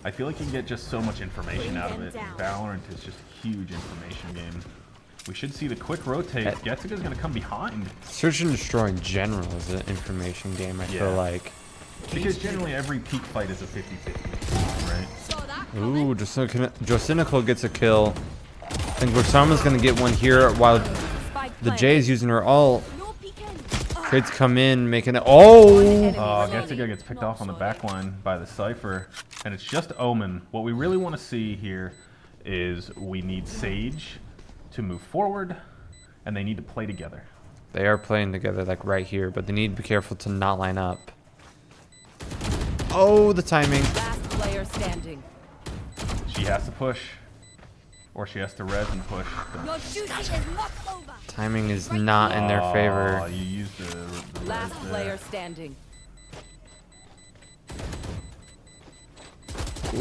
I feel like you can get just so much information out of it. Valorant is just a huge information game. We should see the quick rotate. Getsuga's going to come behind. Search and Destroy in general is an information game, I feel like. Because generally every peak fight is a 50-50, right? Ooh, Josinical gets a kill. I think Rosama's gonna get one here while the J is using her ult. Trades come in, making it. Oh! Getsuga gets picked off on the back line by the Cypher. And it's just Omen. What we really want to see here is we need Sage to move forward, and they need to play together. They are playing together, like right here, but they need to be careful to not line up. Oh, the timing. Last player standing. She has to push, or she has to res and push. Your duty is not over. Timing is not in their favor. Oh, you used the Last res player there. standing.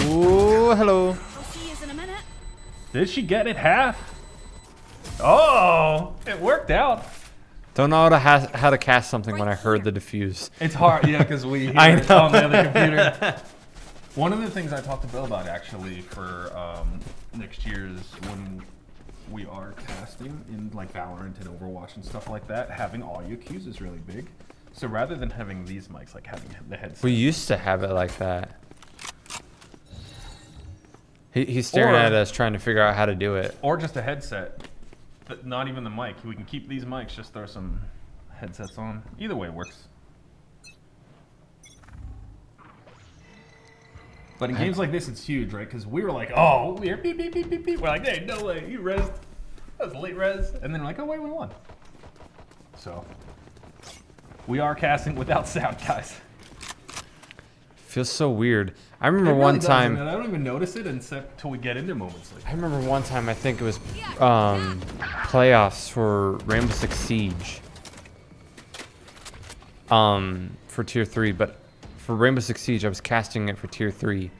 Ooh, hello. I'll see you in a minute. Did she get it half? Oh, it worked out. Don't know how to cast something when I heard the diffuse. It's hard, yeah, because we hear I it know. on the other computer. One of the things I talked to Bill about actually for next year is when we are casting in like Valorant and Overwatch and stuff like that, having audio cues is really big. So rather than having these mics, like having the headset. We used to have it like that. He's staring at us trying to figure out how to do it. Or just a headset, but not even the mic. We can keep these mics, just throw some headsets on. Either way works. But in games like this, it's huge, right? Because we were like, oh, we're beep, beep, beep, beep, beep. We're like, hey, no way, you rezzed. That was late res. And then we're like, oh, wait, we won. So, we are casting without sound, guys. Feels so weird. I remember It really one does, time. and I don't even notice it until we get into moments like that. I remember one time. I think it was playoffs for Rainbow Six Siege. For tier 3, but for Rainbow Six Siege, I was casting it for tier 3.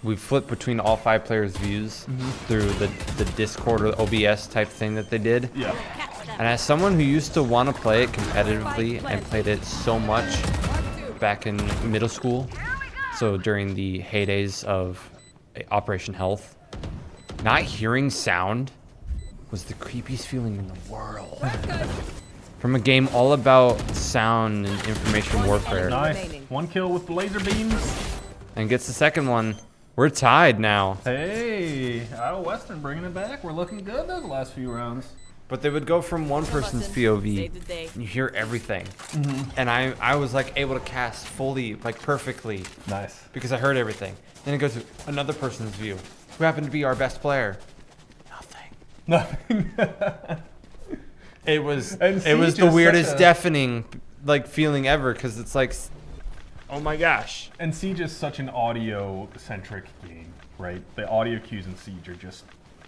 We flipped between all 5 players' views through the Discord or the OBS type thing that they did. Yeah. And as someone who used to want to play it competitively and played it so much back in middle school, so during the heydays of Operation Health, not hearing sound was the creepiest feeling in the world. From a game all about sound and information warfare. Nice. One kill with the laser beams. And gets the second one. We're tied now. Hey, Iowa Western bringing it back. We're looking good those last few rounds. But they would go from one person's POV, and you hear everything. And I was like able to cast fully, like perfectly. Nice. Because I heard everything. Then it goes to another person's view, who happened to be our best player. Nothing. It was And it was Siege the is weirdest such a- deafening like feeling ever, because it's like, oh my gosh. And Siege is such an audio-centric game, right? The audio cues in Siege are just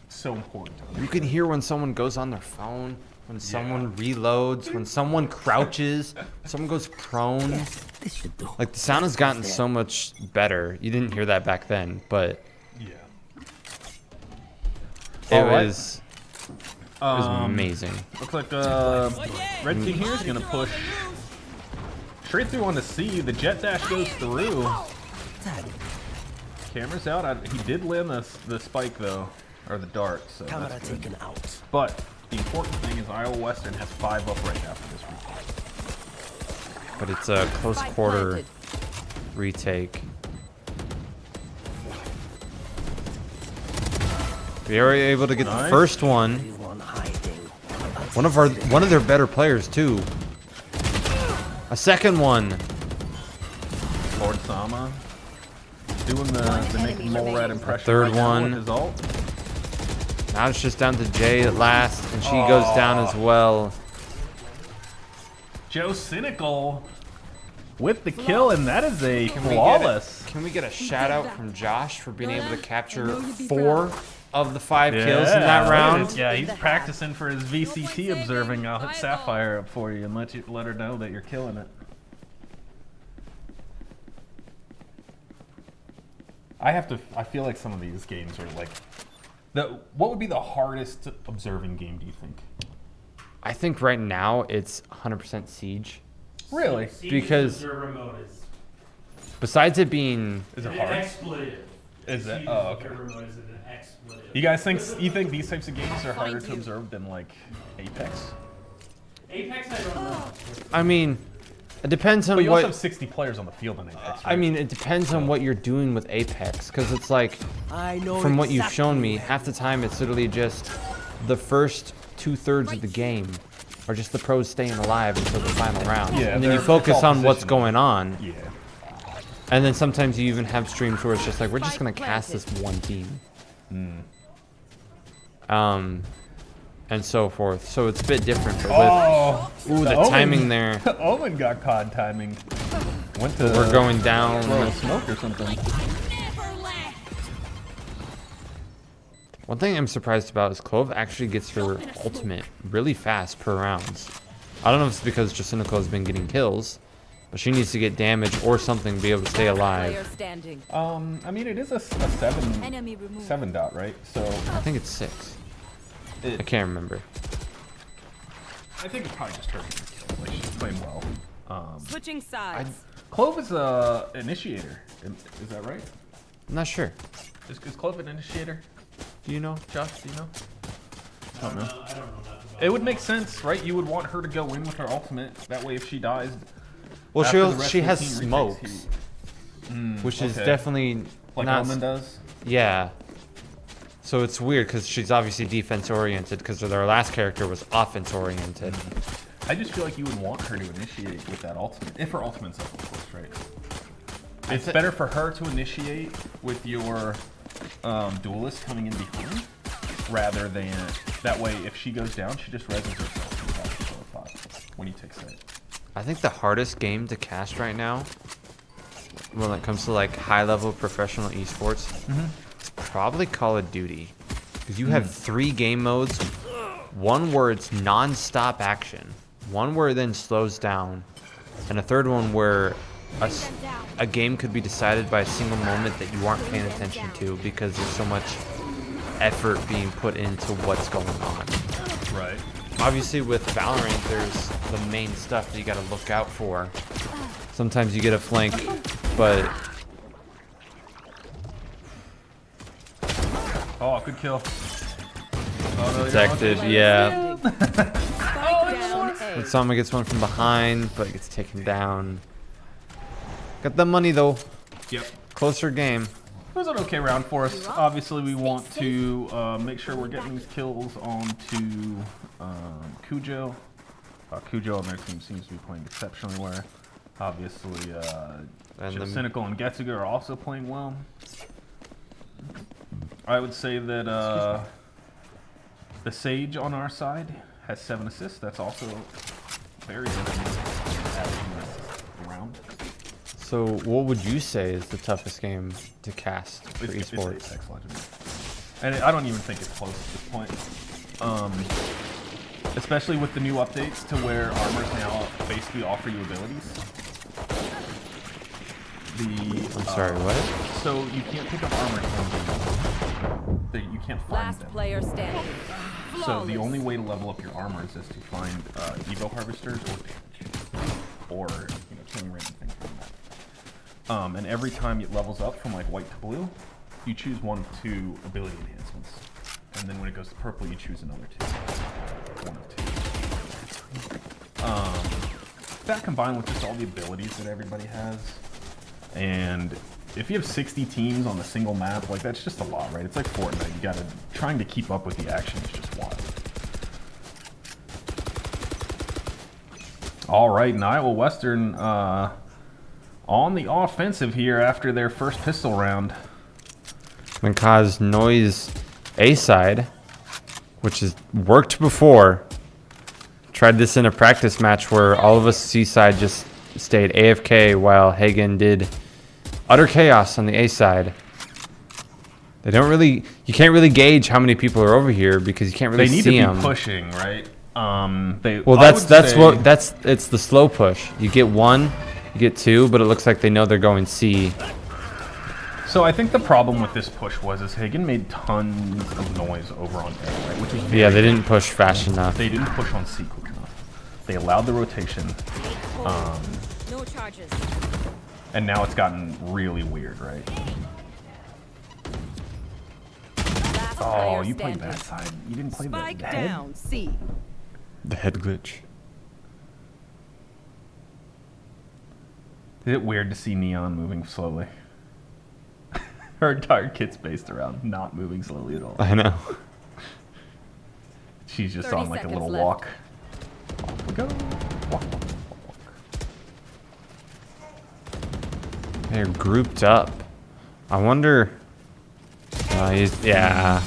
so important. You can hear when someone goes on their phone, when someone reloads, when someone crouches, when someone goes prone. Like, the sound has gotten so much better. You didn't hear that back then, but yeah, it Alright. was amazing. Looks like Red Team here is going to push straight through on the C. The jet dash goes through. Camera's out. He did land the spike, though. Or the dart, so that's good. Taken out. But the important thing is Iowa Western has 5 up right after this retake. But it's a close quarter retake. We were able to get the first one. One of their better players too. A second one. Lord Sama doing the Nick Molrad impression. Third right now one. with his ult. Now it's just down to Jay at last, and she goes down as well. Joe Cynical with the kill, and that is a flawless. Can we get a shout out from Josh for being able to capture 4 of the 5 kills in that round? Yeah, he's practicing for his VCT observing. I'll hit Sapphire up for you and let her know that you're killing it. I feel like some of these games are like, what would be the hardest observing game, do you think? I think right now it's 100% Siege. Really? Because Observer mode is besides it being... Is it an hard? expletive. Is it? Siege Oh, okay. observer mode is an expletive. You think these types of games are harder to observe than like Apex? Apex, I don't know. I mean, It depends on But you what. also have 60 players on the field in Apex. I mean, it depends on what you're doing with Apex, because it's like, I know from what you've exactly shown me, where half the time it's literally just the first 2/3 of the game, or just the pros staying alive until the final round, Yeah, and then you they're focus all on what's positioned. going on. Yeah. And then sometimes you even have streams where it's just like, we're just gonna cast this one team. And so forth. So it's a bit different. But with, the timing there. Omen got COD timing. Went to. We're going down. Smoke or something. One thing I'm surprised about is Clove actually gets her ultimate really fast per rounds. I don't know if it's because Jacinico has been getting kills, but she needs to get damage or something to be able to stay alive. I mean, it is a 7 dot, right? So I think it's 6. I can't remember. I think it's probably just her getting killed. Like, she's playing well. Switching sides. Clove is a initiator. Is that right? I'm not sure. Is Clove an initiator? Do you know? Josh, do you know? I don't know nothing about It would make sense, right? You would want her to go in with her ultimate. That way, if she dies, well, after the rest she of the has team smokes, which is definitely like not. Omen does. Yeah. So it's weird because she's obviously defense oriented because their last character was offense oriented. I just feel like you would want her to initiate with that ultimate, if her ultimate's up, of course, right? It's better for her to initiate with your duelist coming in behind, rather than that way. If she goes down, she just reses herself when you take sight. I think the hardest game to cast right now, when it comes to like high-level professional esports, it's probably Call of Duty, because you have 3 game modes. One where it's non-stop action, one where it then slows down, and a third one where a game could be decided by a single moment that you aren't paying attention to because there's so much effort being put into what's going on. Right. Obviously with Valorant, there's the main stuff that you gotta look out for. Sometimes you get a flank, but... Oh, good kill. Oh, no, Detected, yeah. Down A. But Sama gets one from behind, but gets taken down. Got the money though. Yep. Closer game. It was an okay round for us. Obviously, we want to make sure we're getting these kills onto Cujo. Cujo on their team seems to be playing exceptionally well. Obviously, Cynical and Getsuga are also playing well. I would say that the Sage on our side has 7 assists. That's also very good around. So what would you say is the toughest game to cast for esports? It's Apex Legends. And I don't even think it's close at this point. Especially with the new updates to where armors now basically offer you abilities. I'm sorry, what? So you can't pick up armor from you can't find Last them. player standing. So the only way to level up your armors is to find Evo Harvesters or damage. Or, killing random things from that. And every time it levels up from like white to blue, you choose one of 2 ability enhancements. And then when it goes to purple, you choose another 2. One of 2. That combined with just all the abilities that everybody has. And if you have 60 teams on a single map, like that's just a lot, right? It's like Fortnite. Trying to keep up with the action is just wild. All right, and Iowa Western on the offensive here after their first pistol round. Gonna cause noise A side, which has worked before. Tried this in a practice match where all of us C side just stayed AFK while Hagen did utter chaos on the A side. They don't really, you can't really gauge how many people are over here because you can't really see them. They need to be pushing, right? It's the slow push. You get 1, you get 2, but it looks like they know they're going C. So I think the problem with this push was Hagen made tons of noise over on A, right? Which was they didn't push fast enough. They didn't push on C quick enough. They allowed the rotation. No charges. And now it's gotten really weird, right? Oh, you played that side. You didn't play the head? Down, C. The head glitch. Is it weird to see Neon moving slowly? Her entire kit's based around not moving slowly at all. I know. She's just 30 on like a seconds little left. walk. Off we go. Walk, walk, walk, walk. They're grouped up. I wonder. Yeah.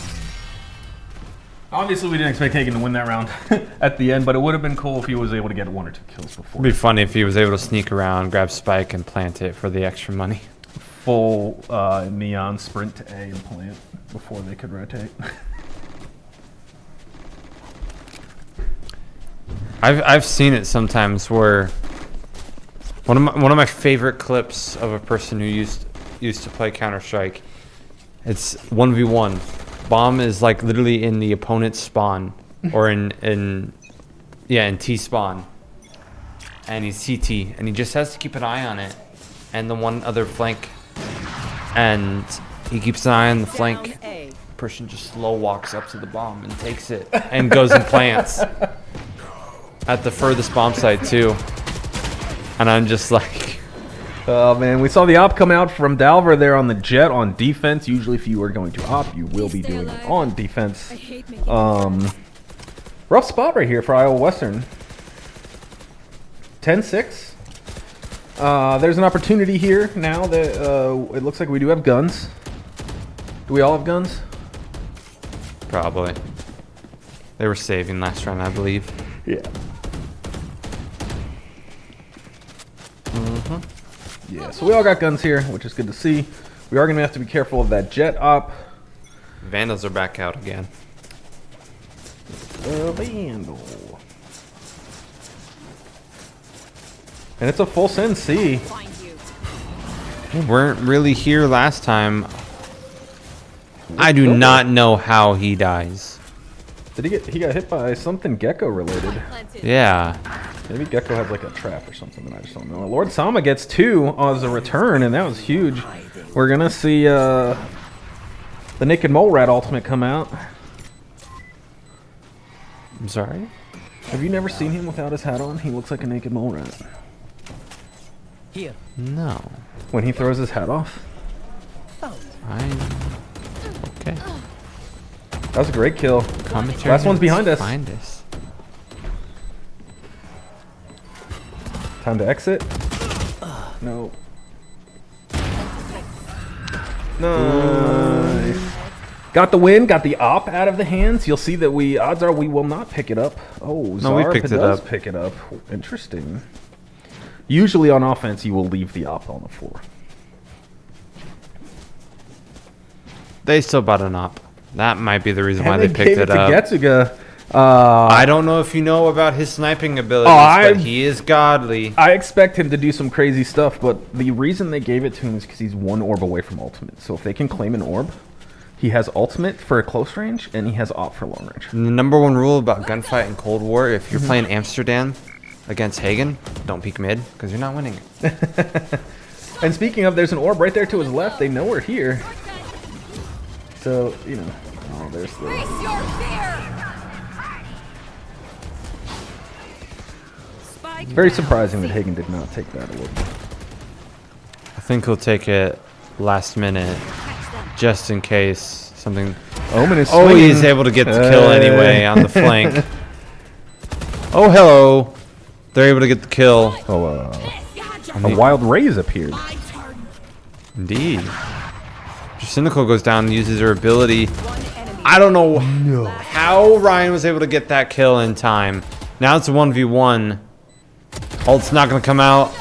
Obviously, we didn't expect Hagen to win that round at the end, but it would have been cool if he was able to get 1 or 2 kills before. It'd be funny if he was able to sneak around, grab Spike, and plant it for the extra money. Full Neon sprint to A and plant before they could rotate. I've seen it sometimes where one of my favorite clips of a person who used to play Counter-Strike. It's 1v1. Bomb is like literally in the opponent's spawn or in T spawn, and he's CT, and he just has to keep an eye on it and the one other flank, and he keeps an eye on the flank. Person just slow walks up to the bomb and takes it and goes and plants at the furthest bomb site too, and I'm just like, oh man, we saw the op come out from Dalver there on the jet on defense. Usually if you are going to op, you will be doing it on defense. Rough spot right here for Iowa Western. 10-6. There's an opportunity here now that it looks like we do have guns. Do we all have guns? probably. They were saving last round, I believe. Yeah. Yeah, so we all got guns here, which is good to see. We are going to have to be careful of that jet op. Vandals are back out again. The Vandal. And it's a full Sin C. We weren't really here last time. I do not know how he dies. Did he got hit by something Gecko related? Yeah. Maybe Gecko had like a trap or something that I just don't know. Lord Sama gets 2 as a return, and that was huge. We're gonna see the Naked Mole Rat ultimate come out. I'm sorry? Have you never seen him without his hat on? He looks like a naked mole rat. Here. No. When he throws his hat off? Okay. That was a great kill. Commentary Last one's behind us. Behind us. Time to exit. No. Nice. Got the win, got the op out of the hands. You'll see that odds are we will not pick it up. Oh, no, we picked it up. Pick it up. Interesting. Usually on offense, you will leave the op on the floor. They still bought an op. That might be the reason why they picked it up. Getsuga. I don't know if you know about his sniping abilities, but he is godly. I expect him to do some crazy stuff, but the reason they gave it to him is because he's 1 orb away from ultimate. So if they can claim an orb, he has ultimate for close range, and he has op for long range. And the #1 rule about gunfight and Cold War, if you're playing Amsterdam against Hagen, don't peek mid, because you're not winning it. And speaking of, there's an orb right there to his left. They know we're here. So, you know. Oh, there's the... It's very surprising that Hagen did not take that orb. I think he'll take it last minute, just in case something... Omen is swinging. He's able to get the kill anyway on the flank. Oh, hello. They're able to get the kill. Oh, a wild raise appeared. Indeed. Cynical goes down and uses her ability. I don't know how Ryan was able to get that kill in time. Now it's a 1v1. Ult's not going to come out.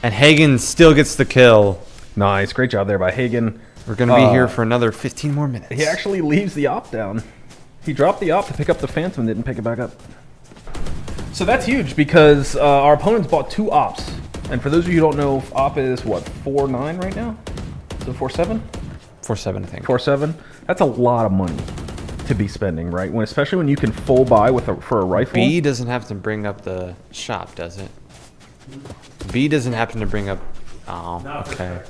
And Hagen still gets the kill. Nice. Great job there by Hagen. We're going to be here for another 15 more minutes. He actually leaves the op down. He dropped the op to pick up the Phantom and didn't pick it back up. So that's huge because our opponents bought 2 ops. And for those of you who don't know, op is what, 4.9 right now? So 4.7? 4.7, I think. 4.7. That's a lot of money to be spending, right? Especially when you can full buy for a rifle. B doesn't have to bring up the shop, does it? B doesn't happen to bring up. Oh, okay.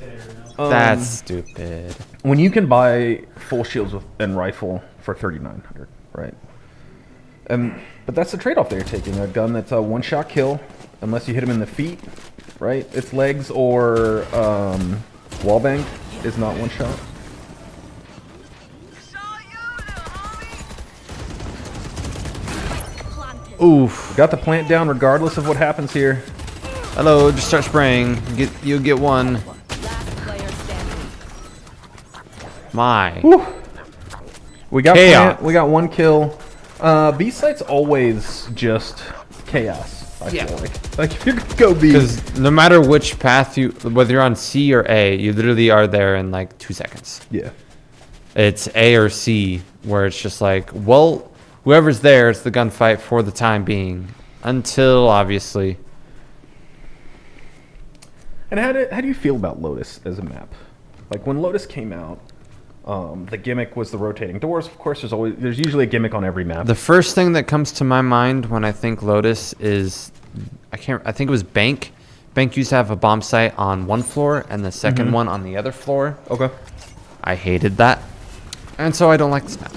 That's stupid. When you can buy full shields and rifle for 3,900, right? But that's the trade-off that you're taking. A gun that's a 1-shot kill unless you hit him in the feet, right? It's legs or wallbang is not one shot. Oof. Got the plant down regardless of what happens here. Hello, just start spraying. You'll get one. My. Whew. We got Chaos. plant, we got 1 kill. B site's always just chaos. I feel like if you're gonna go B, Because no matter which path whether you're on C or A, you literally are there in like 2 seconds. yeah. It's A or C, where it's just like, well, whoever's there, it's the gunfight for the time being, until obviously. And how do you feel about Lotus as a map? Like when Lotus came out, the gimmick was the rotating doors. Of course, there's usually a gimmick on every map. The first thing that comes to my mind when I think Lotus is, I think it was Bank. Bank used to have a bomb site on one floor and the second one on the other floor. Okay. I hated that, and so I don't like this map.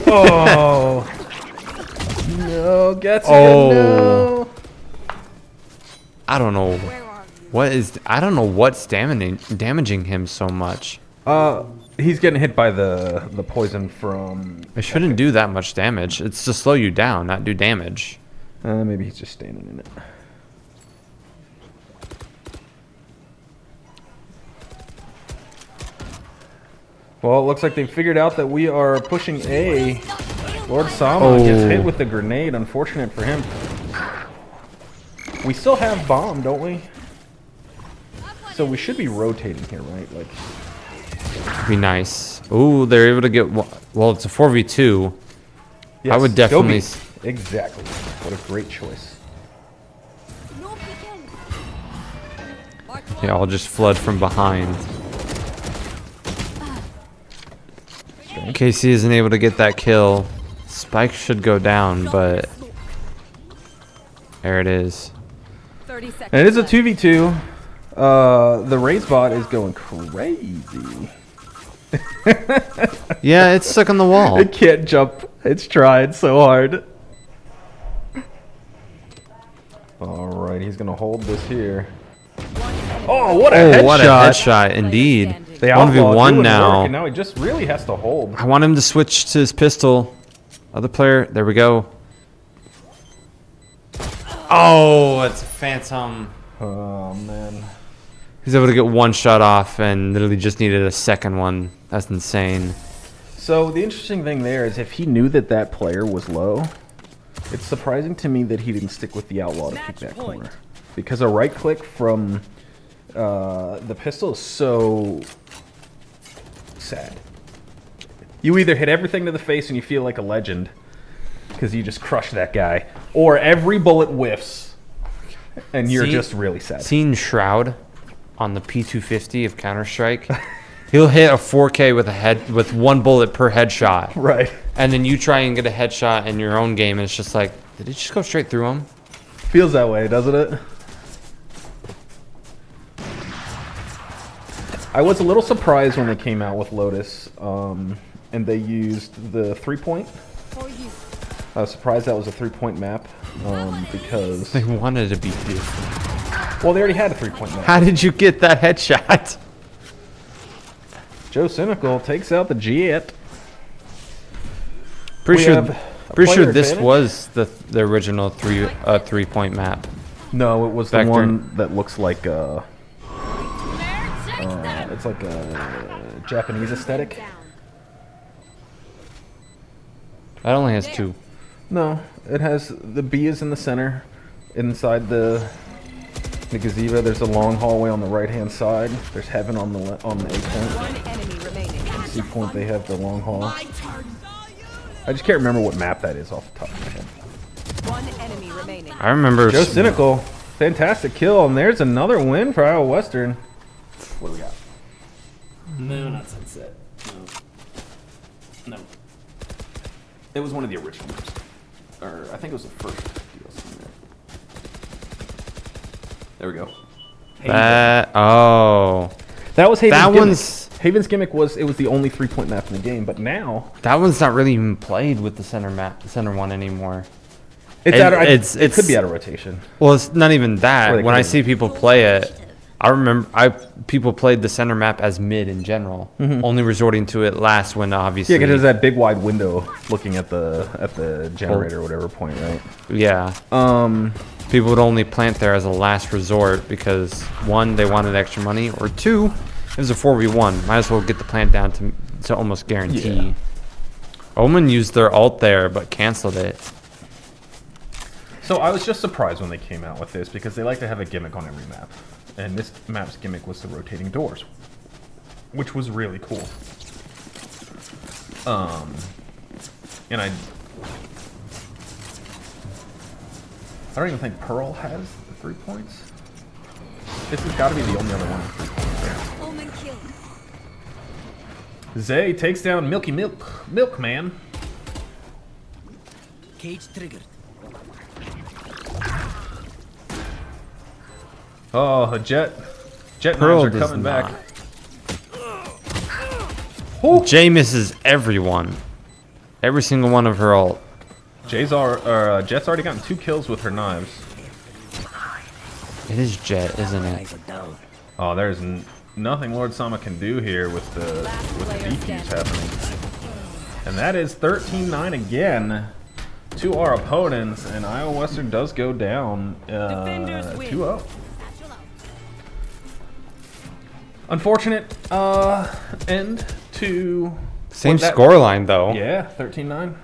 Oh no, Getsuga, no. I don't know what's damaging him so much. He's getting hit by the poison from. It shouldn't do that much damage. It's to slow you down, not do damage. Maybe he's just standing in it. Well, it looks like they figured out that we are pushing A. Lord Sama gets hit with the grenade. Unfortunate for him. We still have bomb, don't we? So we should be rotating here, right? Like. Be nice. Ooh, they're able to get. Well, it's a 4v2. Yes, I would definitely. Exactly. What a great choice. They all just flood from behind. KC isn't able to get that kill. Spike should go down, but there it is. And it is a 2v2. The raise bot is going crazy. Yeah, it's stuck on the wall. It can't jump. It's tried so hard. Alright, he's going to hold this here. Oh, what a headshot. What a headshot, indeed. They 1v1 now. And now he just really has to hold. I want him to switch to his pistol. Other player, there we go. Oh, it's a phantom. Oh, man. He's able to get one shot off and literally just needed a second one. That's insane. So the interesting thing there is if he knew that that player was low, it's surprising to me that he didn't stick with the outlaw to pick that corner. Because a right click from the pistol is so sad. You either hit everything to the face and you feel like a legend because you just crushed that guy, or every bullet whiffs and you're just really sad. Seen Shroud on the P250 of Counter-Strike. He'll hit a 4K with one bullet per headshot. Right. And then you try and get a headshot in your own game and it's just like, did it just go straight through him? Feels that way, doesn't it? I was a little surprised when they came out with Lotus, and they used the 3-point. I was surprised that was a 3-point map, because they wanted to be different. Well, they already had a 3-point map. How did you get that headshot? Joe Cynical takes out the Jet. Pretty sure this was the original 3-point map. No, it was the one that looks like it's like a Japanese aesthetic. That only has 2. No, it has the B is in the center. Inside the gazebo, there's a long hallway on the right-hand side. There's heaven on the A point. On C point, they have the long hall. I just can't remember what map that is off the top of my head. One enemy remaining. I remember. Joe Cynical, fantastic kill, and there's another win for Iowa Western. What do we got? No, not Sunset. No. It was one of the originals. Or I think it was the first DLC. There we go. That was Haven's that gimmick. one's Haven's gimmick was it was the only 3-point map in the game, but now that one's not really even played with the center one anymore. It could be out of rotation. Well, it's not even that. When I couldn't. see people play it, I remember people played the center map as mid in general, only resorting to it last when obviously. Yeah, because there's that big wide window looking at the generator or whatever point, right? Yeah. People would only plant there as a last resort because one, they wanted extra money, or two, it was a 4v1. Might as well get the plant down to almost guarantee. Yeah. Omen used their ult there, but canceled it. So I was just surprised when they came out with this because they like to have a gimmick on every map. And this map's gimmick was the rotating doors, which was really cool. And I don't even think Pearl has the 3 points. This has got to be the only other one with 3 points. Zay takes down Milkman. Cage triggered. Oh, Jet Pearl knives are coming back. Jay misses everyone. Every single one of her ult. Jet's already gotten 2 kills with her knives. It is Jet, isn't it? Oh, there's nothing Lord Sama can do here with the defuse happening. And that is 13-9 again to our opponents, and Iowa Western does go down 2-0. Unfortunate end to... Same scoreline, though. Yeah, 13-9.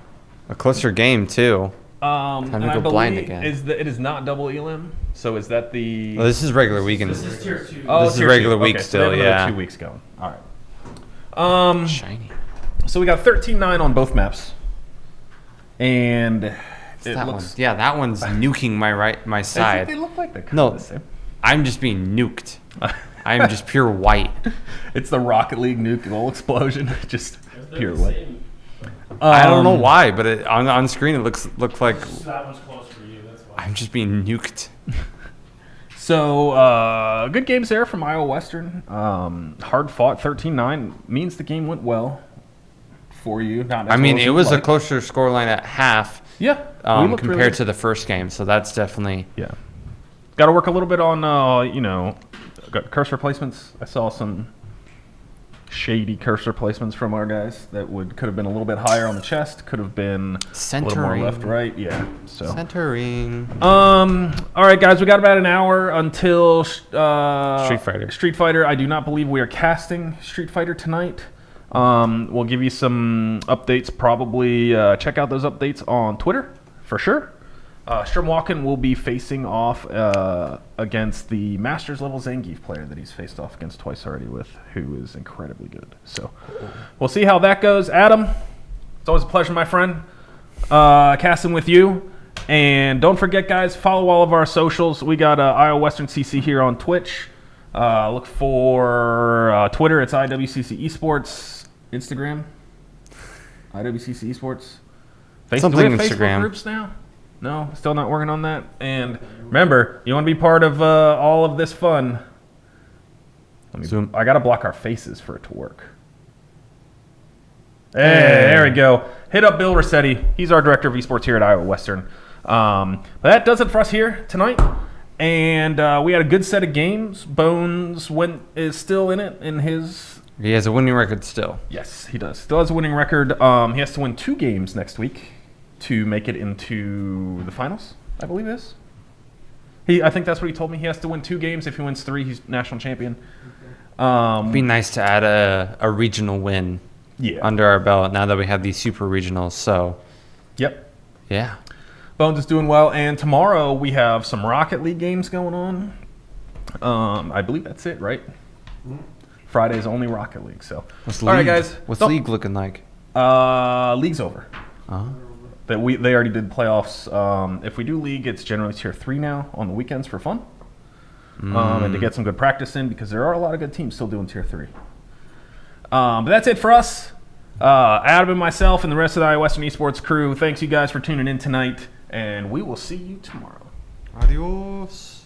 A closer game, too. Time to go blind again. It is not double elim, so is that the... Well, this is regular weekend. This is tier 2. Oh, this is regular week okay, still, so they have another yeah. 2 weeks going. All right. Shiny. So we got 13-9 on both maps. And it That looks... one. Yeah, that one's nuking my side. They look like they're kind No, of the same. I'm just being nuked. I'm just pure white. It's the Rocket League nuke goal explosion. Just pure white. I don't know why, but on screen it looks like That one's close for you, that's why. I'm just being nuked. So, good games there from Iowa Western. Hard fought, 13-9. Means the game went well for you. Not as I mean, well as it you was would a like. closer scoreline at half. Yeah. We looked Compared really to the first game, so that's definitely... Yeah. Got to work a little bit on, got cursor placements. I saw some shady cursor placements from our guys that could have been a little bit higher on the chest, could have been a little more left, right. Yeah. So centering. All right, guys, we got about an hour until Street Fighter. Street Fighter. I do not believe we are casting Street Fighter tonight. We'll give you some updates. Probably check out those updates on Twitter for sure. Strumwalken will be facing off against the Masters level Zangief player that he's faced off against twice already with, who is incredibly good. So we'll see how that goes. Adam, it's always a pleasure, my friend, casting with you. And don't forget, guys, follow all of our socials. We got Iowa Western CC here on Twitch. Look for Twitter. It's IWCC Esports. Instagram, IWCC Esports. Something do we have Instagram. Facebook groups now? No, still not working on that. And remember, you want to be part of all of this fun. I got to block our faces for it to work. Hey, there we go. Hit up Bill Rossetti. He's our director of esports here at Iowa Western. But that does it for us here tonight. And we had a good set of games. Bones is still in it in his... He has a winning record still. Yes, he does. Still has a winning record. He has to win 2 games next week to make it into the finals, I believe it is. I think that's what he told me. He has to win 2 games. If he wins 3, he's national champion. It'd be nice to add a regional win under our belt now that we have these super regionals. So, yep. Yeah. Bones is doing well. And tomorrow we have some Rocket League games going on. I believe that's it, right? Friday's only Rocket League. So, what's all right, guys. What's league looking like? League's over. They already did playoffs. If we do league, it's generally tier 3 now on the weekends for fun, and to get some good practice in because there are a lot of good teams still doing tier 3. But that's it for us. Adam and myself and the rest of the Iowa Western Esports crew. Thanks you guys for tuning in tonight, and we will see you tomorrow. Adios.